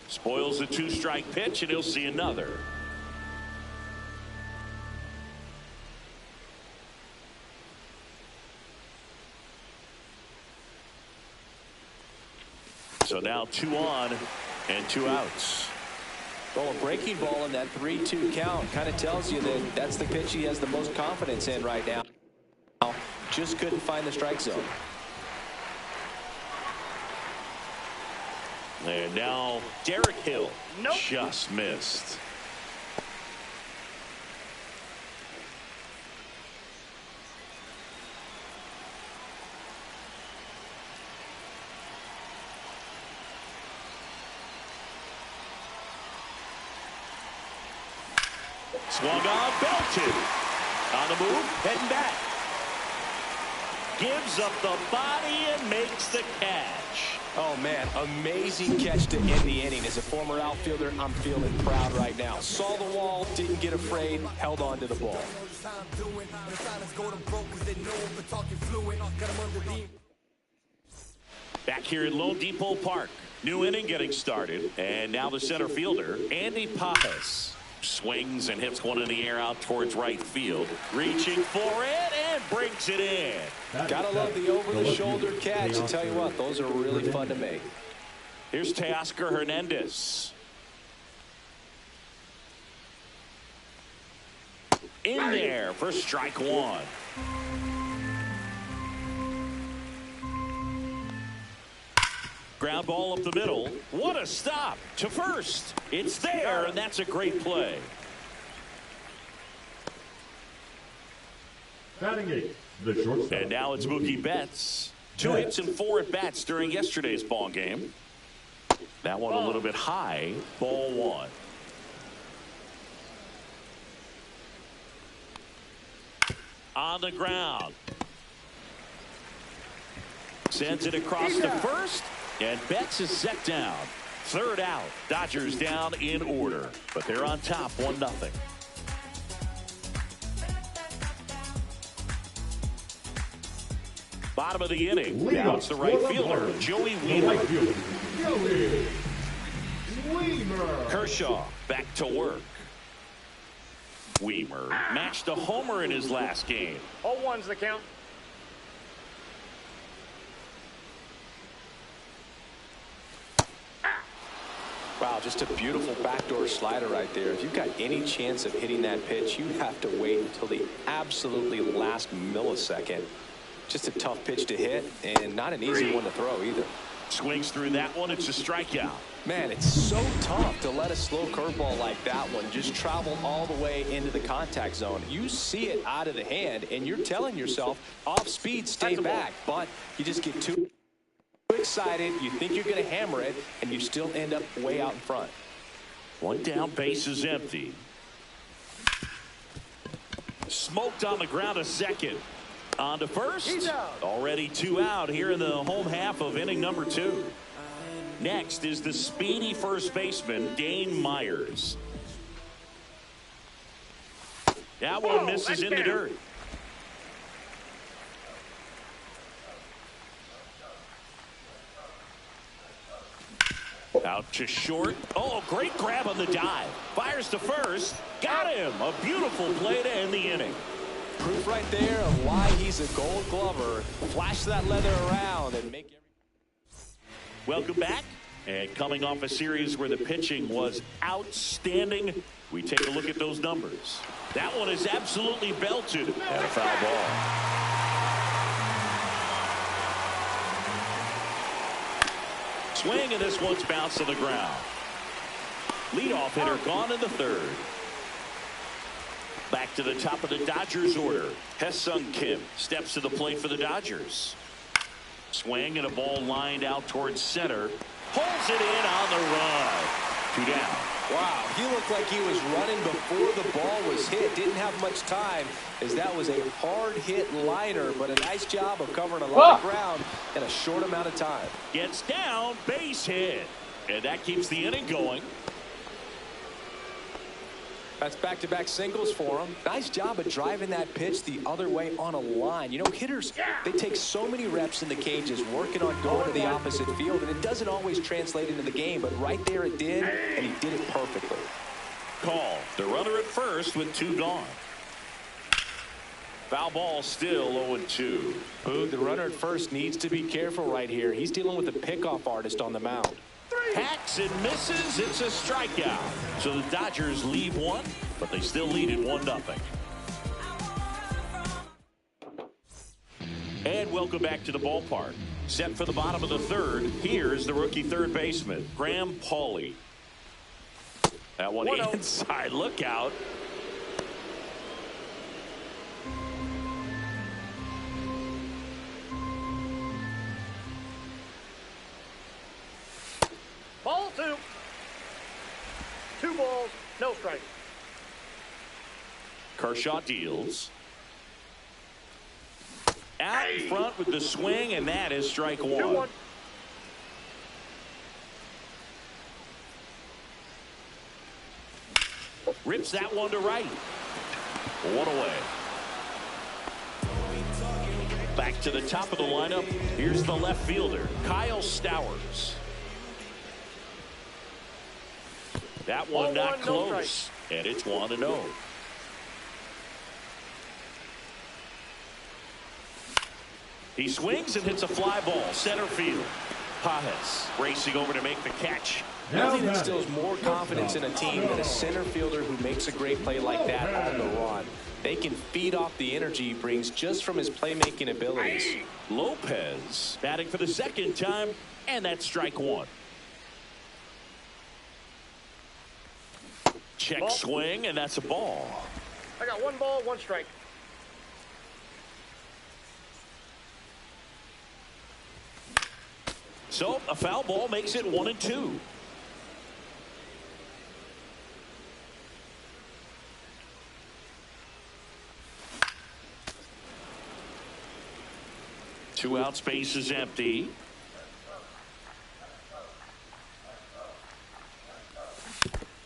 Spoils the 2-strike pitch, and he'll see another. So now 2 on and 2 outs. Well, a breaking ball in that 3-2 count kind of tells you that that's the pitch he has the most confidence in right now. Just couldn't find the strike zone. And now Derek Hill just missed. Swung on, belted. On the move, heading back. Gives up the body and makes the catch. Oh, man, amazing catch to end the inning. As a former outfielder, I'm feeling proud right now. Saw the wall, didn't get afraid, held on to the ball. Back here at Lone Depot Park. New inning getting started. And now the center fielder, Andy Pappas. Swings and hits one in the air out towards right field. Reaching for it and brings it in. Gotta love the over-the-shoulder catch. I tell you what, those are really fun to make. Here's Teoscar Hernandez. In there for strike one. Ground ball up the middle. What a stop to first. It's there, and that's a great play. Batting eight, the shortstop. And now it's Mookie Betts. 2 hits and 4 at-bats during yesterday's ball game. That one a little bit high. Ball one. On the ground. Sends it across to first. And Betts is set down. Third out. Dodgers down in order. But they're on top 1-0. Bottom of the inning. Now it's the right fielder, Joey Wiemer. Kershaw back to work. Wiemer matched a homer in his last game. 0-1's the count. Wow, just a beautiful backdoor slider right there. If you've got any chance of hitting that pitch, you have to wait until the absolutely last millisecond. Just a tough pitch to hit and not an easy one to throw either. Swings through that one. It's a strikeout. Man, it's so tough to let a slow curveball like that one just travel all the way into the contact zone. You see it out of the hand, and you're telling yourself, off speed, stay back. But you just get too excited. You think you're going to hammer it, and you still end up way out in front. One down, base is empty. Smoked on the ground a second. On to first. Already 2 out here in the home half of inning number 2. Next is the speedy first baseman, Dane Myers. That one misses in the dirt. Out to short. Oh, great grab on the dive. Fires to first. Got him. A beautiful play to end the inning. Proof right there of why he's a Gold Glover. Flash that leather around and make every... Welcome back. And coming off a series where the pitching was outstanding, we take a look at those numbers. That one is absolutely belted. And a foul ball. Swing, and this one's bounced to the ground. Leadoff hitter gone in the third. Back to the top of the Dodgers order. Hesung Kim steps to the plate for the Dodgers. Swing and a ball lined out towards center. Pulls it in on the run. 2 down. Wow, he looked like he was running before the ball was hit. Didn't have much time as that was a hard hit liner, but a nice job of covering a lot of ground in a short amount of time. Gets down, base hit. And that keeps the inning going. That's back-to-back singles for him. Nice job of driving that pitch the other way on a line. You know, hitters, they take so many reps in the cages working on going to the opposite field, and it doesn't always translate into the game, but right there it did, and he did it perfectly. Call. The runner at first with 2 gone. Foul ball still 0-2. Boog, the runner at first needs to be careful right here. He's dealing with a pickoff artist on the mound. Hacks and misses. It's a strikeout. So the Dodgers leave one, but they still lead it 1-0. And welcome back to the ballpark. Set for the bottom of the third. Here's the rookie third baseman, Graham Pauley. That one inside. Look out. Ball 2. 2 balls, no strike. Kershaw deals. Out in front with the swing, and that is strike 1. 2-1. Rips that one to right. 1 away. Back to the top of the lineup. Here's the left fielder, Kyle Stowers. That one not close, and it's 1-0. He swings and hits a fly ball, center field. Pajes racing over to make the catch. Nothing instills more confidence in a team than a center fielder who makes a great play like that on the run. They can feed off the energy he brings just from his playmaking abilities. Lopez batting for the second time, and that's strike one. Check swing, and that's a ball. I got 1 ball, 1 strike. So a foul ball makes it 1-2. Two out, space is empty.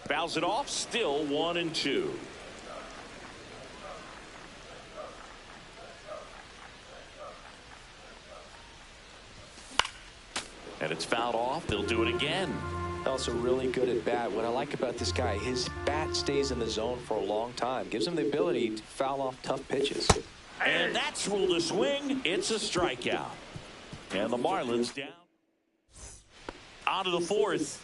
Fouls it off, still 1-2. And it's fouled off. They'll do it again. Also really good at bat. What I like about this guy, his bat stays in the zone for a long time. Gives him the ability to foul off tough pitches. And that's ruled a swing. It's a strikeout. And the Marlins down. On to the fourth.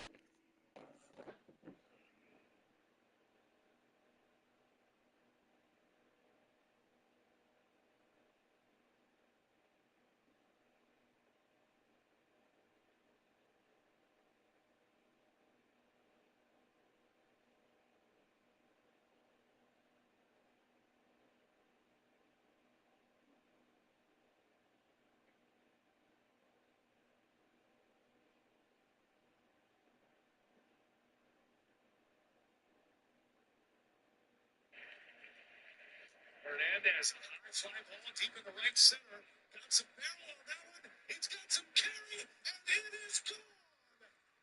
Hernandez, high fly ball deep in the right center. Got some barrel on that one. It's got some carry, and it is gone.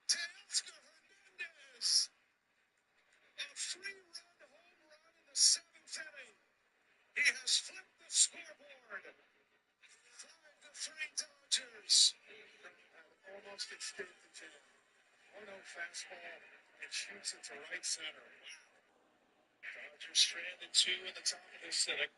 Teoscar Hernandez. A 3-run home run in the 7th inning. He has flipped the scoreboard. 5-3 Dodgers. Almost escaped the jam. 1-0 fastball and shoots it to right center. Wow. Dodgers stranded 2 in the top of this inning.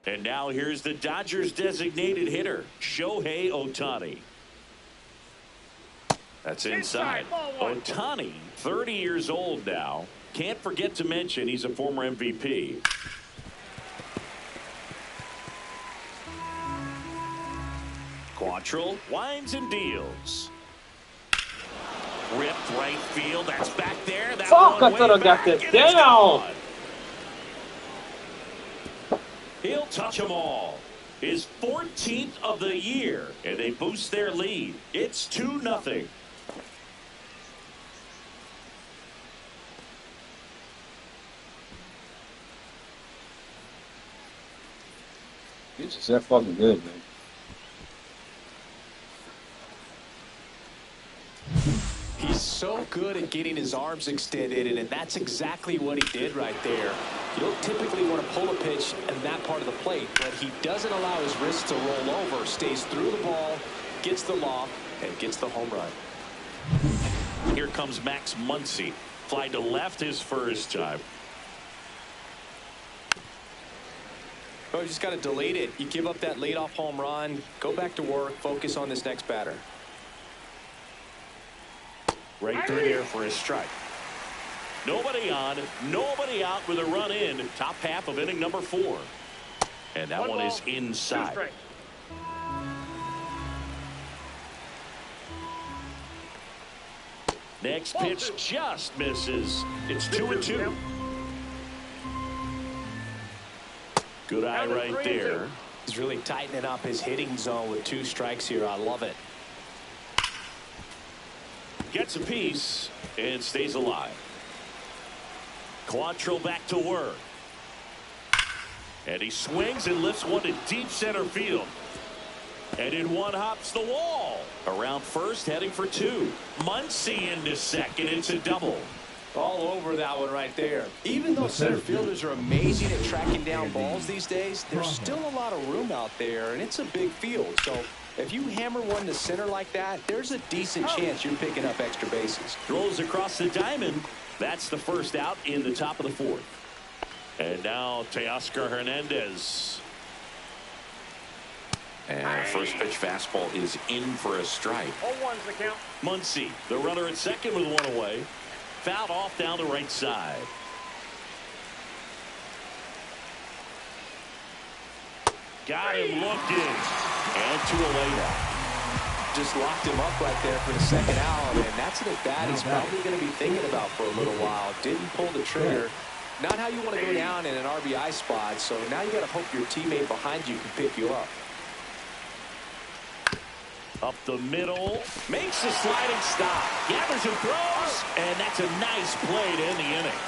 And now here's the Dodgers designated hitter, Shohei Ohtani. That's inside. Ohtani, 30 years old now. Can't forget to mention he's a former MVP. Quantrill winds and deals. Ripped right field. That's back there. That Fuck, one I thought I got that down. He'll touch them all. His 14th of the year, and they boost their lead. It's 2-0. He's just that fucking good, man. He's so good at getting his arms extended, and that's exactly what he did right there. You don't typically want to pull a pitch in that part of the plate, but he doesn't allow his wrists to roll over, stays through the ball, gets the loft, and gets the home run. Here comes Max Muncy. Fly to left his first time. Oh, you just got to delete it. You give up that leadoff home run, go back to work, focus on this next batter. Right through there for a strike. Nobody on, nobody out with a run in. Top half of inning number 4. And that one is inside. Next pitch just misses. It's 2-2. Good eye right there. He's really tightening up his hitting zone with 2 strikes here. I love it. Gets a piece and stays alive. Quantrill back to work. And he swings and lifts one to deep center field. And in one hops the wall. Around first, heading for 2. Muncy into second. It's a double. All over that one right there. Even though center fielders are amazing at tracking down balls these days, there's still a lot of room out there, and it's a big field. So if you hammer one to center like that, there's a decent chance you're picking up extra bases. Throws across the diamond. That's the first out in the top of the 4th. And now Teoscar Hernandez. And first pitch fastball is in for a strike. 0-1's the count. Muncy, the runner at second with one away. Fouled off down the right side. Got him looking. And 2 away now. Just locked him up right there for the second out, and that's an at-bat he's probably going to be thinking about for a little while. Didn't pull the trigger. Not how you want to go down in an RBI spot, so now you got to hope your teammate behind you can pick you up. Up the middle, makes a sliding stop, gathers and throws, and that's a nice play to end the inning.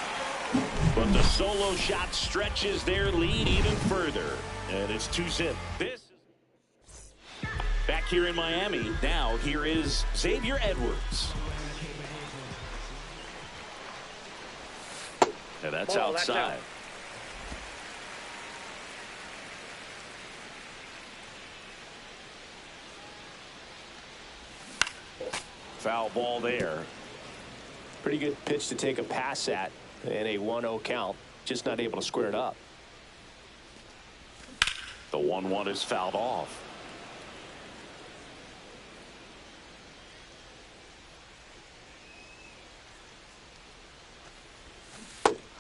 But the solo shot stretches their lead even further, and it's 2-0. This is back here in Miami. Now here is Xavier Edwards. And that's outside. Foul ball there. Pretty good pitch to take a pass at in a 1-0 count. Just not able to square it up. The 1-1 is fouled off.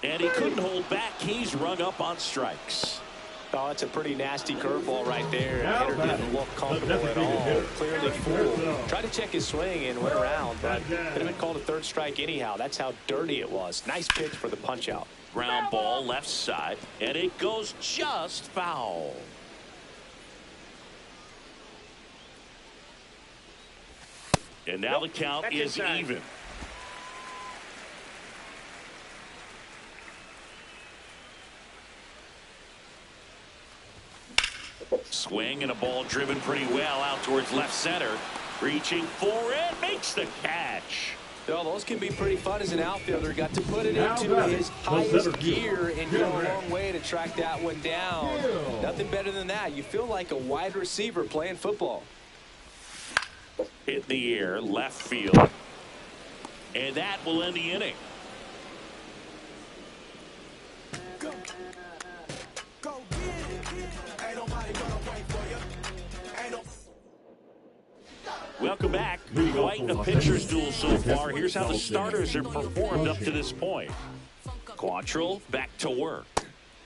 And he couldn't hold back. He's rung up on strikes. Oh, it's a pretty nasty curveball right there. Hitter didn't look comfortable at all. Clearly fooled. Tried to check his swing and went around, but could have been called a 3rd strike anyhow. That's how dirty it was. Nice pitch for the punch out. Ground ball left side, and it goes just foul. And now the count is even. Swing and a ball driven pretty well out towards left center. Reaching for it, makes the catch. Well, those can be pretty fun as an outfielder. Got to put it into his highest gear and go a long way to track that one down. Nothing better than that. You feel like a wide receiver playing football. Hit in the air, left field. And that will end the inning. Go get it. Welcome back. Quite a pitcher's duel so far. Here's how the starters have performed up to this point. Quantrill back to work.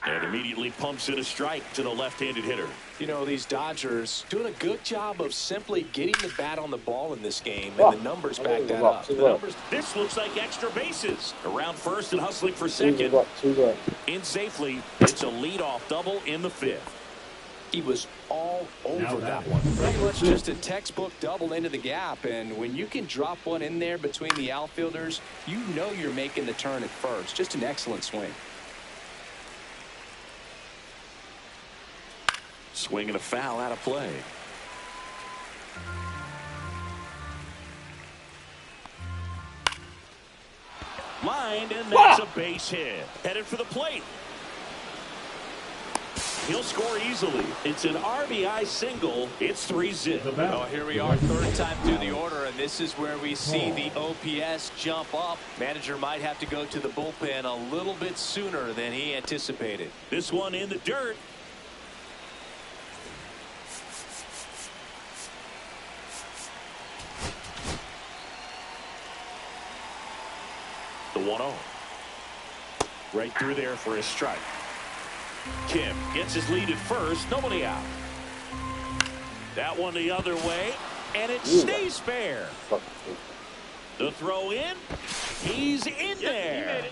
And immediately pumps in a strike to the left-handed hitter. You know, these Dodgers doing a good job of simply getting the bat on the ball in this game, and the numbers back that up. This looks like extra bases. Around first and hustling for second. In safely, it's a leadoff double in the fifth. He was all over that one. Pretty much just a textbook double into the gap, and when you can drop one in there between the outfielders, you know you're making the turn at first. Just an excellent swing. Swing and a foul out of play. Lined, and that's a base hit. Headed for the plate. He'll score easily. It's an RBI single. It's 3-zip. Oh, here we are, third time through the order, and this is where we see the OPS jump up. Manager might have to go to the bullpen a little bit sooner than he anticipated. This one in the dirt. The 1-0. Right through there for a strike. Kim gets his lead at first. Nobody out. That one the other way. And it stays fair. The throw in. He's in there.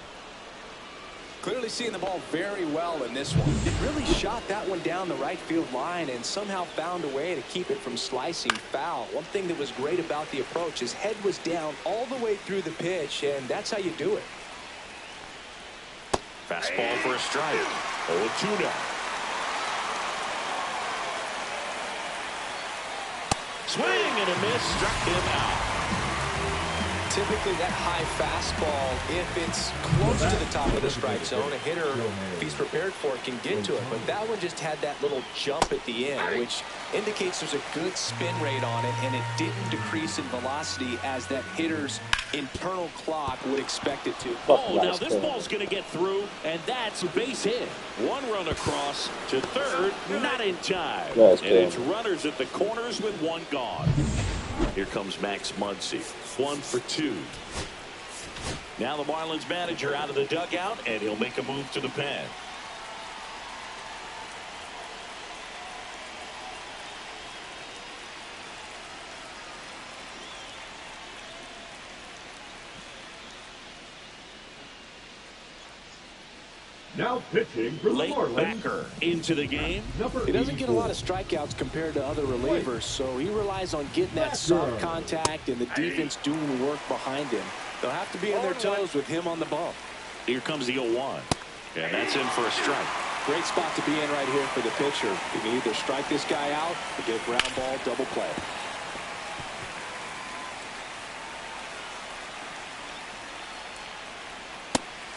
Clearly seeing the ball very well in this one. It really shot that one down the right field line and somehow found a way to keep it from slicing foul. One thing that was great about the approach, his head was down all the way through the pitch, and that's how you do it. Fastball for a strike. 0-2 now. Swing and a miss. Struck him out. Typically that high fastball, if it's close to the top of the strike zone, a hitter, if he's prepared for it, can get to it. But that one just had that little jump at the end, which indicates there's a good spin rate on it, and it didn't decrease in velocity as that hitter's internal clock would expect it to. Oh, now this ball's going to get through, and that's a base hit. One run across to third, not in time. And it's runners at the corners with one gone. Here comes Max Muncy. 1 for 2. Now the Marlins manager out of the dugout, and he'll make a move to the pen. Now pitching for the Late Marlins. backer into the game. He doesn't get a lot of strikeouts compared to other relievers, so he relies on getting that soft contact and the defense doing work behind him. They'll have to be on their toes with him on the bump. Here comes the 0-1, and that's in for a strike. Great spot to be in right here for the pitcher. You can either strike this guy out or get a ground ball double play.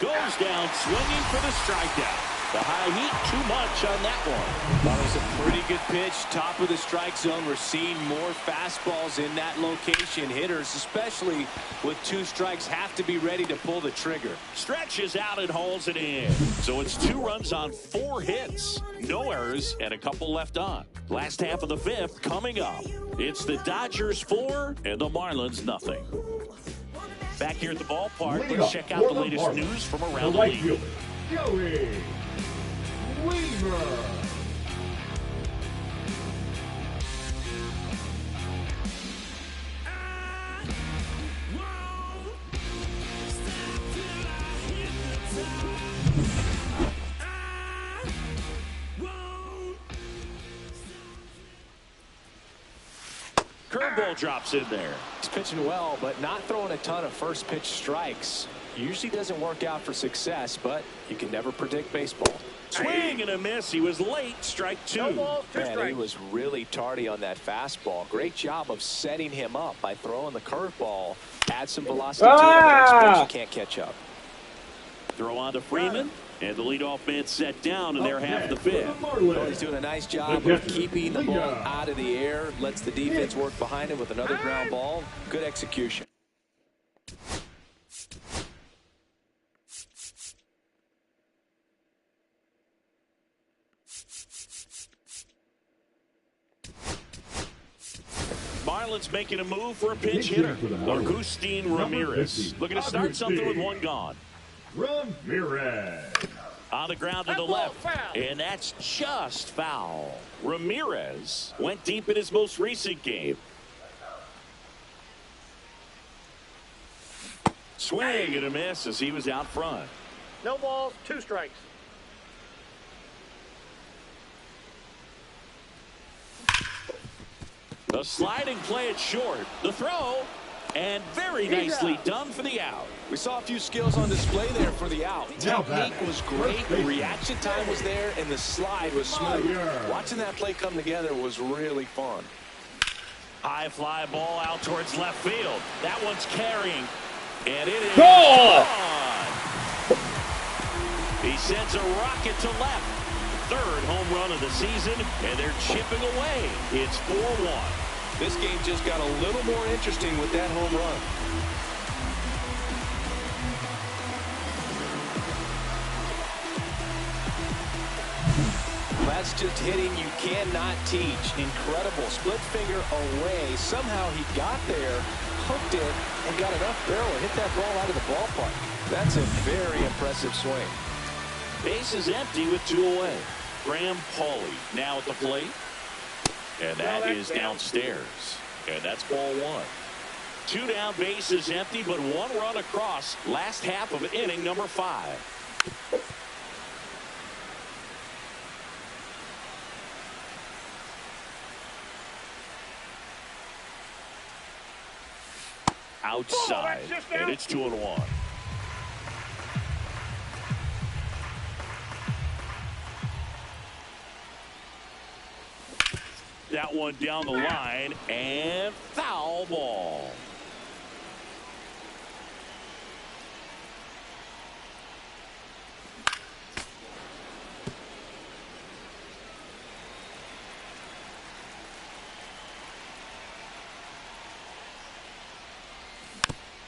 Goes down swinging for the strikeout. The high heat, too much on that one. That was a pretty good pitch. Top of the strike zone. We're seeing more fastballs in that location. Hitters, especially with 2 strikes, have to be ready to pull the trigger. Stretches out and hauls it in. So it's 2 runs on 4 hits. No errors and a couple left on. Last half of the 5th coming up. It's the Dodgers 4 and the Marlins nothing. Back here at the ballpark, let's check out the latest news from around the league. Joey Weaver. Curveball drops in there. He's pitching well, but not throwing a ton of first pitch strikes. Usually doesn't work out for success, but you can never predict baseball. Swing and a miss. He was late. Strike 2. Man, he was really tardy on that fastball. Great job of setting him up by throwing the curveball. Add some velocity to it. The next pitch, you can't catch up. Throw on to Freeman. And the leadoff man set down in their half of the 5th. Well, he's doing a nice job of keeping the ball out of the air. Lets the defense work behind him with another ground ball. Good execution. Marlins making a move for a pinch hitter. Agustin Ramirez looking to start something with one gone. Ramirez. On the ground to the left, and that's just foul. Ramirez went deep in his most recent game. Swing and a miss as he was out front. No balls, 2 strikes. The sliding play at short. The throw, and very nicely done for the out. We saw a few skills on display there for the out. Technique was great, reaction time was there, and the slide was smooth. Watching that play come together was really fun. High fly ball out towards left field. That one's carrying, and it is gone. He sends a rocket to left. 3rd home run of the season, and they're chipping away. It's 4-1. This game just got a little more interesting with that home run. That's just hitting you cannot teach. Incredible. Split finger away. Somehow he got there, hooked it, and got enough barrel to hit that ball out of the ballpark. That's a very impressive swing. Base is empty with 2 away. Graham Pauley now at the plate. And that is downstairs. And that's ball 1. 2 down, base is empty, but 1 run across. Last half of inning number 5. Outside, and it's 2-1. That one down the line, and foul ball.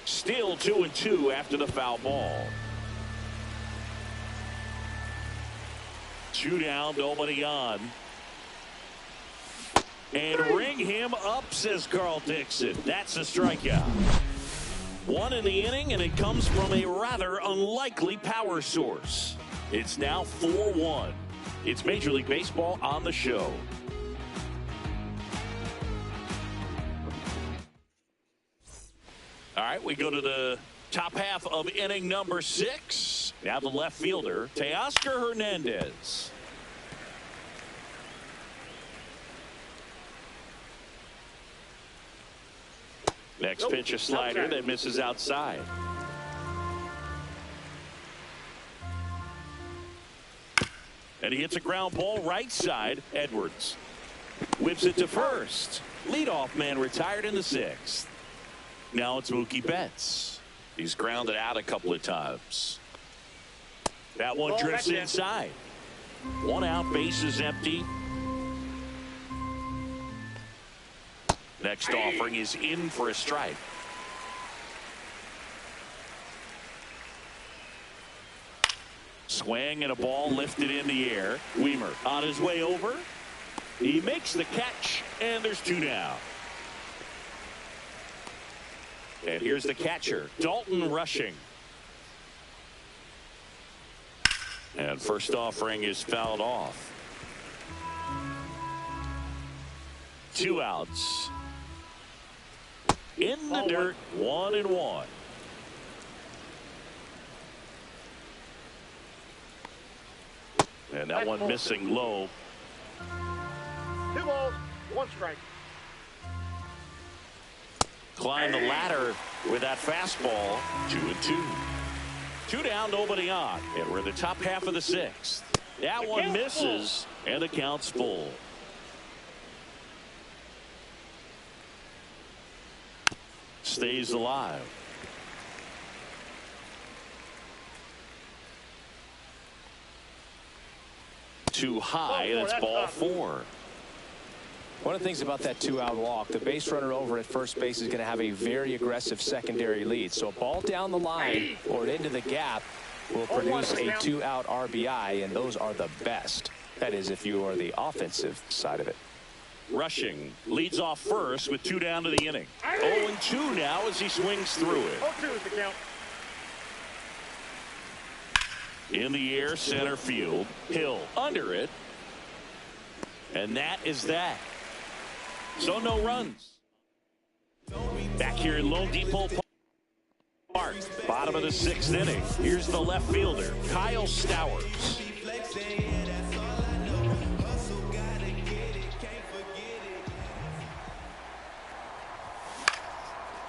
Still 2-2 after the foul ball. 2 down, nobody on. And ring him up, says Carl Dixon. That's a strikeout. 1 in the inning, and it comes from a rather unlikely power source. It's now 4-1. It's Major League Baseball on the show. All right, we go to the top half of inning number 6. Now the left fielder, Teoscar Hernandez. Next pitch, a slider that misses outside. And he hits a ground ball right side. Edwards whips it to first. Leadoff man retired in the 6th. Now it's Mookie Betts. He's grounded out a couple of times. That one drifts inside. 1 out, bases empty. Next offering is in for a strike. Swing and a ball lifted in the air. Weimer on his way over. He makes the catch, and there's 2 down. And here's the catcher, Dalton Rushing. And first offering is fouled off. 2 outs. In the dirt, 1-1. And that one missing low. 2 balls, 1 strike. Climb the ladder with that fastball. 2-2. 2 down, nobody on. And we're in the top half of the 6th. That one misses, and the count's full. Stays alive. Too high, and it's ball 4. One of the things about that 2-out walk, the base runner over at first base is going to have a very aggressive secondary lead. So a ball down the line or into the gap will produce a 2-out RBI, and those are the best. That is, if you are the offensive side of it. Rushing leads off first with 2 down to the inning. 0-2 now as he swings through it. 0-2 is the count. In the air, center field. Hill under it. And that is that. So no runs. Back here in Lone Depot Park, bottom of the 6th inning. Here's the left fielder, Kyle Stowers.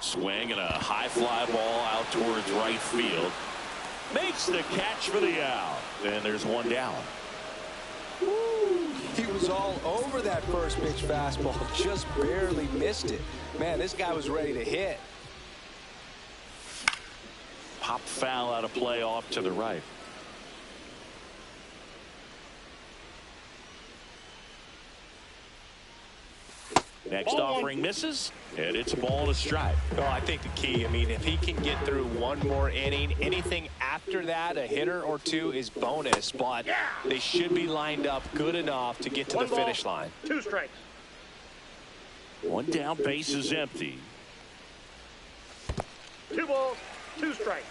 Swing and a high fly ball out towards right field. Makes the catch for the out. And there's 1 down. He was all over that first pitch fastball, just barely missed it. Man, this guy was ready to hit. Pop foul out of play off to the right. Next offering misses, and it's a ball to strike. Well, I think the key, I mean, if he can get through 1 more inning, anything after that, a hitter or 2 is bonus, but they should be lined up good enough to get to the finish line. 2 strikes. 1 down, base is empty. 2 balls, 2 strikes.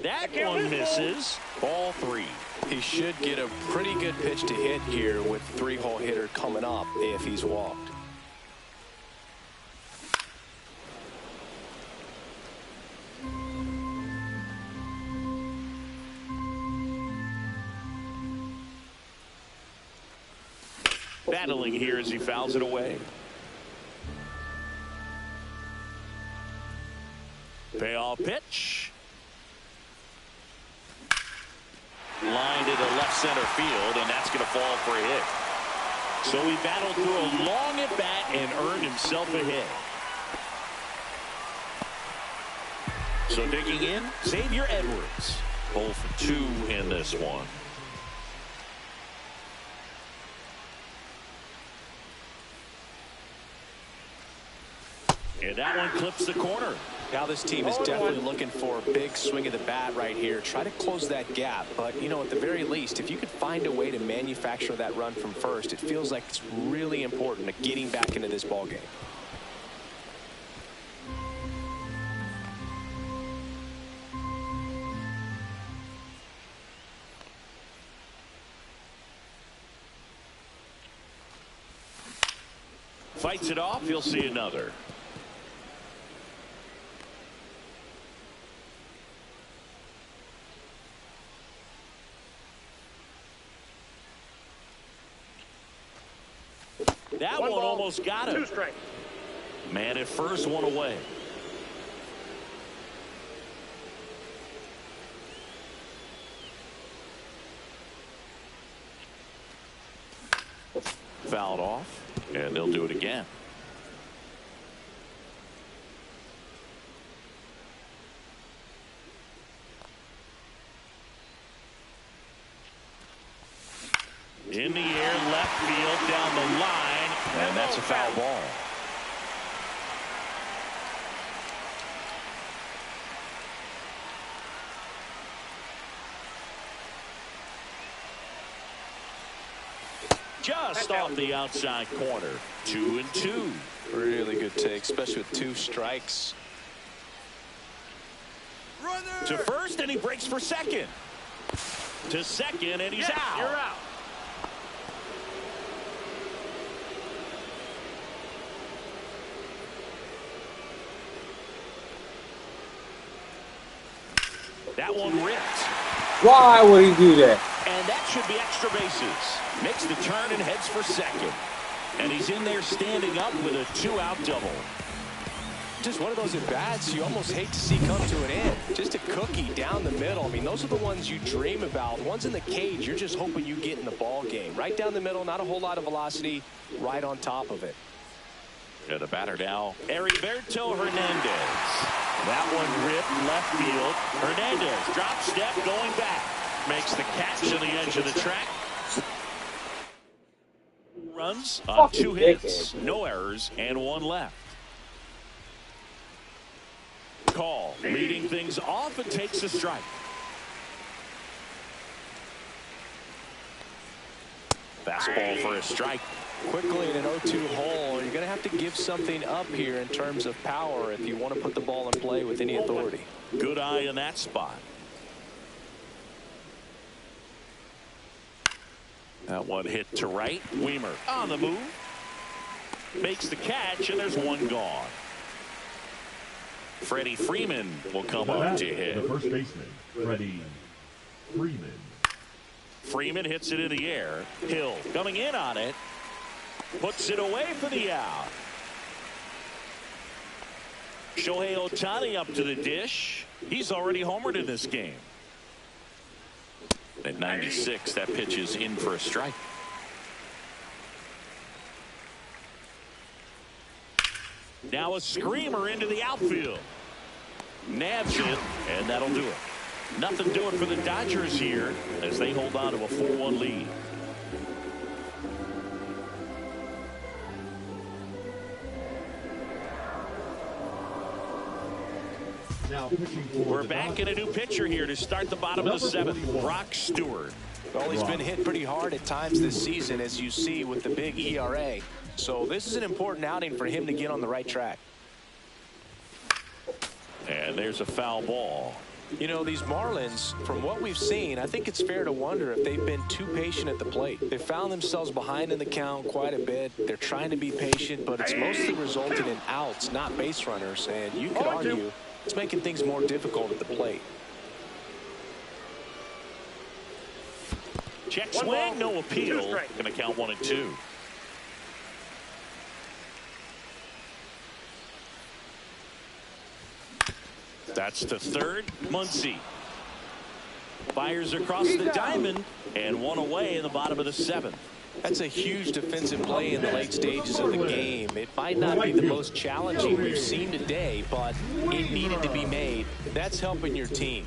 That one misses. Ball 3. He should get a pretty good pitch to hit here with 3-hole hitter coming up if he's walked. Battling here as he fouls it away. Payoff pitch. Line to the left center field, and that's going to fall for a hit. So he battled through a long at bat and earned himself a hit. So digging in, Xavier Edwards. 0 for 2 in this one. And that one clips the corner. Now this team is definitely looking for a big swing of the bat right here. Try to close that gap. But, you know, at the very least, if you could find a way to manufacture that run from first, it feels like it's really important to getting back into this ball game. Fights it off. You'll see another. That one almost got him. 2 strikes. Man at first, 1 away. Fouled off, and they'll do it again. In the air, left field, down the line, and that's a foul ball. Just off the outside corner. 2-2. Really good take, especially with 2 strikes. Runner. To first, and he breaks for second. To second, and he's out. You're out. That one ripped. Why would he do that? And that should be extra bases. Makes the turn and heads for second. And he's in there standing up with a 2-out double. Just one of those at-bats you almost hate to see come to an end. Just a cookie down the middle. I mean, those are the ones you dream about. The ones in the cage, you're just hoping you get in the ball game. Right down the middle, not a whole lot of velocity, right on top of it. And the batter now, Heriberto Hernandez. That one ripped left field. Hernandez, drop step, going back. Makes the catch on the edge of the track. Runs on 2 hits, no errors, and 1 left. Call, leading things off, and takes a strike. Fastball for a strike. Quickly in an 0-2 hole, you're going to have to give something up here in terms of power if you want to put the ball in play with any authority. Good eye in that spot. That one hit to right. Weimer on the move. Makes the catch, and there's one gone. Freddie Freeman will come up to hit. The first baseman, Freddie Freeman. Freeman hits it in the air. Hill coming in on it. Puts it away for the out. Shohei Ohtani up to the dish. He's already homered in this game. At 96, that pitch is in for a strike. Now a screamer into the outfield. Nabs it, and that'll do it. Nothing doing for the Dodgers here as they hold on to a 4-1 lead. We're back in a new pitcher here to start the bottom of the seventh. Brock Stewart. Well, he's been hit pretty hard at times this season, as you see with the big ERA. So this is an important outing for him to get on the right track. And there's a foul ball. You know, these Marlins, from what we've seen, I think it's fair to wonder if they've been too patient at the plate. They found themselves behind in the count quite a bit. They're trying to be patient, but it's mostly resulted in outs, not base runners. And you could argue it's making things more difficult at the plate. Check swing, no appeal. Going to count 1-2. That's to third. Muncy fires across the diamond, and one away in the bottom of the seventh. That's a huge defensive play in the late stages of the game. It might not be the most challenging we've seen today, but it needed to be made. That's helping your team.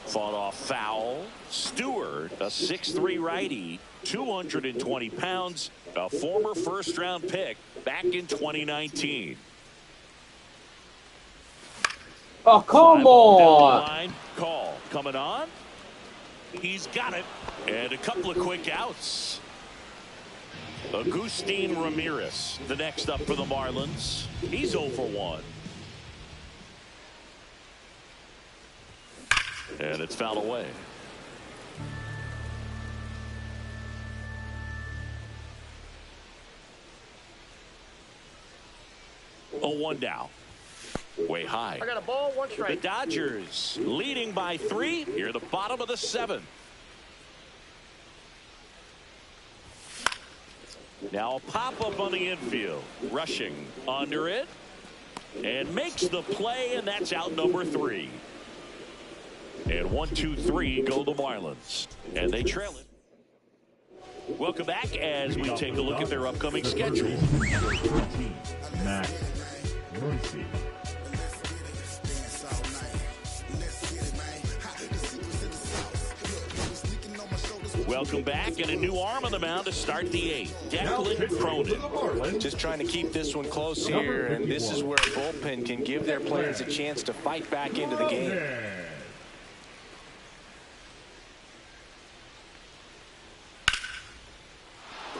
Fought off foul. Stewart, a 6'3" righty, 220 pounds, a former first-round pick back in 2019. Oh, come on. Call coming on. He's got it. And a couple of quick outs. Agustin Ramirez, the next up for the Marlins. He's 0 for 1. And it's fouled away. A 1 down. Way high. I got a ball, 1 strike. The Dodgers leading by 3 here at the bottom of the 7th. Now a pop-up on the infield. Rushing under it. And makes the play, and that's out number 3. And 1, 2, 3 go the Marlins. And they trail it. Welcome back as we take a look at their upcoming schedule. Max Muncy. Welcome back, and a new arm on the mound to start the 8th. Declan Cronin. Just trying to keep this one close here, and this is where a bullpen can give their players a chance to fight back into the game.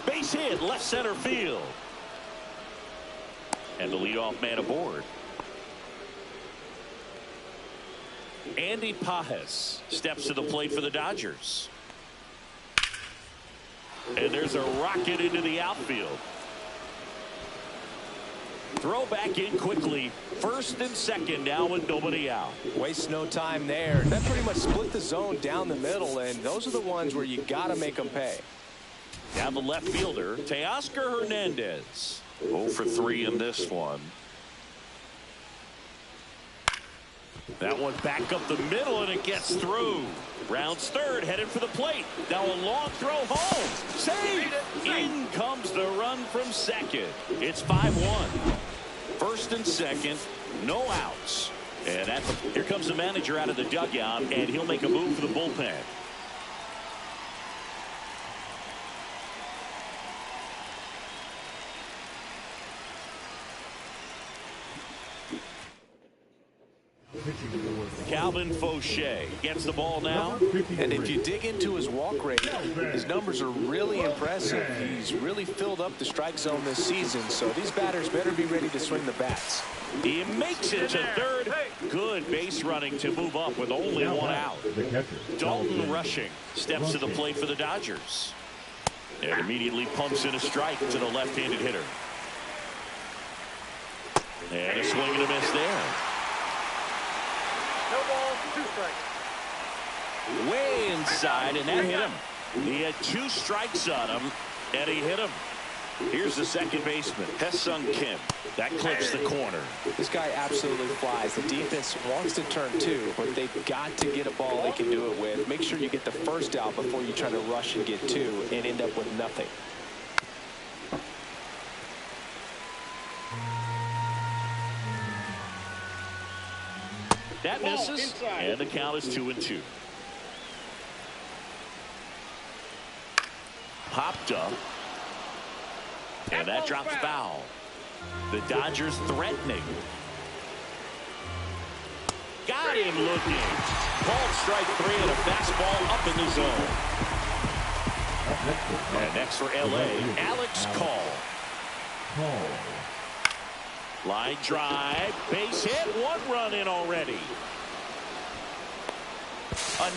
Base hit, left center field. And the leadoff man aboard. Andy Pajes steps to the plate for the Dodgers. And there's a rocket into the outfield. Throw back in quickly. First and second now with nobody out. Waste no time there. That pretty much split the zone down the middle, and those are the ones where you got to make them pay. Down the left fielder, Teoscar Hernandez. 0 for 3 in this one. That one back up the middle, and it gets through. Rounds third, headed for the plate. Now a long throw home. Save! In comes the run from second. It's 5-1. First and second, no outs. And here comes the manager out of the dugout, and he'll make a move for the bullpen. Pitching for the Calvin Fauché gets the ball now. And if you dig into his walk rate, his numbers are really impressive. He's really filled up the strike zone this season, so these batters better be ready to swing the bats. He makes it to third. Good base running to move up with only one out. Dalton Rushing steps to the plate for the Dodgers. And immediately pumps in a strike to the left-handed hitter. And a swing and a miss there. No ball, 2 strikes. Way inside, and that hit him. He had 2 strikes on him, and he hit him. Here's the second baseman, Tae-Sung Kim. That clips the corner. This guy absolutely flies. The defense wants to turn 2, but they've got to get a ball they can do it with. Make sure you get the first out before you try to rush and get 2 and end up with nothing. That misses, and the count is 2-2. Popped up. And that drops foul. The Dodgers threatening. Got him looking. Called strike 3 and a fastball up in the zone. And next for LA, Alex Call. Line drive, base hit, 1 run in already.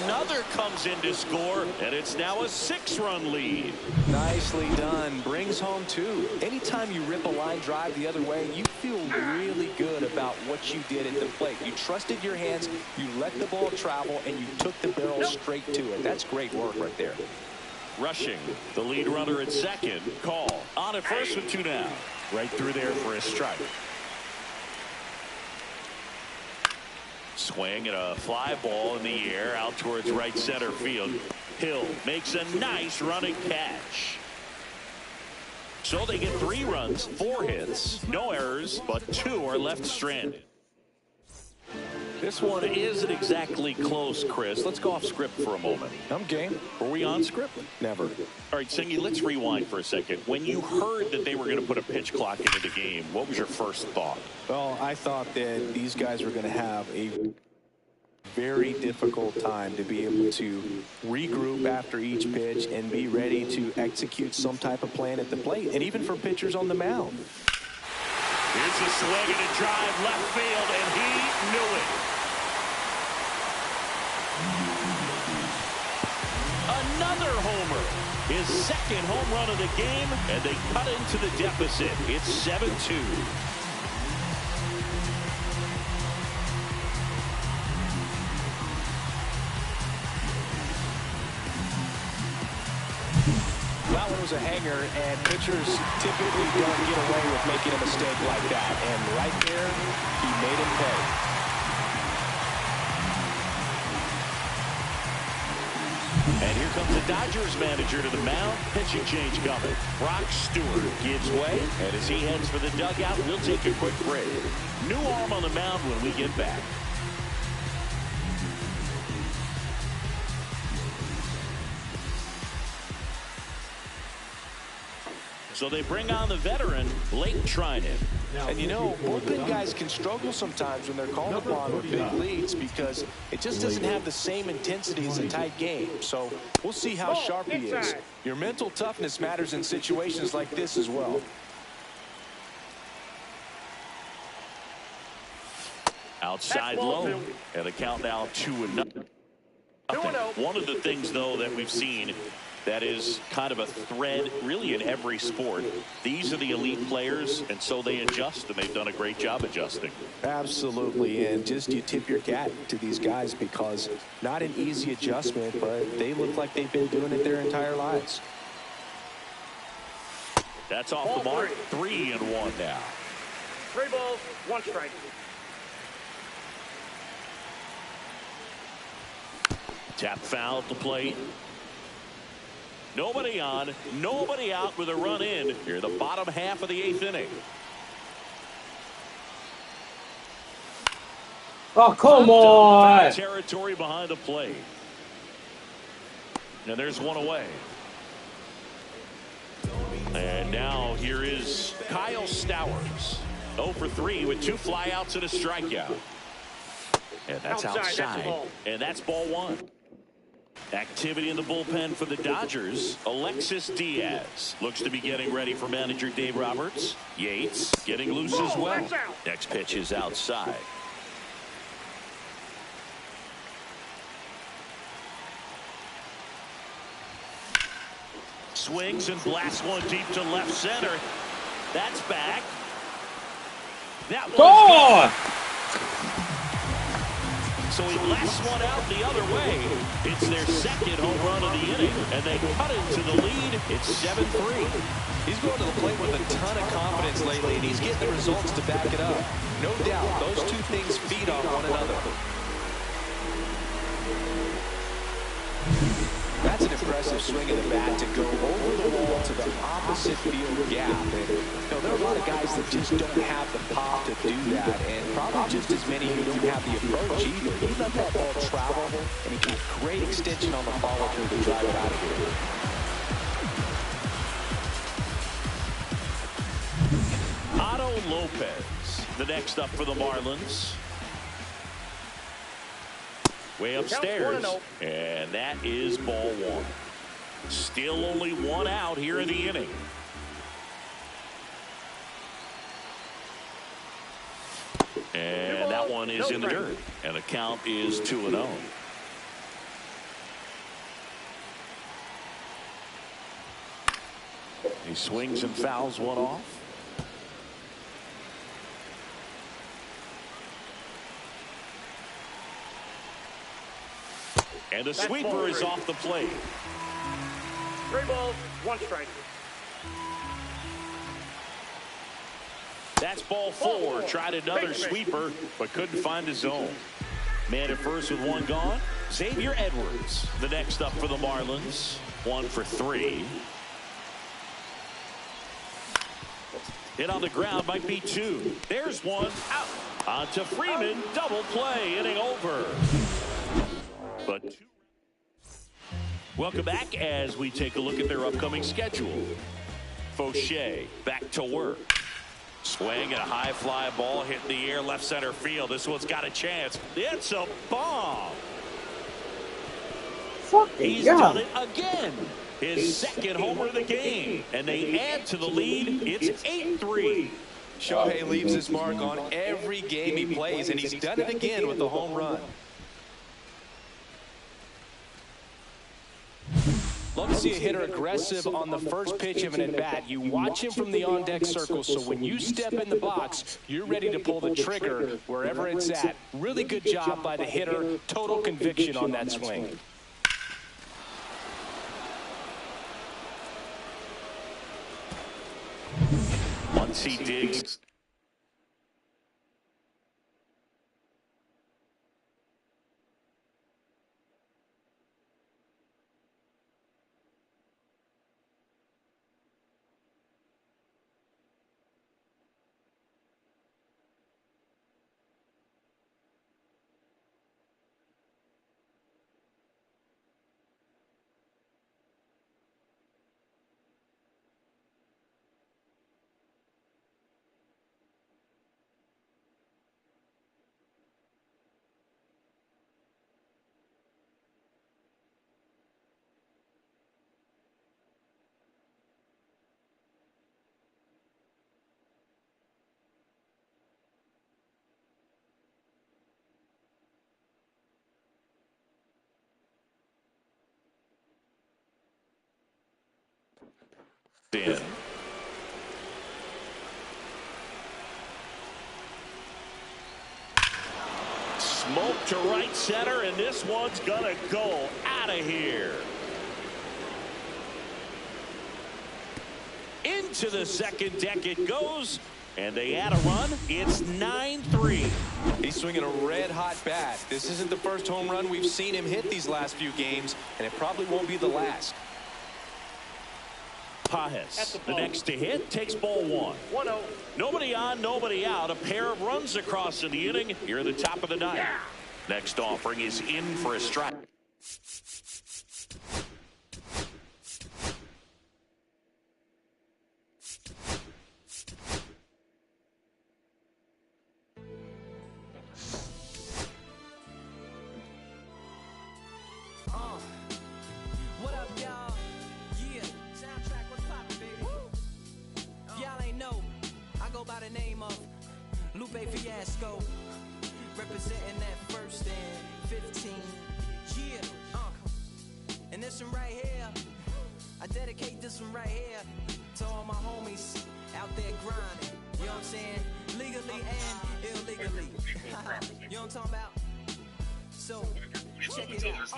Another comes in to score, and it's now a 6-run lead. Nicely done. Brings home 2. Anytime you rip a line drive the other way, you feel really good about what you did at the plate. You trusted your hands, you let the ball travel, and you took the barrel straight to it. That's great work right there. Rushing, the lead runner at second. Call on at first with 2 down. Right through there for a strike. Swing and a fly ball in the air out towards right center field. Hill makes a nice running catch. So they get 3 runs, 4 hits, no errors, but 2 are left stranded. This one isn't exactly close, Chris. Let's go off script for a moment. I'm game. Were we on script? Never. All right, Singy, let's rewind for a second. When you heard that they were going to put a pitch clock into the game, what was your first thought? Well, I thought that these guys were going to have a very difficult time to be able to regroup after each pitch and be ready to execute some type of plan at the plate, and even for pitchers on the mound. Here's a swing and a drive left field, and he knew it. Another homer. His second home run of the game, and they cut into the deficit. It's 7-2. That one was a hanger, and pitchers typically don't get away with making a mistake like that. And right there, he made him pay. And here comes the Dodgers manager to the mound. Pitching change coming. Brock Stewart gives way, and as he heads for the dugout, we'll take a quick break. New arm on the mound when we get back. So they bring on the veteran, Blake Trinan. And you know, bullpen guys can struggle sometimes when they're called upon with big leads because it just doesn't have the same intensity as a tight game. So we'll see how sharp he is. Your mental toughness matters in situations like this as well. Outside low, and the count now 2-0. One of the things, though, that we've seen that is kind of a thread really in every sport. These are the elite players, and so they adjust, and they've done a great job adjusting. Absolutely, and just you tip your hat to these guys because not an easy adjustment, but they look like they've been doing it their entire lives. That's off the mark. 3-1 now. 3 balls, 1 strike. Tap foul at the plate. Nobody on, nobody out with a run in here, the bottom half of the 8th inning. Oh, come on! Territory behind the plate. And there's one away. And now here is Kyle Stowers. 0 for 3 with 2 flyouts and a strikeout. And that's Outside, that's a outside. ball. And that's ball one. Activity in the bullpen for the Dodgers. Alexis Diaz looks to be getting ready for manager Dave Roberts. Yates getting loose as well. Next pitch is outside. Swings and blasts one deep to left center. That's back. That one's so he blasts one out the other way. It's their second home run of the inning, and they cut it to the lead. It's 7-3. He's going to the plate with a ton of confidence lately, and he's getting the results to back it up. No doubt, those two things feed on one another. That's an impressive swing of the bat to go over the wall to the opposite field gap. And, there are a lot of guys that just don't have the pop to do that, and probably just as many who don't have the approach either. He let that ball travel, and he got great extension on the follow-through to drive it out of here. Otto Lopez, the next up for the Marlins. Way upstairs, and that is ball one. Still only one out here in the inning. And that one is in the dirt, and the count is 2-0. He swings and fouls one off. And a sweeper is off the plate. 3 balls, 1 strike. That's ball 4. Tried another sweeper, but couldn't find his zone. Man at first with 1 gone. Xavier Edwards, the next up for the Marlins. 1 for 3. Hit on the ground, might be 2. There's 1 out. On to Freeman, double play, inning over. But welcome back as we take a look at their upcoming schedule. Fauché back to work. Swing and a high fly ball hit in the air left center field. This one's got a chance. It's a bomb. He's done it again. His second homer of the game. And they add to the lead. It's 8-3. Shohei leaves his mark on every game he plays, and he's done it again with the home run. Love to see a hitter aggressive on the first pitch of an at-bat. You watch him from the on-deck circle, so when you step in the box, you're ready to pull the trigger wherever it's at. Really good job by the hitter. Total conviction on that swing. Once he digs. In. Smoke to right center, and this one's gonna go out of here. Into the second deck it goes, and they add a run. It's 9-3. He's swinging a red-hot bat. This isn't the first home run we've seen him hit these last few games, and it probably won't be the last. Pajes, the next to hit, takes ball 1. 1-0. Nobody on, nobody out. A pair of runs across in the inning. Here at the top of the 9th. Next offering is in for a strike. the name of Lupe Fiasco, representing that first and 15. Yeah, and this one right here, I dedicate this one right here to all my homies out there grinding. You know what I'm saying? Legally and illegally. You know what I'm talking about? So, check it out.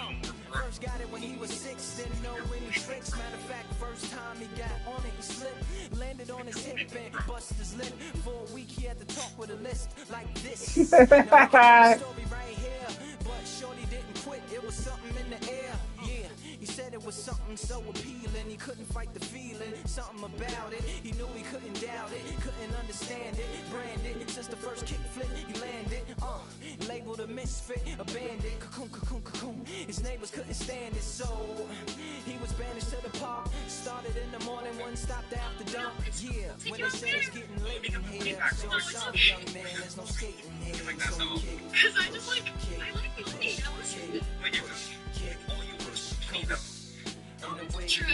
First got it when he was 6, didn't know any tricks. Matter of fact, first time he got on it, he slipped. Landed on his hip and busted his lip. For a week he had to talk with a list like this. Now, the story right here, but shorty didn't quit. It was something in the air. Yeah, he said it was something so appealing. He couldn't fight the feeling, something about it. He knew he couldn't doubt it, couldn't understand it. Branded since the first kick flip, he landed. Labeled a misfit, a bandit. Cocoon, cocoon, cocoon. His neighbors couldn't stand it, so he was banished to the park. Started in the morning, one stopped after dark. Yeah, when they said it's getting late in here. So sorry, young man, there's no skating here. Because I just like, I like the way you listen. Like you was, all you was, you know. True.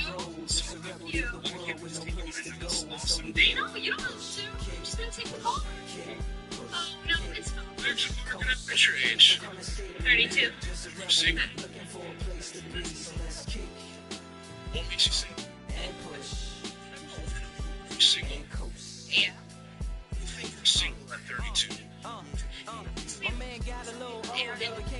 So you want to get this taken on this awesome date? No, you don't have to. I'm just going to take the call. Oh, no, it's not. They're just looking at your age. 32. You're single. What makes you single? You're single? Yeah. You think you're single at 32? My man got a little older,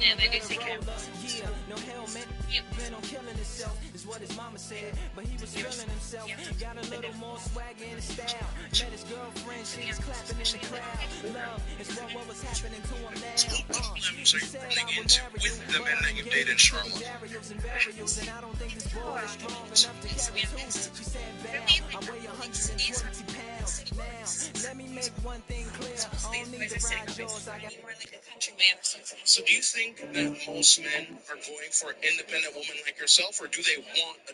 yeah, they do take care of us. Yeah, no helmet, been on killing himself, is what his mama said. But he was feeling himself, got a little more swag in his style. Met his girlfriend, she was clapping in the crowd. Love is what was happening to him now. So you're running into with the men that you date in Charlotte. And I don't think this boy is strong enough to carry two. She said, "Bam, I weigh 120 pounds. Now, let me make one thing clear. I don't need to ride yours. I got more like a country man or something." So do you think that most men are going for an independent woman like yourself, or do they want a